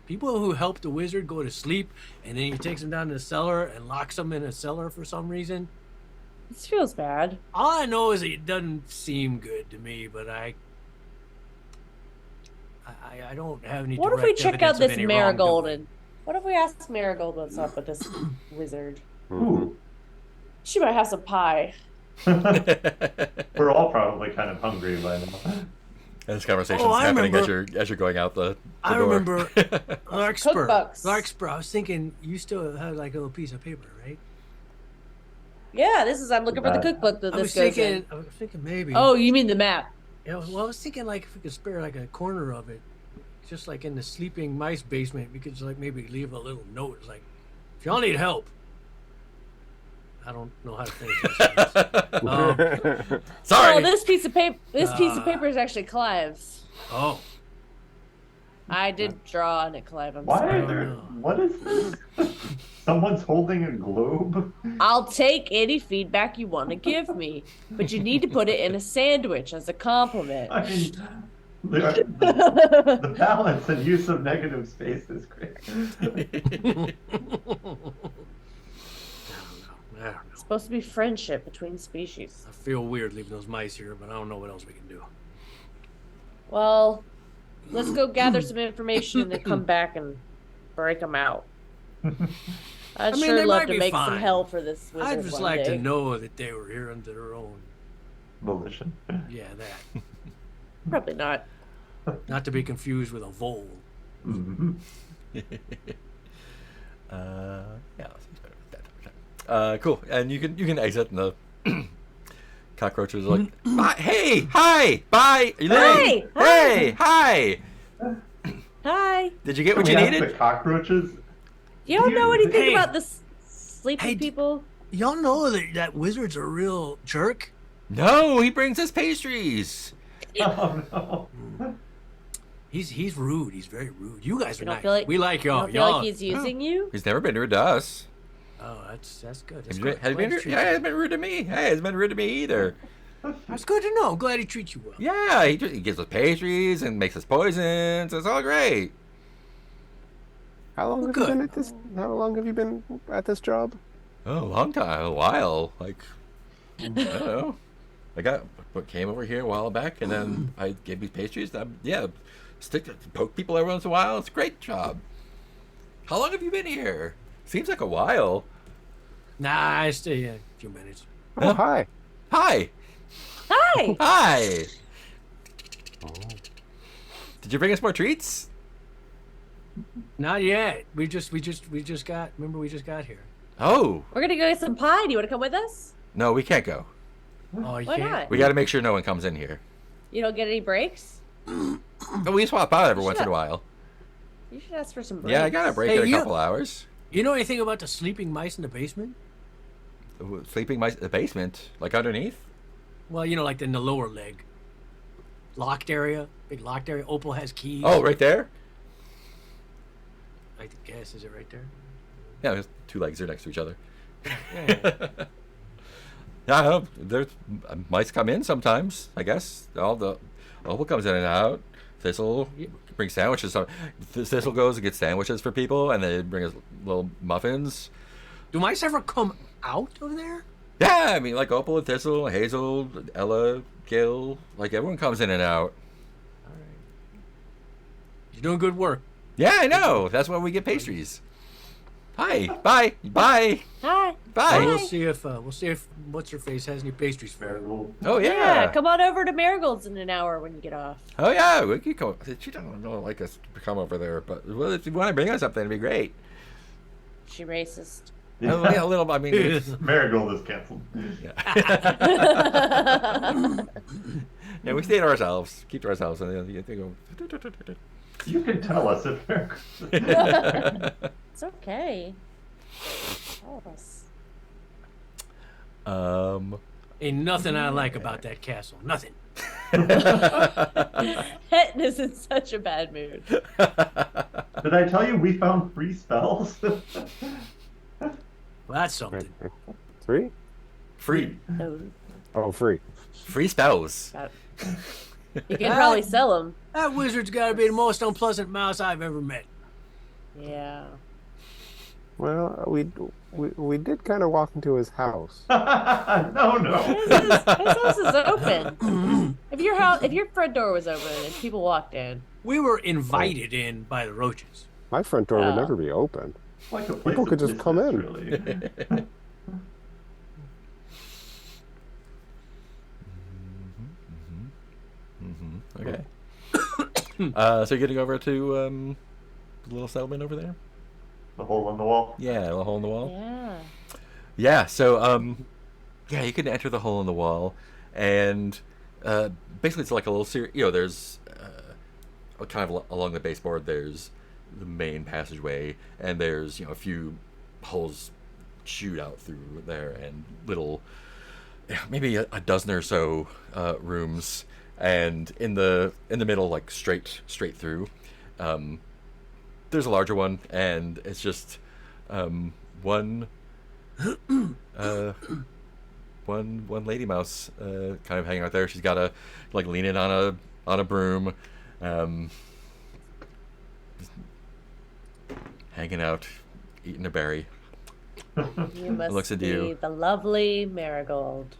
people who help the wizard go to sleep, and then he takes them down to the cellar and locks them in a cellar for some reason. This feels bad. All I know is it doesn't seem good to me, but I don't have any. What if we direct check out evidence of this any marigold wrongdoing. What if we ask Marigold what's up with this wizard? Ooh. She might have some pie. We're all probably kind of hungry by now. And this conversation's Oh, I happening remember- as you're going out the I door. remember Larkspur. Cookbooks. Larkspur. I was thinking you still had like a little piece of paper, right? Yeah, I'm looking for the cookbook that I was this goes thinking. in. I was thinking maybe. Oh, you mean the map? Yeah, well, I was thinking like if we could spare like a corner of it, just like in the sleeping mice basement, we could just like maybe leave a little note. It's like, if y'all need help. I don't know how to finish this. Sorry. Oh, this piece of paper is actually Clive's. Oh, I did draw on it, Clive. I'm Why sorry. are there? no. What is this? Someone's holding a globe. I'll take any feedback you want to give me, but you need to put it in a sandwich as a compliment. I mean, the balance and use of negative space is great. I don't know. It's supposed to be friendship between species. I feel weird leaving those mice here, but I don't know what else we can do. Well, let's go gather some information and then come back and break them out. I'd mean, sure they love might to be make fine. some hell for this wizard I'd just one like day. to know that they were here under their own. Volition. Yeah, that. Probably not. Not to be confused with a vole. Mhm. Yeah, that's better with that. Cool. And you can exit, and the cockroaches are like, bye, hey, hi, bye. Are you leaving? Hey, hi. Hi. Did you get Can what we you ask needed? the cockroaches? You don't know anything Hey. about the sleepy Hey, people? Y'all know that wizard's a real jerk? No, he brings us pastries. Oh no. He's rude. He's very rude. You guys are You don't nice. feel like- We like You y'all. don't feel Y'all. like he's using you? He's never been rude to us. Oh, that's good. Have That's you good. been, have you been Glad he rude? treats Yeah, he you- hasn't been rude to me. Hey, he hasn't been rude to me either. That's good to know. I'm glad he treats you well. Yeah, he gives us pastries and makes us poisons. It's all great. How long have Good. you been at this? How long have you been at this job? Oh, a long time, a while. Like, I don't know. Came over here a while back, and then I gave these pastries. Poke people every once in a while. It's a great job. How long have you been here? Seems like a while. Nah, I stay here a few minutes. Oh, hi. Hi. Hi. Hi. Did you bring us more treats? Not yet. We just got. Remember, we just got here. Oh, We're going to go get some pie. Do you want to come with us? no, we can't go. Oh, you Why can't? not? We got to make sure no one comes in here. You don't get any breaks? But we swap out every once in a while. You should ask for some breaks. Yeah, I got a break Hey, in a you- couple hours. You know anything about the sleeping mice in the basement? Sleeping mice in the basement, like underneath. Well, you know, like in the lower leg. Locked area. Big locked area. Opal has keys. Oh, right there. I guess. Is it right there? Yeah, there's two legs are next to each other. Yeah. Yeah, I don't know. There's mice come in sometimes. I guess Opal comes in and out. Thistle brings sandwiches. So Thistle goes and gets sandwiches for people, and they bring us little muffins. Do mice ever come out of there? Yeah, I mean, like Opal and Thistle, Hazel, Ella, Gil, like everyone comes in and out. All right. You're doing good work. Yeah, I know. That's why we get pastries. Hi. Bye. Bye. Hi. Bye. We'll see if what's her face has any pastries for her. Oh Yeah, yeah. come on over to Marigold's in an hour when you get off. Oh yeah. We could go. She doesn't really like us to come over there, but well, if you want to bring us something, it'd be great. She racist. Oh, yeah, a little. I mean, it's- Marigold is canceled. yeah, we stay to ourselves. Keep to ourselves, and then they go. You can tell us if Marigold. It's okay. All of us. Ain't nothing I like about that castle. Nothing. Hetton is in such a bad mood. Did I tell you we found free spells? Well, that's something. 3? Free, No, Oh, free. free spells. got- you can probably sell them. That wizard's got to be the most unpleasant mouse I've ever met. Yeah. Well, we did kind of walk into his house. No. His house is open. If your front door was open and people walked in, We were invited in by the roaches. My front door would Oh. never be open. Like a place People of could just come business, in. really. Okay. So you're getting over to the little settlement over there? The hole in the wall. Yeah, the hole in the wall. Yeah. Yeah. So yeah, you can enter the hole in the wall, and basically it's like a little series. There's kind of along the baseboard. There's the main passageway, and there's a few holes shoot out through there, and little maybe a dozen or so rooms, and in the middle, like straight through, there's a larger one, and it's just one one lady mouse kind of hanging out there. She's got a like leaning on a broom, just hanging out, eating a berry. You must looks at be you. the lovely Marigold.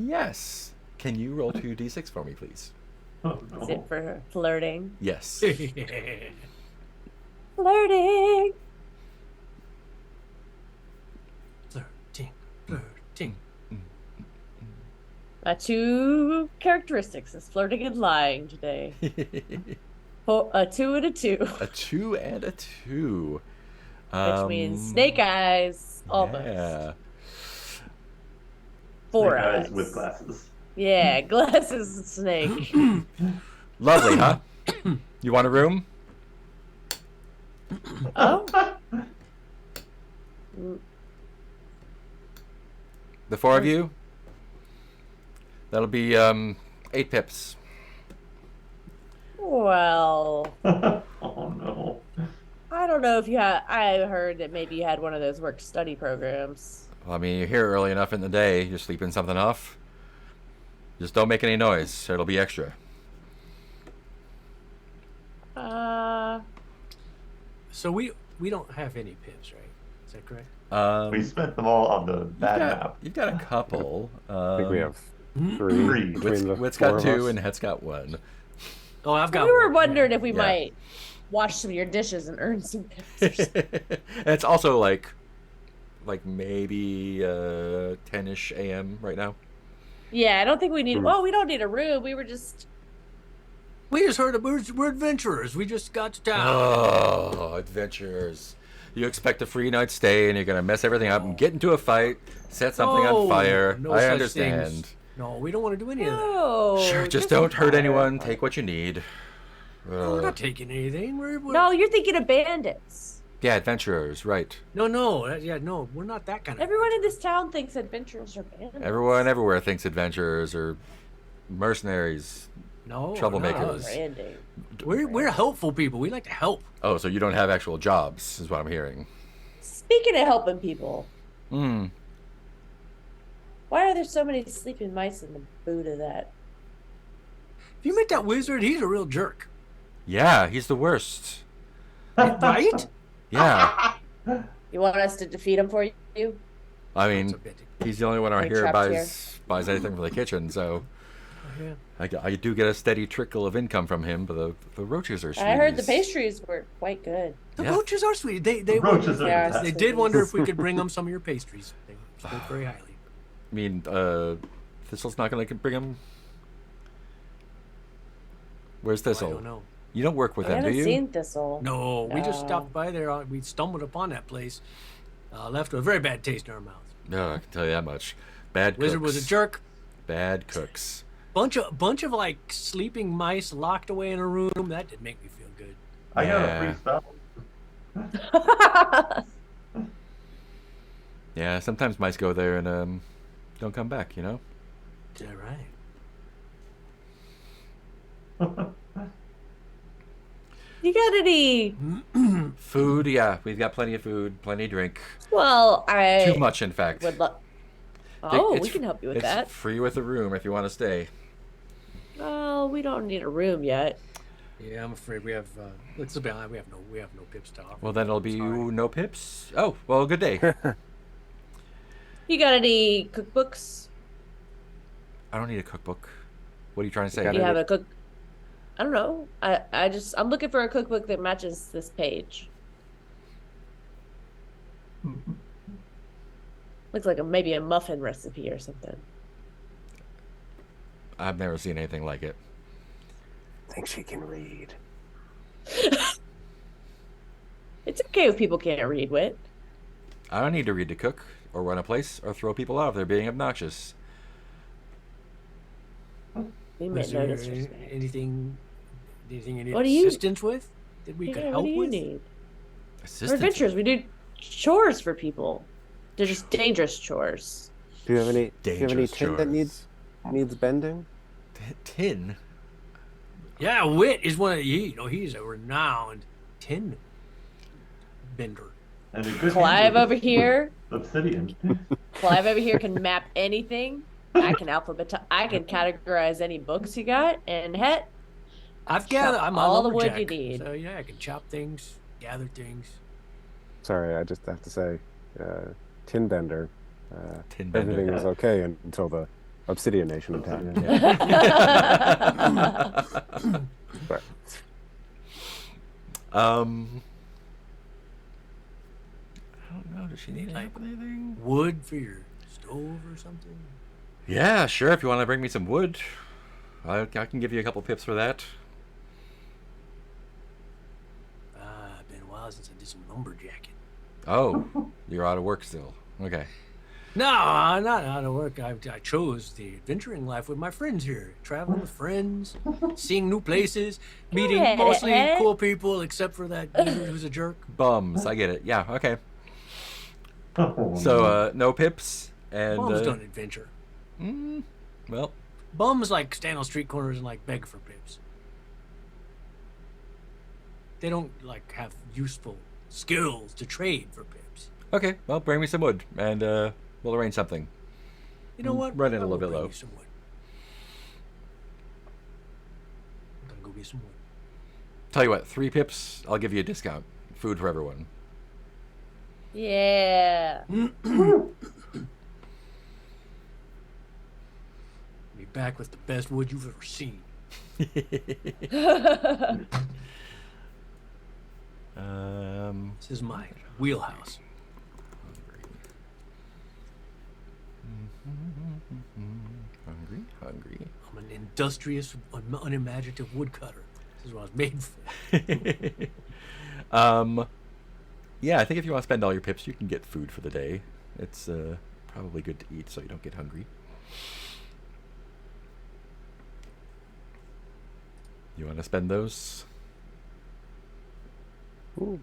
Yes. Can you roll 2d6 for me, please? Oh, Is no. it for flirting? Yes. Flirting! Flirting. My two characteristics is flirting and lying today. A 2 and a 2, A 2 and a 2. which means snake eyes, almost. Yeah. 4 Snake eyes eyes. with glasses. Yeah, glasses and snake. Lovely, huh? You want a room? Oh, The 4 of you? That'll be 8 pips. well, Oh no. I don't know if you had. I heard that maybe you had one of those work-study programs. Well, I mean, you're here early enough in the day. You're sleeping something off. Just don't make any noise. It'll be extra. So we don't have any pips, right? Is that correct? We spent them all on the bad map. You've got a couple. I think we have Three. three between the Wit's four got of 2 us. and Het's got 1. Oh, I've got. We were one, wondering yeah. if we Yeah. might wash some of your dishes and earn some pips. Or something. And it's also like maybe 10ish a.m. right now. Yeah, I don't think we need. Well, we don't need a room. We were just. We just heard we're adventurers. We just got to town. Oh, adventurers. You expect a free night stay and you're going to mess everything up and get into a fight, set something on fire. No I such understand. things. No, we don't want to do any of that. Oh, Sure, just don't hurt anyone. Take what you need. No, we're not taking anything. We're No, you're thinking of bandits. Yeah, adventurers, right. no, no, we're not that kind of. Everyone in this town thinks adventurers are bandits. Everyone everywhere thinks adventurers are mercenaries, No, troublemakers. not us. Branding. We're helpful people. We like to help. Oh, so you don't have actual jobs, is what I'm hearing. Speaking of helping people, Hmm. why are there so many sleeping mice in the boot of that? If you met that wizard, he's a real jerk. Yeah, he's the worst. Right? Yeah. You want us to defeat him for you? I That's mean, a bit. he's the only one around Any here who trapped buys anything from the kitchen, so Yeah. I do get a steady trickle of income from him, but the roaches are sweet. I heard the pastries were quite good. The Yeah. roaches are sweet. They Roaches are Yeah, fantastic. They did wonder if we could bring them some of your pastries. They spoke very highly. I mean, Thistle's not going to bring him. Where's I Thistle? don't know. You don't work with I them, do haven't you? seen Thistle. No, we just No. stopped by there. We stumbled upon that place. Left with a very bad taste in our mouth. No, I can tell you that much. Bad cooks. Wizard was a jerk. Bad cooks. Bunch of like sleeping mice locked away in a room. That did make me feel good. I got a Yeah. free spell. Yeah, sometimes mice go there and don't come back. You know. Is that right? You got any? Food, yeah, we've got plenty of food, plenty of drink. Well, I Too much, in fact. would love. Oh, It's- we can help you with it's that. free with a room if you want to stay. Oh, we don't need a room yet. Yeah, I'm afraid we have. Let's be honest. We have no pips to offer. Well, then it'll be Sorry. no pips. Oh, well, good day. You got any cookbooks? I don't need a cookbook. What are you trying to say? Got You any- have a cook. I don't know. I'm looking for a cookbook that matches this page. Looks like maybe a muffin recipe or something. I've never seen anything like it. I think she can read. It's okay if people can't read, Wit. I don't need to read to cook or run a place or throw people out if they're being obnoxious. We Was meant there no disrespect. anything you need What do you- assistance with that we could Yeah, help what do you with? need? For Assistance. adventures, we do chores for people. They're just dangerous chores. Do you have any Dangerous tin that chores. needs bending? Tin? Yeah, Wit is one of he's a renowned tin bender. And a good Clive hand over with here. obsidian. Clive over here can map anything. I can categorize any books you got, and heck, I'm a all the wood lumberjack, you need. so yeah, I can chop things, gather things. Sorry, I just have to say, tin bender. Tin bender. Everything was okay until the Obsidian Nation attacked. But I don't know. Does she need help with anything? Wood for your stove or something? Yeah, sure. If you want to bring me some wood, I can give you a couple pips for that. Been a while since I did some lumberjacking. Oh, you're out of work still. Okay. No, I'm not out of work. I chose the adventuring life with my friends here. Traveling with friends, seeing new places, meeting ahead, mostly Ed. cool people, except for that wizard who's a jerk. Bums. I get it. Yeah. Okay. Oh, So, no pips and. Bums don't adventure. Well, Bums like stand on street corners and like beg for pips. They don't like have useful skills to trade for pips. okay. Well, bring me some wood and we'll arrange something. You know what? Run it a I will little bit bring low. you some wood. I'm gonna go get some wood. Tell you what, 3 pips, I'll give you a discount. Food for everyone. Yeah. Be back with the best wood you've ever seen. This is my wheelhouse. Hungry. I'm an industrious, unimaginative woodcutter. This is what I was made for. Yeah, I think if you want to spend all your pips, you can get food for the day. It's probably good to eat so you don't get hungry. You want to spend those? ooh,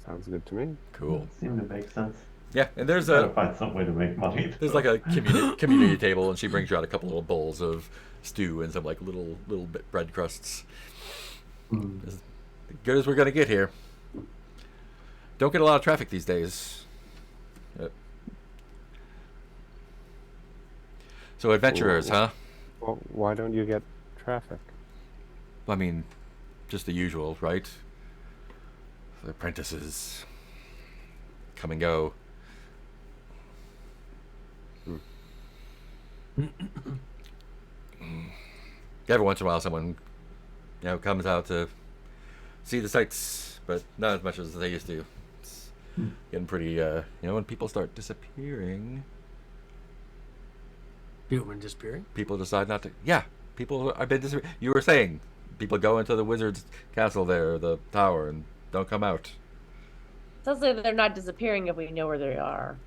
sounds good to me. Cool. seemed to make sense. Yeah, and there's Gotta a find some way to make money. there's like a community table, and she brings you out a couple little bowls of stew and some like little bread crusts. As good as we're gonna get here. Don't get a lot of traffic these days. So adventurers, huh? Well, why don't you get traffic? I mean, just the usual, right? The apprentices come and go. Every once in a while, someone, comes out to see the sights, but not as much as they used to. It's getting pretty, when people start disappearing, People been disappearing. people decide not to. Yeah, people have been disappearing. You were saying people go into the wizard's castle there, the tower, and don't come out. Sounds like they're not disappearing if we know where they are.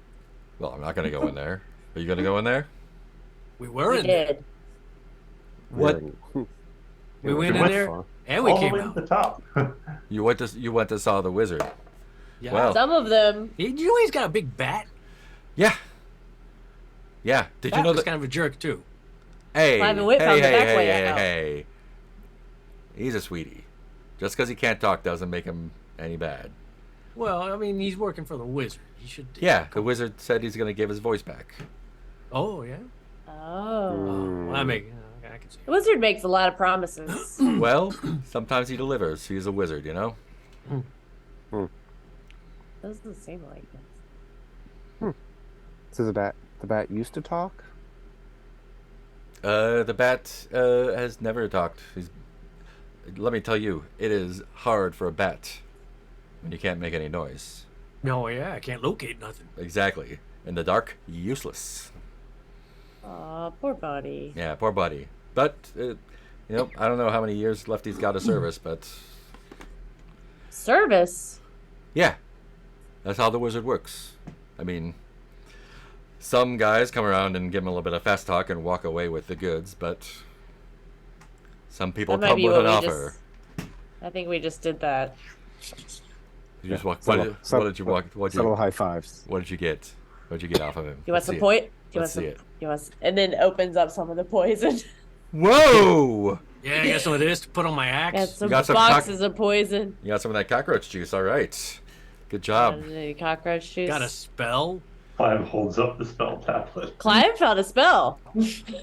Well, I'm not going to go in there. Are you going to go in there? We were We in there. did. What? We went in went there far. and we All the came way to out. the top. You went to saw the wizard. Yeah. Well- Some of them. You know he's got a big bat? Yeah. Yeah. Did you Bat know was that? kind of a jerk too. Hey, Clive and Whit hey, found the hey, back hey, way hey, out. hey. He's a sweetie. Just because he can't talk doesn't make him any bad. Well, I mean, he's working for the wizard. He should. Yeah, the wizard said he's going to give his voice back. Oh yeah. Oh. Well, I can see. The wizard makes a lot of promises. Well, sometimes he delivers. He's a wizard, you know? Doesn't seem like it. So the bat used to talk? The bat has never talked. He's let me tell you, it is hard for a bat when you can't make any noise. No, yeah, I can't locate nothing. Exactly. In the dark, useless. Aw, poor buddy. Yeah, poor buddy. But, I don't know how many years left he's got of service, but Service? yeah, that's how the wizard works. I mean, some guys come around and give him a little bit of fast talk and walk away with the goods, but some people That might come be with what an we offer. I think we just did that. You just walk. Subtle- What did you walk? Subtle high fives. What did you get? What did you get off of him? You want Let's some see it. point? Let's see it. And then opens up some of the poison. Whoa! Yeah, I got some of this to put on my axe. Got some got some boxes of poison. You got some of that cockroach juice. All right. Good job. Cockroach juice. Got a spell. Clive holds up the spell tablet. Clive found a spell.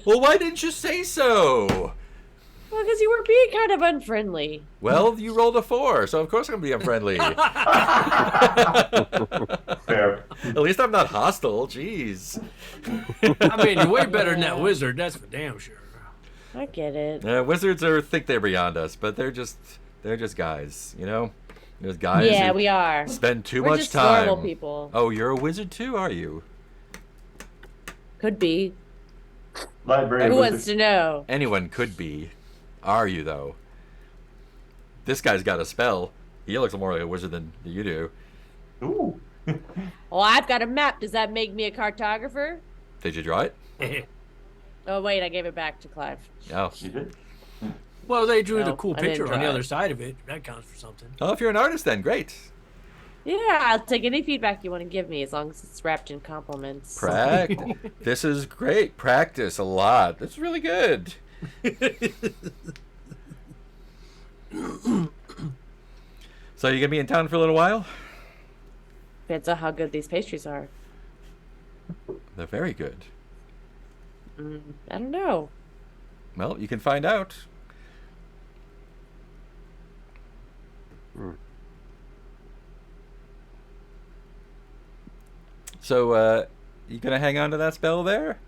Well, why didn't you say so? Well, because you were being kind of unfriendly. Well, you rolled a 4, so of course I'm gonna be unfriendly. Fair. At least I'm not hostile. Jeez. I mean, you're way better than that wizard. That's for damn sure. I get it. Wizards think they're beyond us, but they're just guys. There's guys. Yeah, who we are. spend too We're much just time. normal people. Oh, you're a wizard too, are you? Could be. Library Who wizard. wants to know? Anyone could be. Are you though? This guy's got a spell. He looks more like a wizard than you do. Ooh. Well, I've got a map. Does that make me a cartographer? Did you draw it? Oh, wait, I gave it back to Clive. Oh. You did? Well, they drew the No, cool I didn't picture on the try. other side of it. That counts for something. Oh, if you're an artist, then great. Yeah, I'll take any feedback you want to give me as long as it's wrapped in compliments. This is great. Practice a lot. That's really good. So you gonna be in town for a little while? Depends on how good these pastries are. They're very good. I don't know. Well, you can find out. So, you gonna hang on to that spell there?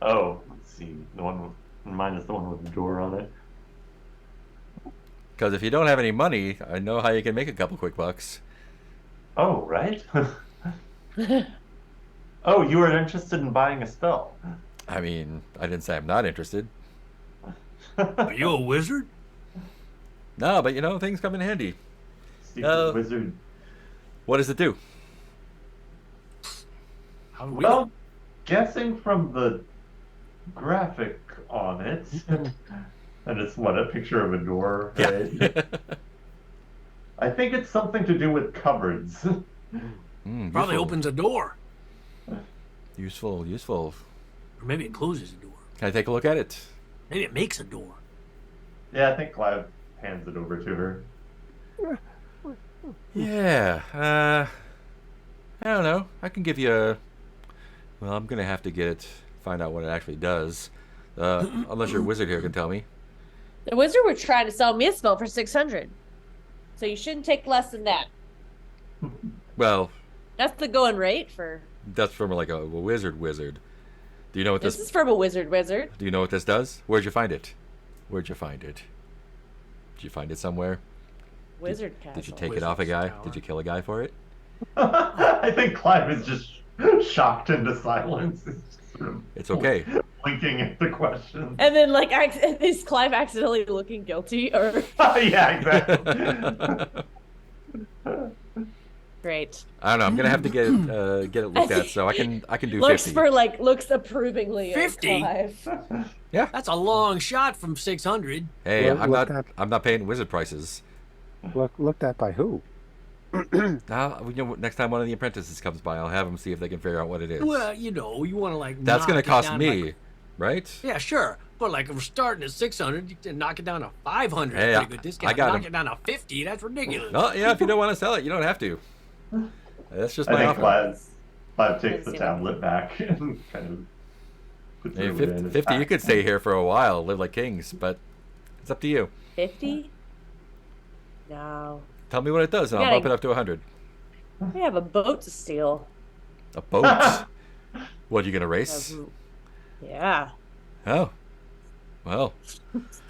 Oh, let's see. The one with, mine is the one with the door on it. Because if you don't have any money, I know how you can make a couple quick bucks. Oh, right? Oh, you were interested in buying a spell. I mean, I didn't say I'm not interested. Are you a wizard? No, but things come in handy. Secret wizard. What does it do? How do we Well, guessing from the graphic on it, and it's a picture of a door, right? Yeah. I think it's something to do with cupboards. Probably Useful. opens a door. Useful. Or maybe it closes a door. Can I take a look at it? Maybe it makes a door. Yeah, I think Clive hands it over to her. Yeah. I don't know. I can give you a. Well, I'm gonna have to find out what it actually does. Unless your wizard here can tell me. The wizard was trying to sell me a spell for 600. So you shouldn't take less than that. Well, That's the going rate for... that's from like a wizard. Do you know what This this? is from a wizard. Do you know what this does? Where'd you find it? Did you find it somewhere? Wizard castle. Did you take it off a guy? Wizard's tower. Did you kill a guy for it? I think Clive is just shocked into silence. He's just sort of It's okay. blinking at the question. And then, is Clive accidentally looking guilty? Or Yeah, exactly. Great. I don't know. I'm gonna have to get it looked at, so I can do Looks 50. looks approvingly 50? at Clive. Yeah. That's a long shot from 600. Hey, Well, I'm look not. at- I'm not paying wizard prices. Looked at by who? Now, next time one of the apprentices comes by, I'll have them see if they can figure out what it is. Well, you want to like. That's knock gonna it cost down, me, like- right? yeah, sure. But like if we're starting at 600, you can knock it down to 500. Hey, Pretty good discount. I got knock him. it down to 50. That's ridiculous. Oh, yeah. If you don't want to sell it, you don't have to. That's just I my think offer. Clive takes the Let's see. tablet back and kind of puts Hey, it away 50, in his 50, you pack. could stay here for a while, live like kings, but it's up to you. 50? No. Tell me what it does, and I'll gotta- bump it up to 100. We have a boat to steal. A boat? What, you gonna race? Yeah. Oh. Well,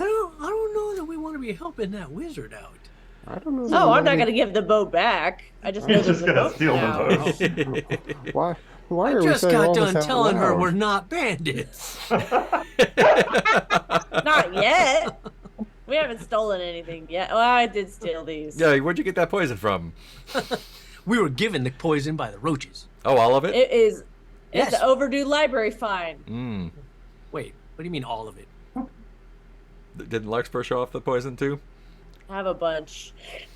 I to be helping that wizard out? I don't know. Oh, I'm not gonna give the boat back. I just know He's there's just a gonna boat steal now. the boat. Why? Why I are we just saying got all done this out telling her loud? we're not bandits. Not yet. We haven't stolen anything yet. Well, I did steal these. Yeah, where'd you get that poison from? We were given the poison by the roaches. Oh, all of it? It is. Yes. It's an overdue library fine. Mm. Wait, what do you mean all of it? Didn't Larkspur show off the poison too? I have a bunch.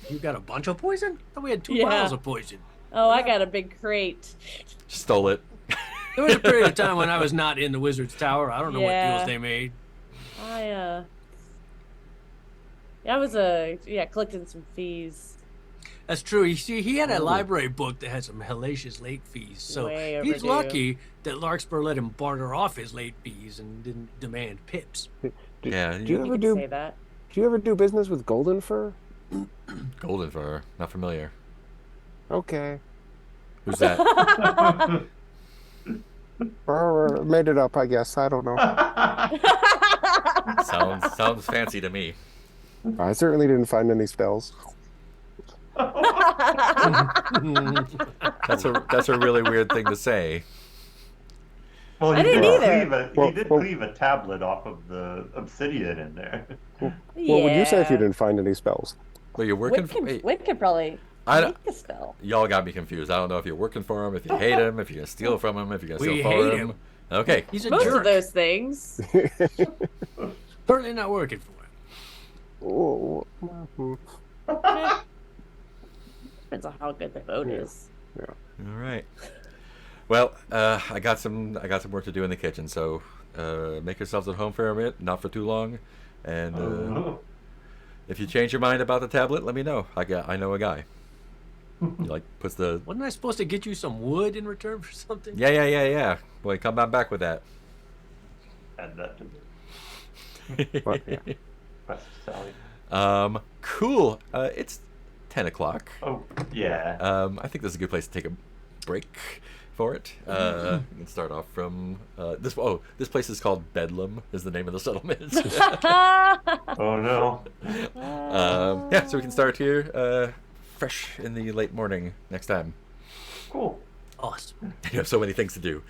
You got a bunch of poison? I thought we had 2 Yeah. vials of poison. Oh, I got a big crate. Stole it. There was a period of time when I was not in the wizard's tower. I don't know what Yeah. deals they made. I was collecting some fees. That's true. You see, he had a library book that had some hellacious late fees. So Way he's overdue. lucky that Larkspur let him barter off his late fees and didn't demand pips. Yeah, Do you You ever could do? say that. Do you ever do business with Golden Fur? golden fur. Not familiar. Okay. Who's that? Or made it up, I guess. I don't know. sounds fancy to me. I certainly didn't find any spells. That's a really weird thing to say. Well, I didn't either. Well, he did well- cleave a tablet off of the obsidian in there. What would you say if you Yeah. didn't find any spells? But you're working for Wit could probably I make don't- a spell. Y'all got me confused. I don't know if you're working for him, if you hate him, if you're gonna steal from him, if you're gonna We steal for hate him. him. Okay. He's a Most jerk. of those things. Certainly not working for him. Oh, Depends on how good the boat is. All right. Well, I got some work to do in the kitchen, so make yourselves at home for a minute, not for too long, and if you change your mind about the tablet, let me know. I know a guy. He like puts the Wasn't I supposed to get you some wood in return for something? yeah. Boy, come on back with that. Add that to but, yeah. the quest, Sally. Cool. It's 10 o'clock. Oh, yeah. I think this is a good place to take a break for it. You can start off from this. Oh, this place is called Bedlam. Is the name of the settlement. Oh, no. Yeah, so we can start here, fresh in the late morning next time. Cool. Awesome. You have so many things to do.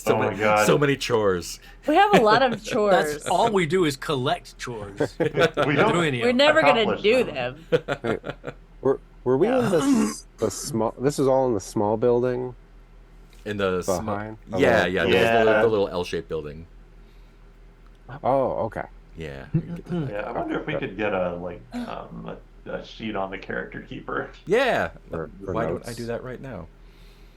Oh my God. So many chores. We have a lot of chores. That's all we do is collect chores. We Do don't. any We're of them. never gonna accomplish do them. them. Were we in the small? This is all in the small building. In the Behind? yeah, Okay. yeah, Yeah. the little L-shaped building. Oh, okay. Yeah. we can get to that. Yeah, I wonder if we could get a sheet on the character keeper. Yeah. For Why don't notes. I do that right now?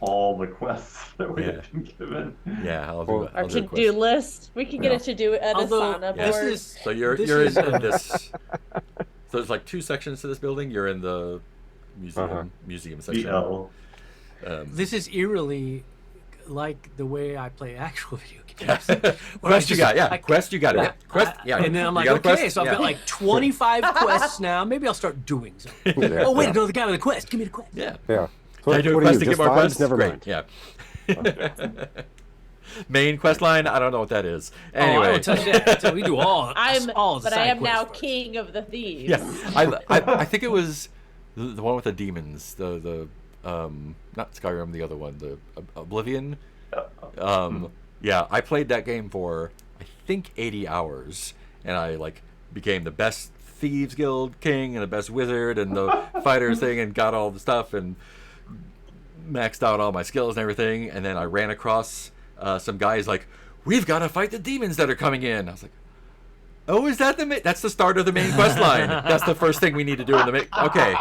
All the quests that we Yeah. have been given. Yeah, I'll do Well- it. Our I'll do a to-do quest. list. We could get Yeah. a to-do at Although, Asana Yeah. this board. is So you're This you're is, in this. So there's like 2 sections to this building. You're in the museum section. BL. this is eerily like the way I play actual video games. Where I Quest you just- got, yeah. I- Quest you got, yeah. Quest, yeah. And then I'm You like, got a okay, quest? so I've Yeah. got like 25 quests now. Maybe I'll start doing something. Yeah, Oh, wait, yeah. no, the guy with the quest. Give me the quest. Yeah. Yeah. Can I do a what are quest you, to get just more vibes? quests? Never Great. mind. Yeah. Main quest line? I don't know what that is. Oh, I Anyway. don't touch that until we do all of the But I side am now quests first. king of the thieves. Yeah, I think it was the one with the demons, the not Skyrim, the other one, the Oblivion. Yeah, I played that game for I think 80 hours, and I like became the best thieves guild king and the best wizard and the fighters thing, and got all the stuff and maxed out all my skills and everything. And then I ran across some guys like, "We've got to fight the demons that are coming in." I was like, "Oh, is that that's the start of the main quest line? That's the first thing we need to do in the main." Okay,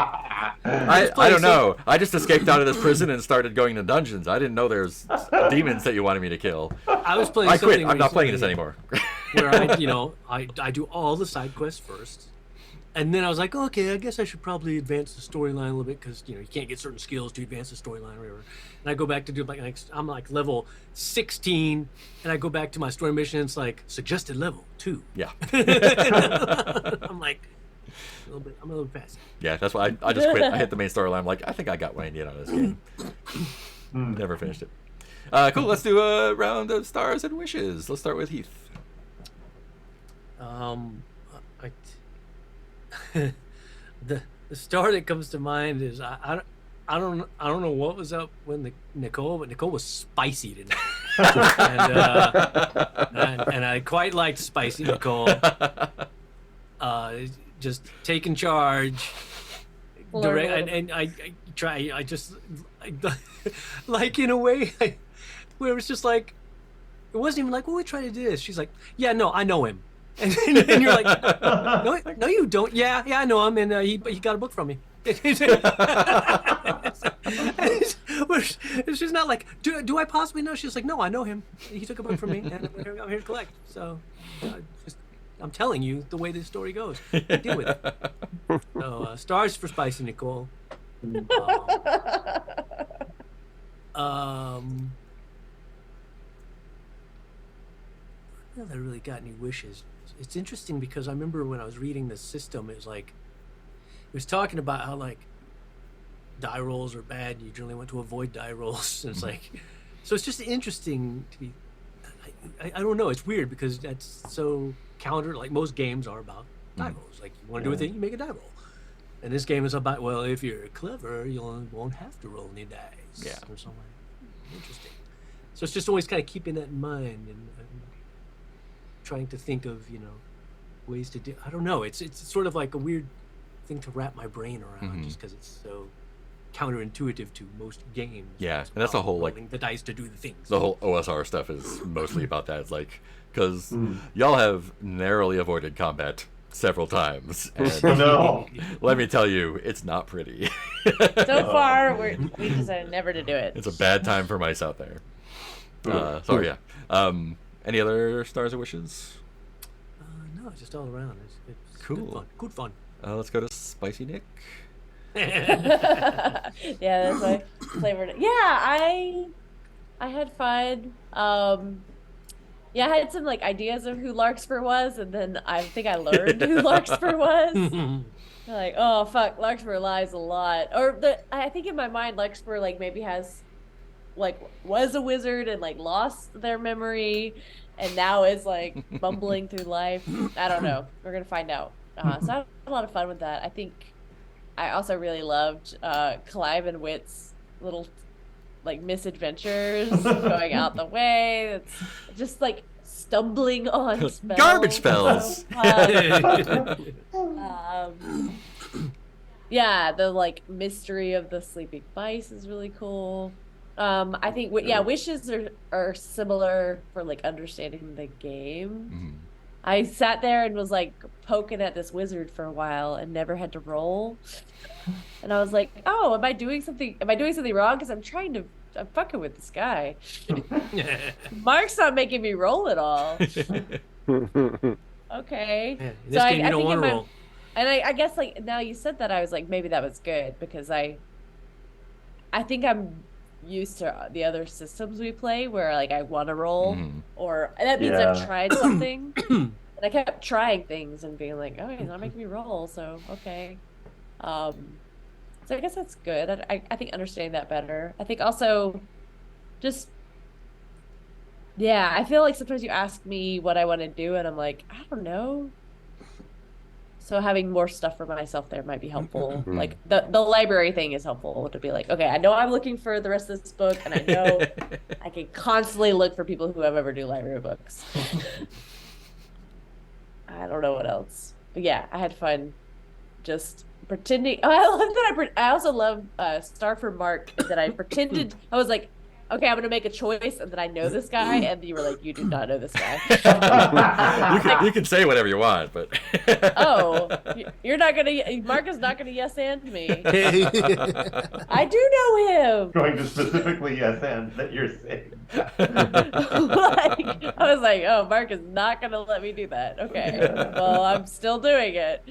I don't know. I just escaped out of this prison and started going to dungeons. I didn't know there's demons that you wanted me to kill. I was playing I quit. something I'm not playing recently this anymore. where I do all the side quests first. And then I was like, okay, I guess I should probably advance the storyline a little bit because you can't get certain skills to advance the storyline or whatever. And I go back to do I'm like level 16, and I go back to my story mission. And it's like suggested level 2. Yeah, I'm like I'm a little bit fast. yeah. That's why I just quit. I hit the main storyline. I'm like, I think I got what I need out of this game. Never finished it. Cool. Let's do a round of stars and wishes. Let's start with Heath. the story that comes to mind is I don't know what was up with Nicole, but Nicole was spicy tonight, and I quite liked spicy Nicole. Just taking charge, direct, and I just like in a way where it was just like it wasn't even like, well, we try to do this. She's like, yeah, no, I know him. And you're like, no, you don't. Yeah, I know him, and he got a book from me. It's just not like, do I possibly know? She's like, no, I know him. He took a book from me, and I'm here to collect. So, I'm telling you the way this story goes. Deal with it. So, stars for Spicy Nicole. I don't know if I really got any wishes. It's interesting because I remember when I was reading the system, it was like, it was talking about how like die rolls are bad. You generally want to avoid die rolls. And it's like, so it's just interesting to be, I don't know. It's weird because that's so counter, like most games are about die rolls. Like you want to do a thing, you make a die roll. And this game is about, well, if you're clever, you won't have to roll any dice. Yeah. Or something. Interesting. So it's just always kind of keeping that in mind and trying to think of, ways to do. I don't know. It's sort of like a weird thing to wrap my brain around, just because it's so counterintuitive to most games. Yeah, and that's a whole rolling the dice to do the things. The whole OSR stuff is mostly about that. It's like because y'all have narrowly avoided combat several times, and No. let me tell you, it's not pretty. So far, we decided never to do it. It's a bad time for mice out there. So yeah. Any other stars or wishes? No, it's just all around. It's Cool. Good fun. Let's go to Spicy Nick. Yeah, that's my favorite. Yeah, I had fun. Yeah, I had some like ideas of who Larkspur was, and then I think I learned who Larkspur was. Like, oh fuck, Larkspur lies a lot. Or I think in my mind, Larkspur like maybe was a wizard and like lost their memory, and now is like bumbling through life. I don't know. We're gonna find out. So I had a lot of fun with that. I think I also really loved Clive and Wit's little like misadventures, going out the way. It's just like stumbling on spells. Garbage spells. Yeah, the like mystery of the sleeping mice is really cool. I think wishes are similar for like understanding the game. I sat there and was like poking at this wizard for a while and never had to roll. And I was like, "Oh, am I doing something wrong? Because I'm fucking with this guy. Mark's not making me roll at all." Okay. Yeah, in this game, you don't want to roll. And I guess like now you said that, I was like, maybe that was good because I think I'm used to the other systems we play where like I want to roll, or that means I've tried something. And I kept trying things and being like, oh, he's not making me roll, so okay. So I guess that's good. I think understanding that better. I think also just, I feel like sometimes you ask me what I want to do and I'm like, I don't know. So having more stuff for myself there might be helpful. Like the library thing is helpful to be like, okay, I know I'm looking for the rest of this book, and I know I can constantly look for people who have ever do library books. I don't know what else, but yeah, I had fun just pretending. Oh, I love that. I also love Star for Mark, that I pretended. I was like, okay, I'm gonna make a choice, and then I know this guy, and you were like, you do not know this guy. you can say whatever you want, but oh, you're not gonna. Mark is not gonna yes and me. I do know him. Going to specifically yes and that you're saying. Like, I was like, oh, Mark is not gonna let me do that. Okay, well, I'm still doing it.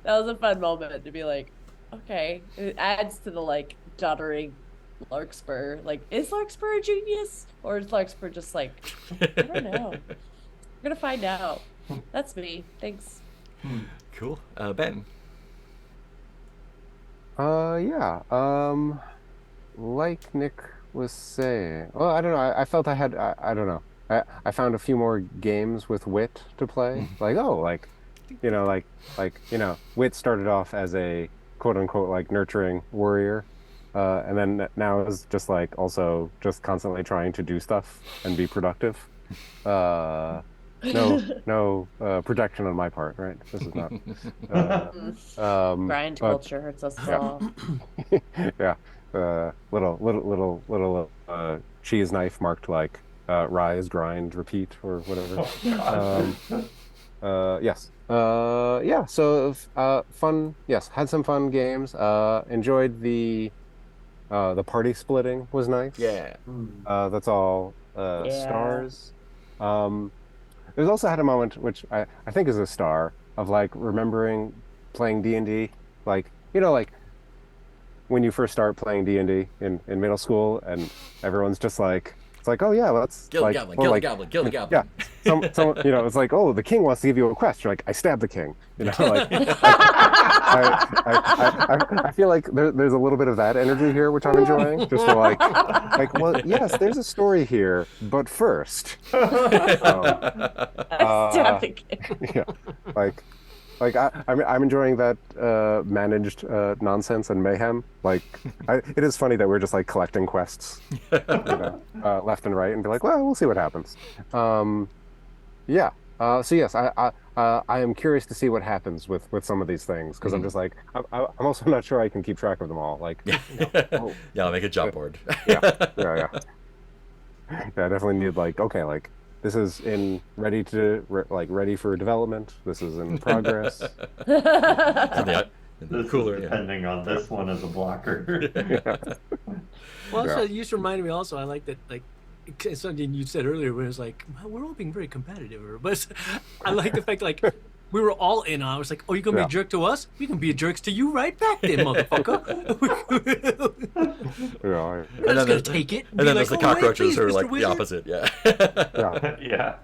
That was a fun moment to be like, okay, it adds to the like doddering Larkspur. Like, is Larkspur a genius, or is Larkspur just like, I don't know. We're gonna find out. That's me. Thanks. Cool. Ben. Like Nick was saying, well, I don't know. I felt I don't know. I found a few more games with wit to play. Like, Wit started off as a quote unquote like nurturing warrior, and then now is just like also just constantly trying to do stuff and be productive. Uh, no projection on my part, right? This is not. Grind But culture hurts us all. yeah, little cheese knife marked like rise, grind, repeat, or whatever. Oh, God. Yes. Yeah. So, fun. Yes, had some fun games. Enjoyed the party splitting was nice. Yeah. Hmm. That's all. Yeah. Stars. Um, there's also had a moment which I think is a star of like remembering playing D&D, like like when you first start playing D&D in middle school, and everyone's just like, it's like, oh yeah, let's Kill the like, goblin, or kill the like, goblin, kill the yeah, goblin. some it's like, oh, the king wants to give you a quest. You're like, I stabbed the king. Like I feel like there's a little bit of that energy here, which I'm enjoying. Just to well, yes, there's a story here, but first, um, Stop uh, the kid. yeah, like I'm enjoying that managed nonsense and mayhem. It is funny that we're just like collecting quests, left and right, and be like, well, we'll see what happens. Yeah. So yes, I am curious to see what happens with some of these things, because I'm just like I'm also not sure I can keep track of them all. Like, Yeah. oh, Yeah, I'll make a job board. yeah, yeah. Yeah, I definitely need like, okay, like this is ready for development. This is in progress. In the, in the This cooler, is yeah. depending on this one as a blocker. Well, also, Yeah. you just reminded me also, I like that, like, it's something you said earlier where it was like, well, we're all being very competitive. But I like the fact, like, we were all in on it. I was like, oh, you're going to be Yeah. a jerk to us? We can be a jerks to you right back then, motherfucker. Yeah, I'm And just then going to there's- take it. And be then like, there's the "Oh, wait, cockroaches please, who are Mr. like the Wizard." opposite, yeah. yeah,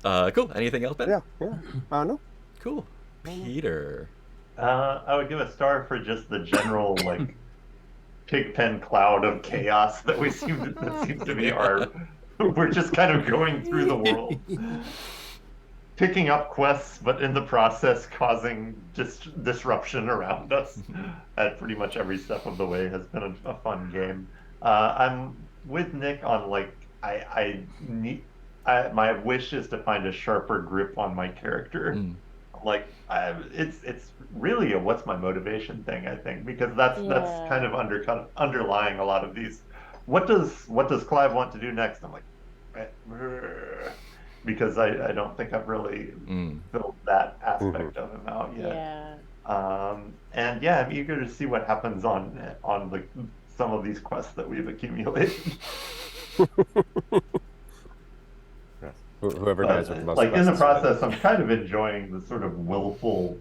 Yeah. Cool. Anything else, Ben? yeah, yeah. No. Cool. Peter. I would give a star for just the general like pigpen cloud of chaos that seems to be our. We're just kind of going through the world, picking up quests, but in the process causing disruption around us at pretty much every step of the way. Has been a fun game. I'm with Nick on like I need. My wish is to find a sharper grip on my character. Like it's really a what's my motivation thing, I think, because that's kind of underlying a lot of these. What does Clive want to do next? I'm like, because I don't think I've really filled that aspect of him out yet. Yeah. And yeah, I'm eager to see what happens on some of these quests that we've accumulated. Whoever dies with the most Like in the quests. process, I'm kind of enjoying the sort of willful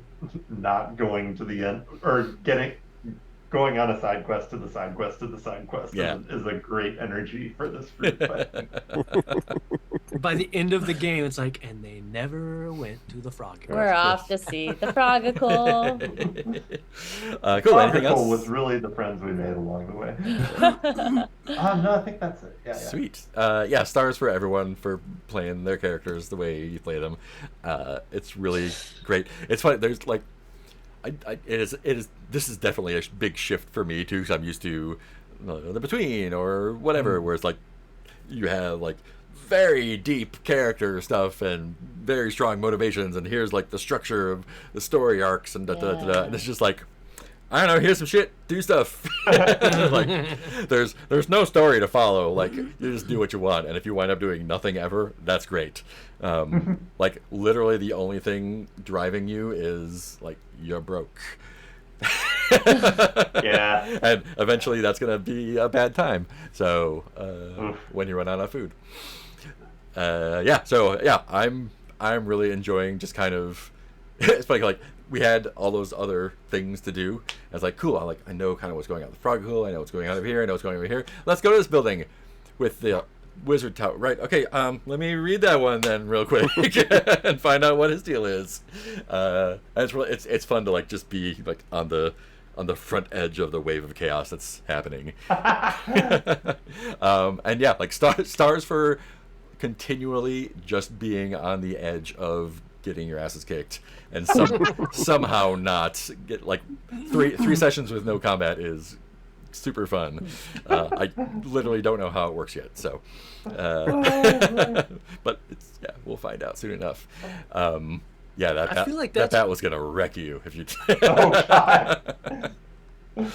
not going to the end or going on a side quest to the side quest to the side quest is a great energy for this group. I think. By the end of the game, it's like, and they never went to the frog. We're off to see the Frogical. Cool. Anything Froggicle else? was really the friends we made along the way. No, I think that's it. Yeah. Sweet. Yeah, stars for everyone for playing their characters the way you play them. It's really great. It's funny. There's like, it is. This is definitely a big shift for me too, because I'm used to the Between or whatever, where it's like you have like very deep character stuff and very strong motivations, and here's like the structure of the story arcs and and it's just like, I don't know, here's some shit, do stuff. Like there's no story to follow. Like you just do what you want, and if you wind up doing nothing ever, that's great. Like literally the only thing driving you is like you're broke. Yeah. And eventually that's gonna be a bad time. So when you run out of food. I'm really enjoying just kind of it's funny, like we had all those other things to do. I was like, cool, I know kind of what's going on with Froggicle, I know what's going on over here, I know what's going on over here. Let's go to this building with the wizard tower. Right, okay, let me read that one then real quick and find out what his deal is. And it's fun to like just be like on the front edge of the wave of chaos that's happening. And yeah, like stars for continually just being on the edge of getting your asses kicked, and somehow not get like three sessions with no combat is super fun. I literally don't know how it works yet, so but it's, yeah, we'll find out soon enough. Yeah, I feel like that was gonna wreck you if you. Oh God.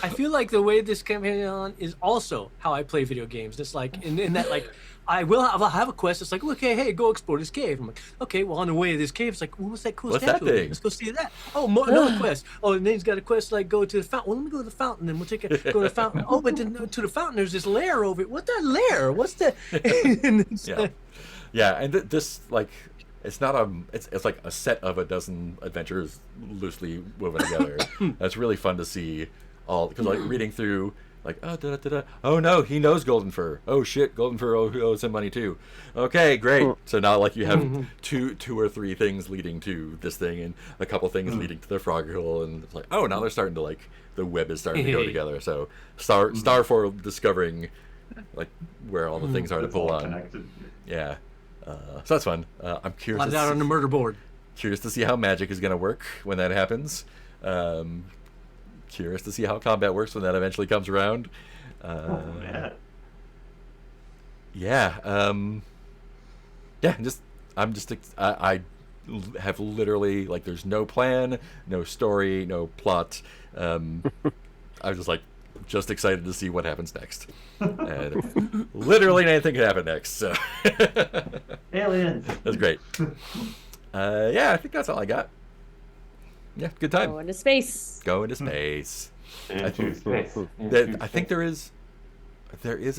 I feel like the way this campaign on is also how I play video games. It's like in that like I'll have a quest. It's like, okay, hey, go explore this cave. I'm like, okay, well on the way to this cave, it's like, well, what's that cool What's statue? that thing? Let's go see that. Oh, another quest. Oh, and then he's got a quest like go to the fountain. Well, let me go to the fountain. Then we'll go to the fountain. Oh, but then to the fountain, there's this lair over it. What's that lair? What's that? Yeah, yeah, and this like. It's not it's like a set of a dozen adventures loosely woven together. That's really fun to see all, because like reading through like, oh da, da, da, da. Oh no, he knows Golden Fur. Oh shit, Golden Fur owes him money too. Okay, great. So now like you have two or three things leading to this thing, and a couple things leading to the frog hole, and it's like, oh, now they're starting to like, the web is starting to go together. So star for discovering like where all the things are to It's pull all on. connected. Yeah. So that's fun. I'm curious. Plot it out on the murder board. Curious to see how magic is going to work when that happens. Curious to see how combat works when that eventually comes around. Oh man. Yeah. Yeah. I have literally like, there's no plan, no story, no plot. I'm just like, just excited to see what happens next. And literally anything could happen next. So Aliens. that's great. Yeah, I think that's all I got. Yeah, good time. Go into space. Go into space. Into space. I think there is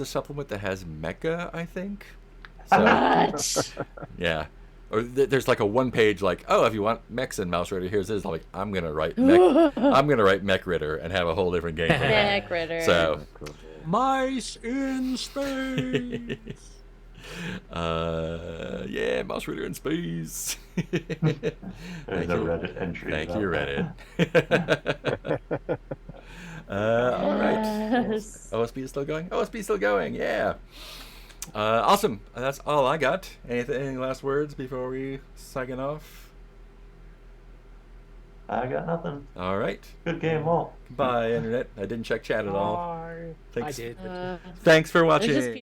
a supplement that has mecha, I think. So, What? yeah. Or there's like a one page like, oh, if you want mechs in Mausritter, here's this. I'm like, I'm gonna write Mausritter and have a whole different game. Neck Ritter. So Mice in space. yeah, Mausritter in space. There's a Reddit entry. Thank about you, that. Reddit. All right. Yes. OSB is still going? OSB is still going, yeah. Awesome. That's all I got. Any last words before we sign off? I got nothing. All right. Good game, all. Bye, Internet. I didn't check chat at all. I Thanks. did. Thanks for There's watching. just